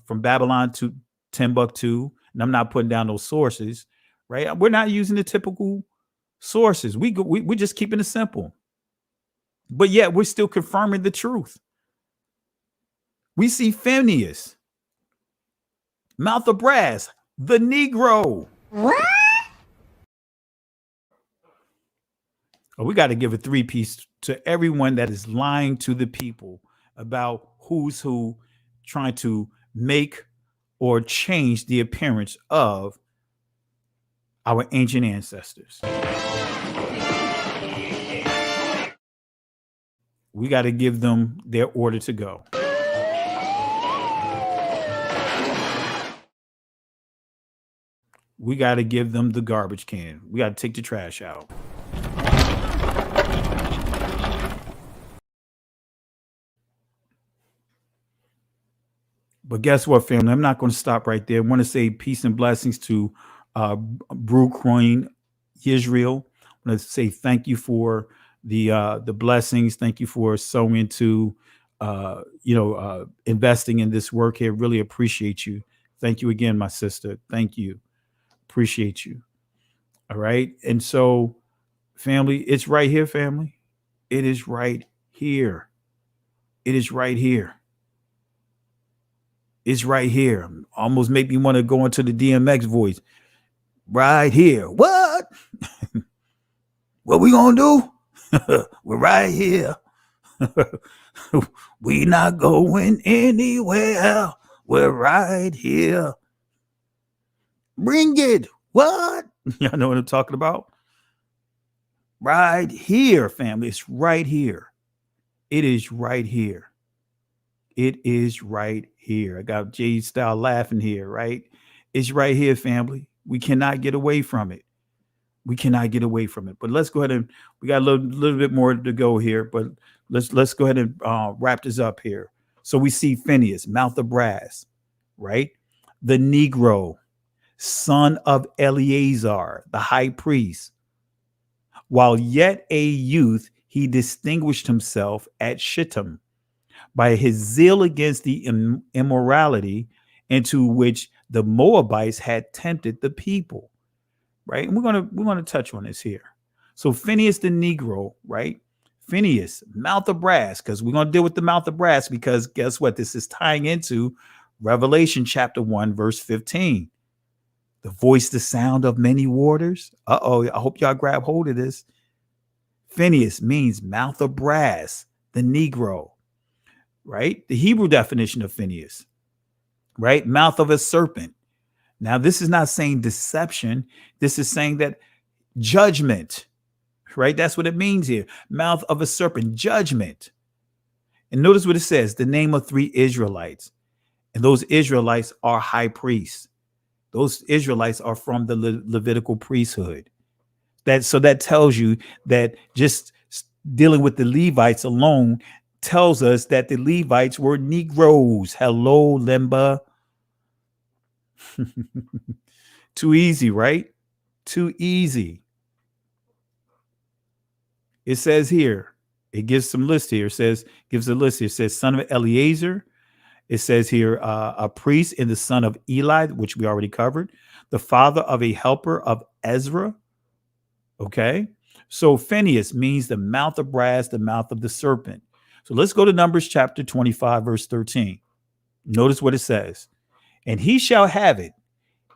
from Babylon to Timbuktu. And I'm not putting down those sources, right? We're not using the typical sources. We're just keeping it simple. But yet we're still confirming the truth. We see Phineas, mouth of brass, the Negro. What? We got to give a 3-piece to everyone that is lying to the people about who's who, trying to make or change the appearance of our ancient ancestors. We got to give them their order to go. We got to give them the garbage can. We got to take the trash out. But guess what, family? I'm not going to stop right there. I want to say peace and blessings to Brew Queen Israel. I want to say thank you for the blessings. Thank you for sowing into, investing in this work here. Really appreciate you. Thank you again, my sister. Thank you. Appreciate you. All right. And so, family, it's right here, family. It is right here. It is right here. It's right here. Almost make me want to go into the DMX voice. Right here. What? What we gonna do? We're right here. We not going anywhere. We're right here. Bring it. What? Y'all know what I'm talking about? Right here, family. It's right here. It is right here. It is right here. I got J Style laughing here, right? It's right here, family. We cannot get away from it. We cannot get away from it. But let's go ahead and we got a little bit more to go here, but let's go ahead and wrap this up here. So we see Phineas, mouth of brass, right? The Negro, son of Eleazar, the high priest. While yet a youth, he distinguished himself at Shittim by his zeal against the immorality into which the Moabites had tempted the people, right? And we're gonna touch on this here. So Phineas the Negro, right? Phineas, mouth of brass, because we're gonna deal with the mouth of brass, because guess what? This is tying into Revelation chapter 1, verse 15. The voice, the sound of many waters. I hope y'all grab hold of this. Phineas means mouth of brass, the Negro. Right? The Hebrew definition of Phineas, right? Mouth of a serpent. Now, this is not saying deception. This is saying that judgment, right? That's what it means here. Mouth of a serpent, judgment. And notice what it says, the name of 3 Israelites. And those Israelites are high priests. Those Israelites are from the Levitical priesthood. So that tells you that just dealing with the Levites alone tells us that the Levites were Negroes. Hello, Limba. Too easy, right? Too easy. It says here, it gives some list here. It says, gives a list here. It says, son of Eleazar. It says here, a priest and the son of Eli, which we already covered. The father of a helper of Ezra. Okay. So Phineas means the mouth of brass, the mouth of the serpent. So let's go to Numbers chapter 25, verse 13. Notice what it says. And he shall have it,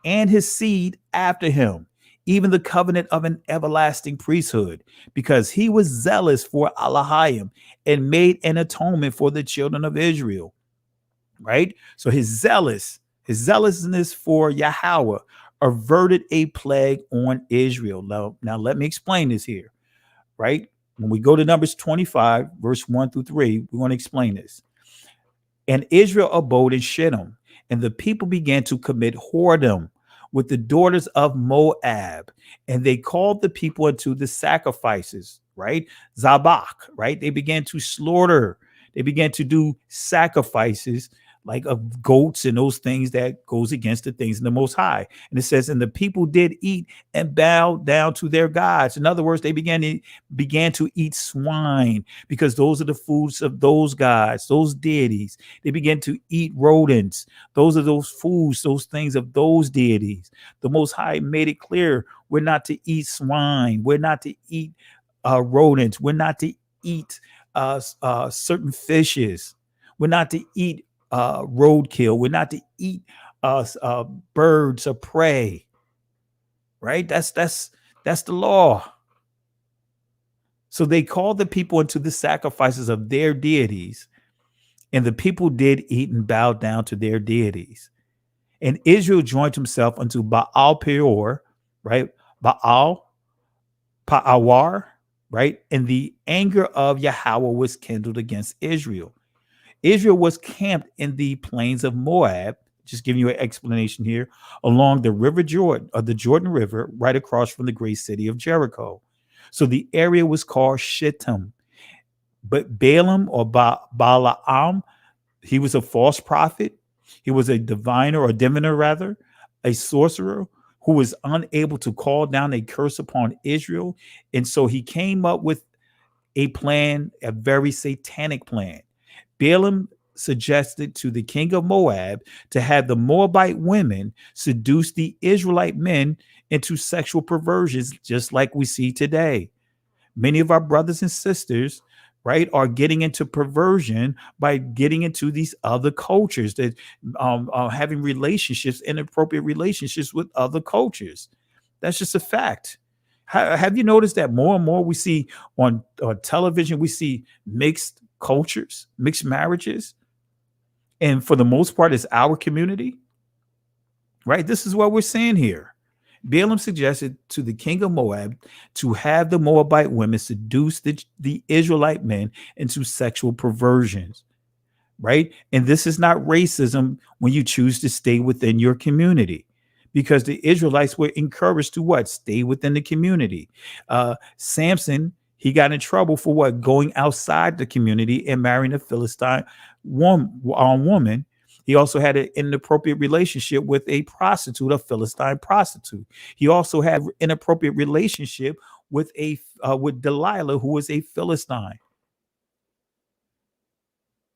and his seed after him, even the covenant of an everlasting priesthood, because he was zealous for Elohim and made an atonement for the children of Israel. Right? So his zealousness for Yahweh averted a plague on Israel. Now let me explain this here. Right? When we go to Numbers 25, verse 1 through 3, we want to explain this. And Israel abode in Shittim, and the people began to commit whoredom with the daughters of Moab, and they called the people into the sacrifices, right? Zabak, right? They began to slaughter. They began to do sacrifices like of goats and those things that goes against the things in the Most High. And it says, and the people did eat and bow down to their gods. In other words, they began to eat swine, because those are the foods of those gods, those deities. They began to eat rodents. Those are those foods, those things of those deities. The Most High made it clear we're not to eat swine. We're not to eat rodents. We're not to eat certain fishes. We're not to eat roadkill. We're not to eat birds of prey. Right? That's the law. So they called the people into the sacrifices of their deities, and the people did eat and bow down to their deities. And Israel joined himself unto Baal Peor, right? Baal Pa'awar, right? And the anger of Yahweh was kindled against Israel. Israel was camped in the plains of Moab, just giving you an explanation here, along the river Jordan, or the Jordan River, right across from the great city of Jericho. So the area was called Shittim. But Balaam, or Balaam, he was a false prophet. He was a diviner rather, a sorcerer who was unable to call down a curse upon Israel. And so he came up with a plan, a very satanic plan. Balaam suggested to the king of Moab to have the Moabite women seduce the Israelite men into sexual perversions, just like we see today. Many of our brothers and sisters, right, are getting into perversion by getting into these other cultures, that having relationships, inappropriate relationships with other cultures. That's just a fact. Have you noticed that more and more we see on television, we see mixed cultures, mixed marriages? And for the most part, it's our community, right? This is what we're seeing here. Balaam suggested to the king of Moab to have the Moabite women seduce the Israelite men into sexual perversions, right? And this is not racism when you choose to stay within your community, because the Israelites were encouraged to what? Stay within the community. Samson, he got in trouble for what? Going outside the community and marrying a Philistine woman. He also had an inappropriate relationship with a prostitute, a Philistine prostitute. He also had an inappropriate relationship with with Delilah, who was a Philistine.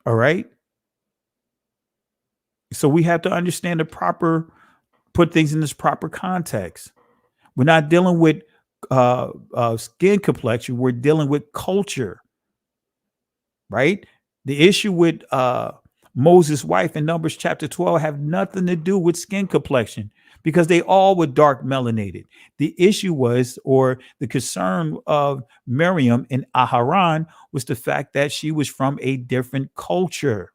All right. So we have to understand put things in this proper context. We're not dealing with skin complexion. We're dealing with culture. Right. The issue with Moses' wife in Numbers chapter 12 have nothing to do with skin complexion, because they all were dark melanated. The issue was, or the concern of Miriam and Aharon, was the fact that she was from a different culture.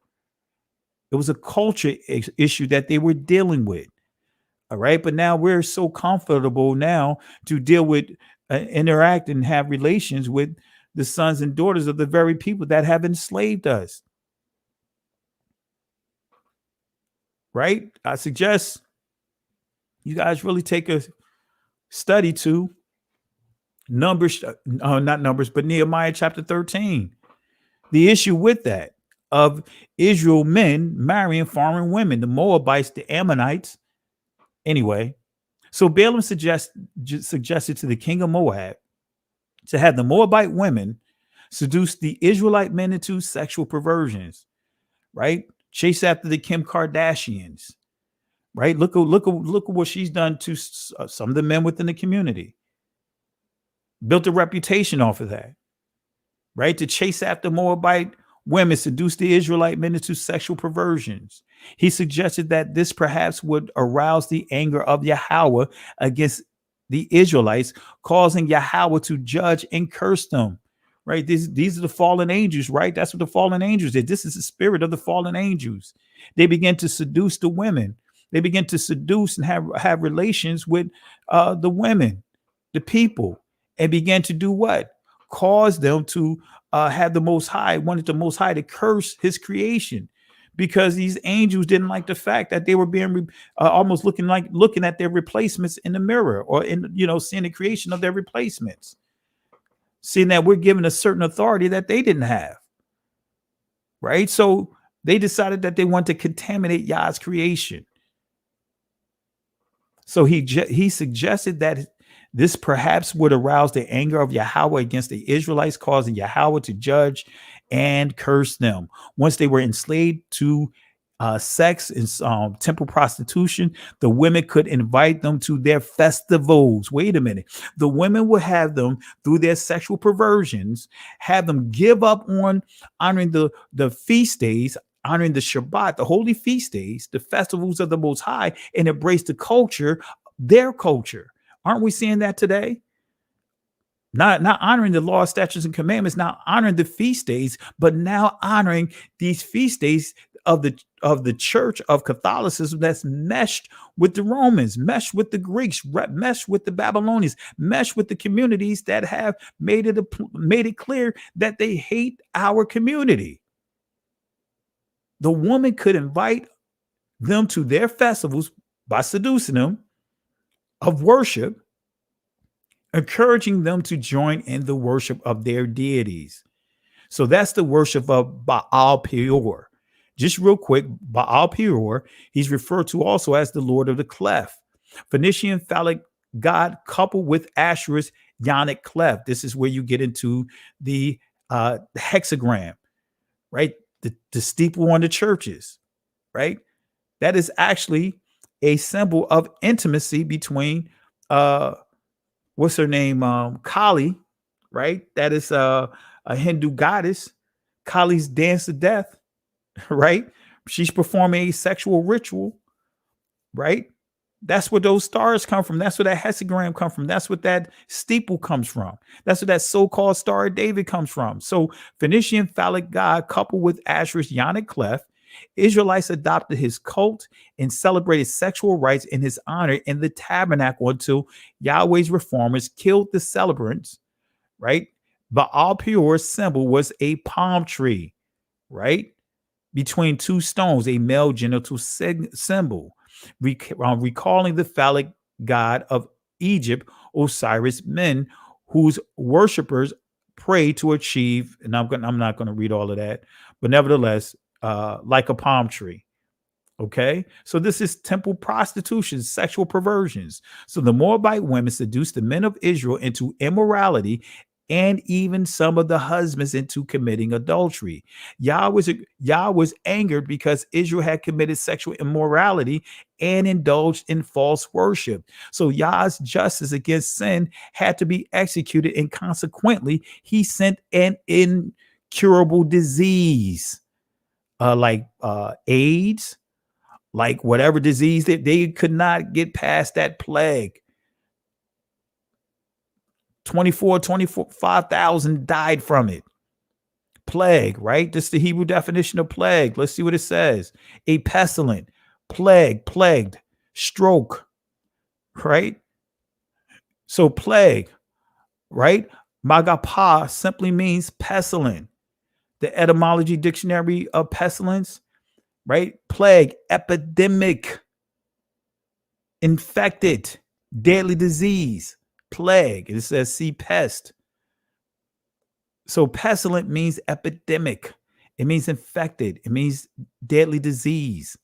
It was a culture issue that they were dealing with. All right. But now we're so comfortable now to deal with, interact and have relations with the sons and daughters of the very people that have enslaved us. Right? I suggest you guys really take a study to Nehemiah chapter 13. The issue with that of Israel men marrying foreign women, the Moabites, the Ammonites. Anyway, so Balaam suggested to the king of Moab to have the Moabite women seduce the Israelite men into sexual perversions, right? Chase after the Kim Kardashians, right? Look at what she's done to some of the men within the community. Built a reputation off of that, right? To chase after Moabite women, seduce the Israelite men into sexual perversions. He suggested that this perhaps would arouse the anger of Yahweh against the Israelites, causing Yahweh to judge and curse them. Right. These are the fallen angels, right? That's what the fallen angels did. This is the spirit of the fallen angels. They begin to seduce the women. They begin to seduce and have relations with the women, the people, and began to do what? Cause them to have the Most High, wanted the Most High to curse his creation, because these angels didn't like the fact that they were being almost looking at their replacements in the mirror, or in, seeing the creation of their replacements, seeing that we're given a certain authority that they didn't have. Right. So they decided that they want to contaminate Yah's creation. So he suggested that this perhaps would arouse the anger of Yahweh against the Israelites, causing Yahweh to judge and curse them. Once they were enslaved to sex and temple prostitution, the women could invite them to their festivals. Wait a minute. The women would have them, through their sexual perversions, have them give up on honoring the feast days, honoring the Shabbat, the holy feast days, the festivals of the Most High, and embrace the culture, their culture. Aren't we seeing that today? Not honoring the law, statutes, and commandments, not honoring the feast days, but now honoring these feast days of the Church of Catholicism that's meshed with the Romans, meshed with the Greeks, meshed with the Babylonians, meshed with the communities that have made it clear that they hate our community. The woman could invite them to their festivals by seducing them of worship, encouraging them to join in the worship of their deities. So that's the worship of Baal Peor. Just real quick, Baal Peor, he's referred to also as the Lord of the Cleft, Phoenician phallic god coupled with Asherah's Yonic cleft. This is where you get into the hexagram, right? The steeple on the churches, right? That is actually a symbol of intimacy between what's her name? Kali, right? That is a Hindu goddess. Kali's dance to death, right? She's performing a sexual ritual, right? That's where those stars come from. That's where that hexagram come from. That's what that steeple comes from. That's where that so-called Star of David comes from. So Phoenician phallic god coupled with Asherah's Yonic cleft, Israelites adopted his cult and celebrated sexual rites in his honor in the tabernacle until Yahweh's reformers killed the celebrants, right? Baal Peor's symbol was a palm tree, right? Between two stones, a male genital symbol, recalling the phallic god of Egypt, Osiris Men, whose worshippers pray to achieve, and I'm not going to read all of that, but nevertheless, like a palm tree. Okay, so this is temple prostitution, sexual perversions. So the Moabite women seduced the men of Israel into immorality, and even some of the husbands into committing adultery. Yah was angered because Israel had committed sexual immorality and indulged in false worship. So Yah's justice against sin had to be executed, and consequently, he sent an incurable disease, like AIDS, like whatever disease that they could not get past that plague. 25,000 died from it. Plague, right? This is the Hebrew definition of plague. Let's see what it says. A pestilent, plagued, stroke, right? So plague, right? Magapa simply means pestilent. The etymology dictionary of pestilence, right? Plague, epidemic, infected, deadly disease. Plague, it says see pest. So pestilent means epidemic. It means infected. It means deadly disease.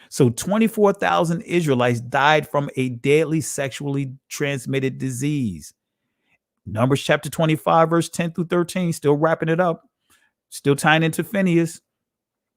So 24,000 Israelites died from a deadly sexually transmitted disease. Numbers chapter 25, verse 10 through 13, still wrapping it up, still tying into Phineas.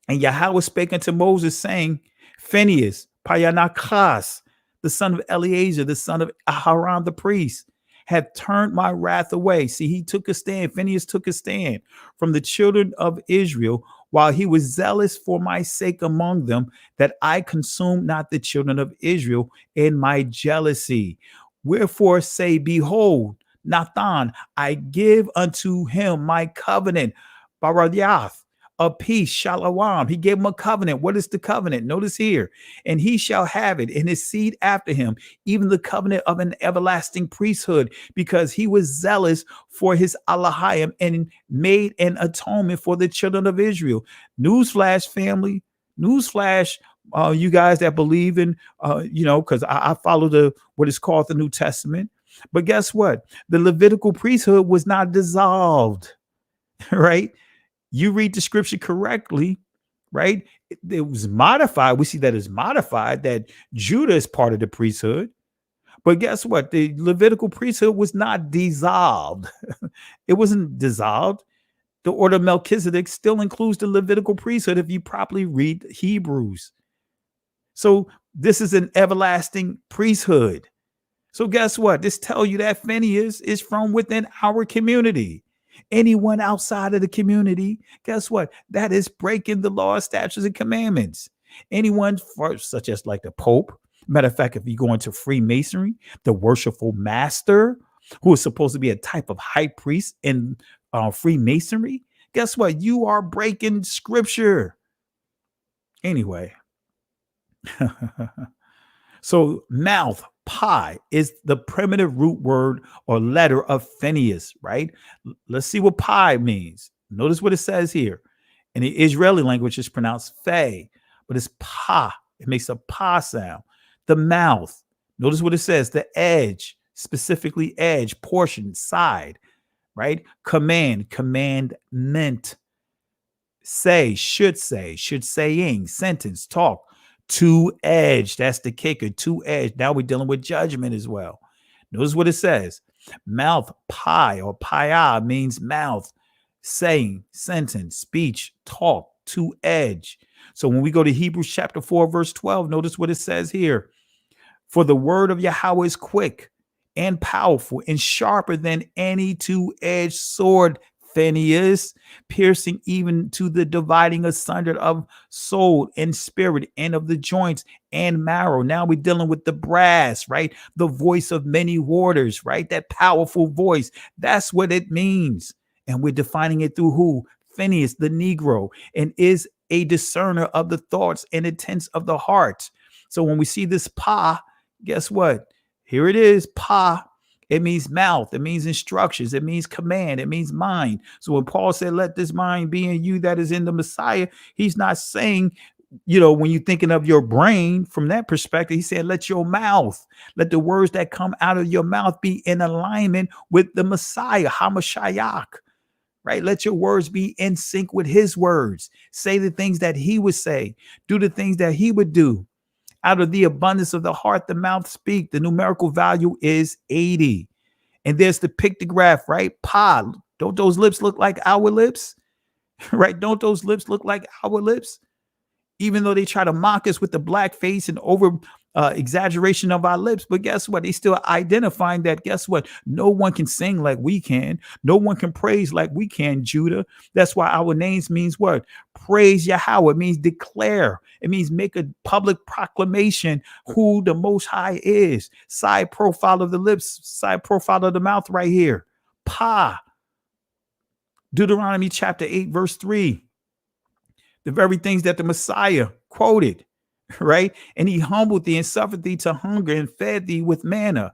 And Yahweh spake unto Moses, saying, Phineas, Payanakas, the son of Eleazar, the son of Aharon the priest, have turned my wrath away. See, he took a stand. Phineas took a stand from the children of Israel while he was zealous for my sake among them, that I consume not the children of Israel in my jealousy. Wherefore say, behold, Nathan, I give unto him my covenant, Baradiath, a peace, shalom. He gave him a covenant. What is the covenant? Notice here. And he shall have it in his seed after him, even the covenant of an everlasting priesthood, because he was zealous for his Elohim and made an atonement for the children of Israel. Newsflash, family. Newsflash, you guys that believe in, because I follow what is called the New Testament. But guess what? The Levitical priesthood was not dissolved, right? You read the scripture correctly, right? It was modified. We see that it's modified, that Judah is part of the priesthood. But guess what? The Levitical priesthood was not dissolved. It wasn't dissolved. The order of Melchizedek still includes the Levitical priesthood if you properly read Hebrews. So this is an everlasting priesthood. So guess what? This tells you that Phineas is from within our community. Anyone outside of the community, guess what? That is breaking the law, statutes, and commandments. Anyone, such as like the Pope. Matter of fact, if you go into Freemasonry, the worshipful master, who is supposed to be a type of high priest in Freemasonry, guess what? You are breaking scripture. Anyway. So mouth, pi, is the primitive root word or letter of Phineas, right? Let's see what pi means. Notice what it says here. In the Israeli language, it's pronounced fe, but it's pa. It makes a pa sound. The mouth. Notice what it says. The edge, specifically edge, portion, side, right? Command, commandment. Say, saying, sentence, talk. Two-edge, that's the kicker, two-edge. Now we're dealing with judgment as well. Notice what it says. Mouth, pi or pia means mouth, saying, sentence, speech, talk, two-edge. So when we go to Hebrews chapter 4, verse 12, notice what it says here. For the word of Yahweh is quick and powerful and sharper than any two-edged sword, Phineas, piercing even to the dividing asunder of soul and spirit and of the joints and marrow. Now we're dealing with the brass, right? The voice of many waters, right? That powerful voice. That's what it means. And we're defining it through who? Phineas, the Negro, and is a discerner of the thoughts and intents of the heart. So when we see this pa, guess what? Here it is, pa. It means mouth. It means instructions. It means command. It means mind. So when Paul said, let this mind be in you that is in the Messiah, he's not saying, when you're thinking of your brain from that perspective, he said, let your mouth, let the words that come out of your mouth be in alignment with the Messiah, HaMashiach, right? Let your words be in sync with his words. Say the things that he would say. Do the things that he would do. Out of the abundance of the heart, the mouth speak. The numerical value is 80. And there's the pictograph, right? Pa. Don't those lips look like our lips? Right? Don't those lips look like our lips? Even though they try to mock us with the black face and over exaggeration of our lips. But guess what? They still identifying that, guess what? No one can sing like we can. No one can praise like we can, Judah. That's why our names means what? Praise Yahweh. It means declare. It means make a public proclamation who the Most High is. Side profile of the lips, side profile of the mouth right here. Pa. Deuteronomy chapter 8, verse 3. The very things that the Messiah quoted, right? And he humbled thee and suffered thee to hunger and fed thee with manna,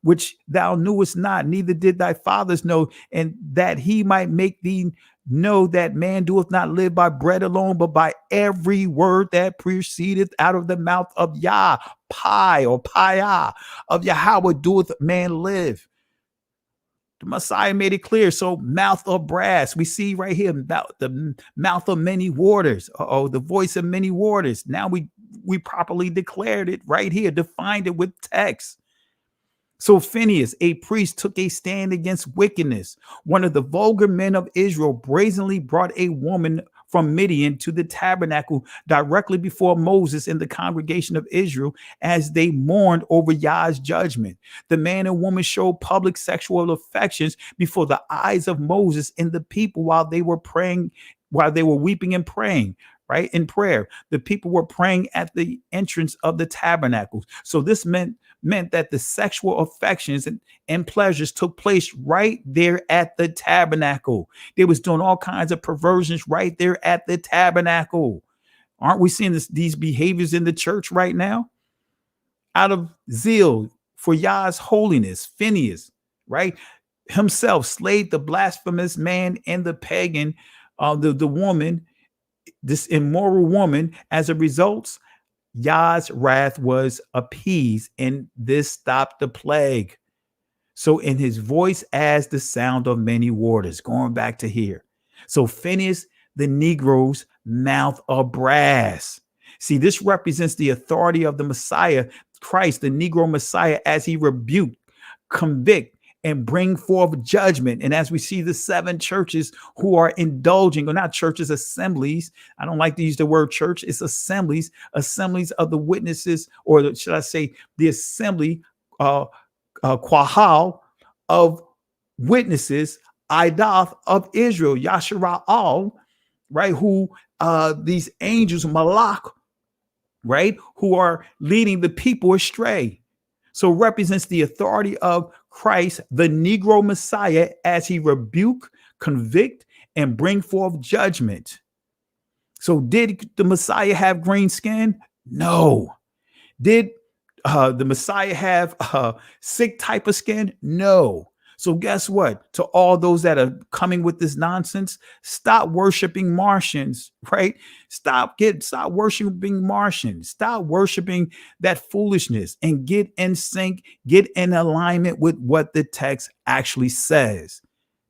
which thou knewest not, neither did thy fathers know, and that he might make thee know that man doeth not live by bread alone, but by every word that proceedeth out of the mouth of Yah, Pi or Pia, of Yahweh doeth man live. The Messiah made it clear. So mouth of brass, we see right here, the mouth of many waters. The voice of many waters. Now we properly declared it right here, defined it with text. So Phineas, a priest, took a stand against wickedness. One of the vulgar men of Israel brazenly brought a woman from Midian to the tabernacle directly before Moses and the congregation of Israel as they mourned over Yah's judgment. The man and woman showed public sexual affections before the eyes of Moses and the people while they were praying, while they were weeping and praying. Right, in prayer, the people were praying at the entrance of the tabernacle. So this meant that the sexual affections and pleasures took place right there at the tabernacle. They was doing all kinds of perversions right there at the tabernacle. Aren't we seeing these behaviors in the church right now? Out of zeal for Yah's holiness, Phineas, right, himself slayed the blasphemous man and the pagan, the woman, this immoral woman. As a result, Yah's wrath was appeased, and this stopped the plague. So in his voice as the sound of many waters, going back to here. So Phineas, the Negro's mouth of brass. See, this represents the authority of the Messiah, Christ, the Negro Messiah, as he rebuked, convict, and bring forth judgment. And as we see the 7 churches who are indulging, or not churches, assemblies. I don't like to use the word church. It's assemblies of the witnesses, or should I say the assembly, Quahal of witnesses, Idath of Israel, Yashara'al, right? Who these angels, Malak, right? Who are leading the people astray. So represents the authority of Christ, the Negro Messiah, as he rebuke, convict, and bring forth judgment. So did the Messiah have green skin? No. Did the Messiah have a sick type of skin? No. So guess what? To all those that are coming with this nonsense, stop worshiping Martians, right? Stop worshiping Martians. Stop worshiping that foolishness and get in sync, get in alignment with what the text actually says.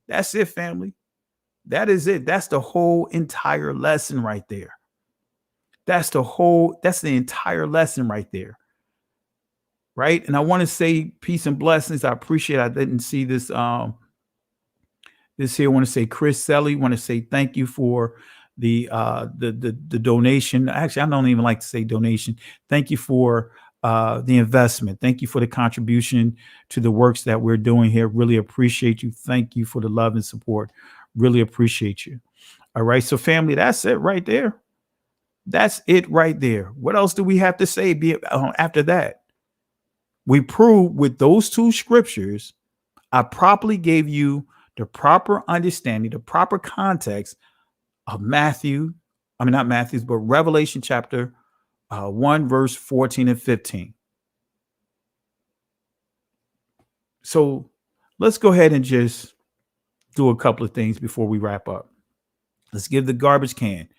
That's it, family. That is it. That's the whole entire lesson right there. That's the entire lesson right there. Right. And I want to say peace and blessings. I appreciate I didn't see this. This here. I want to say Chris Selly. Want to say thank you for the donation. Actually, I don't even like to say donation. Thank you for the investment. Thank you for the contribution to the works that we're doing here. Really appreciate you. Thank you for the love and support. Really appreciate you. All right. So family, that's it right there. That's it right there. What else do we have to say after that? We proved with those 2 scriptures, I properly gave you the proper understanding, the proper context of Revelation chapter 1, verse 14 and 15. So let's go ahead and just do a couple of things before we wrap up. Let's give the garbage can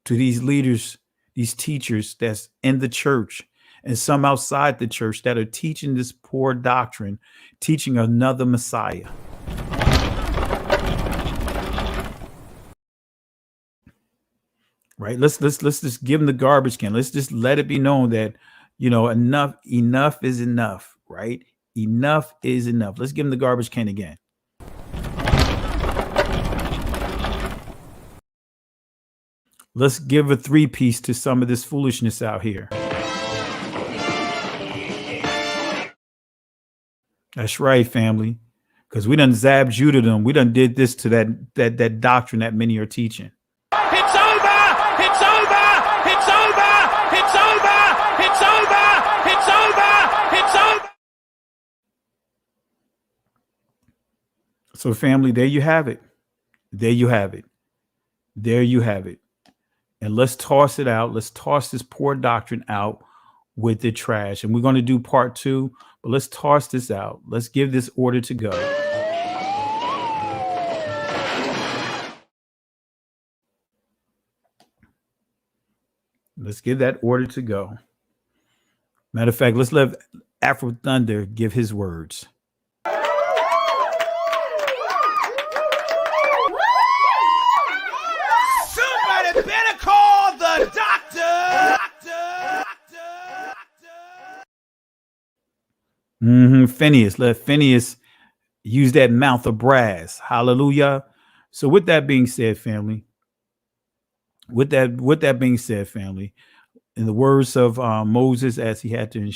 to these leaders, these teachers that's in the church, and some outside the church that are teaching this poor doctrine, teaching another Messiah. Right? Let's just give them the garbage can. Let's just let it be known that, enough is enough, right? Enough is enough. Let's give them the garbage can again. Let's give a 3-piece to some of this foolishness out here. That's right, family. Because we done zabbed Judah them. We done did this to that doctrine that many are teaching. It's over! It's over! It's over! It's over! It's over! It's over! It's over! So family, there you have it. There you have it. There you have it. And let's toss it out. Let's toss this poor doctrine out with the trash. And we're going to do part 2, but let's toss this out. Let's give this order to go. Let's give that order to go. Matter of fact, let's let Afro Thunder give his words. Somebody better call the doctor! Phineas, let Phineas use that mouth of brass. Hallelujah. So with that being said, family, in the words of Moses, as he had to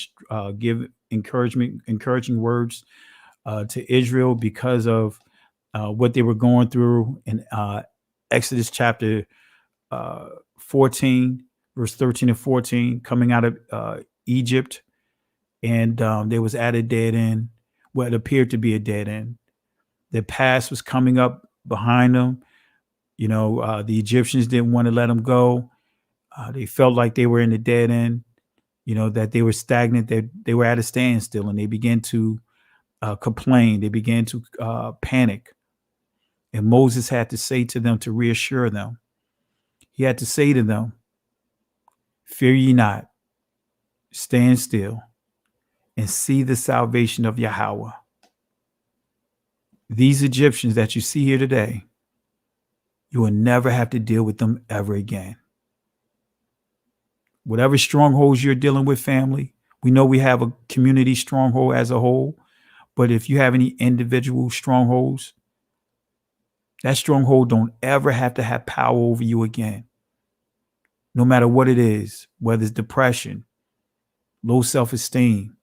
give encouraging words to Israel because of what they were going through in Exodus chapter 14, verse 13 and 14, coming out of Egypt. And there was at a dead end, what appeared to be a dead end. Their past was coming up behind them. The Egyptians didn't want to let them go. They felt like they were in the dead end, that they were stagnant, that they were at a standstill, and they began to complain. They began to panic. And Moses had to say to them to reassure them. He had to say to them, fear ye not, stand still, and see the salvation of Yahweh. These Egyptians that you see here today, you will never have to deal with them ever again. Whatever strongholds you're dealing with, family, we know we have a community stronghold as a whole, but if you have any individual strongholds, that stronghold don't ever have to have power over you again. No matter what it is, whether it's depression, low self-esteem,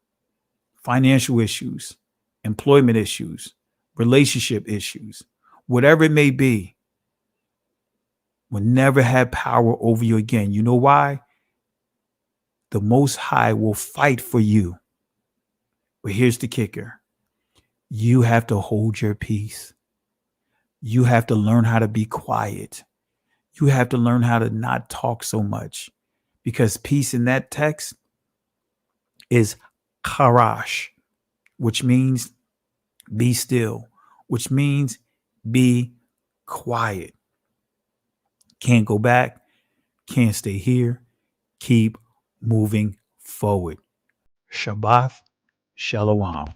financial issues, employment issues, relationship issues, whatever it may be, will never have power over you again. You know why? The Most High will fight for you. But here's the kicker. You have to hold your peace. You have to learn how to be quiet. You have to learn how to not talk so much, because peace in that text is karash, which means be still, which means be quiet. Can't go back, can't stay here, keep moving forward. Shabbat Shalom.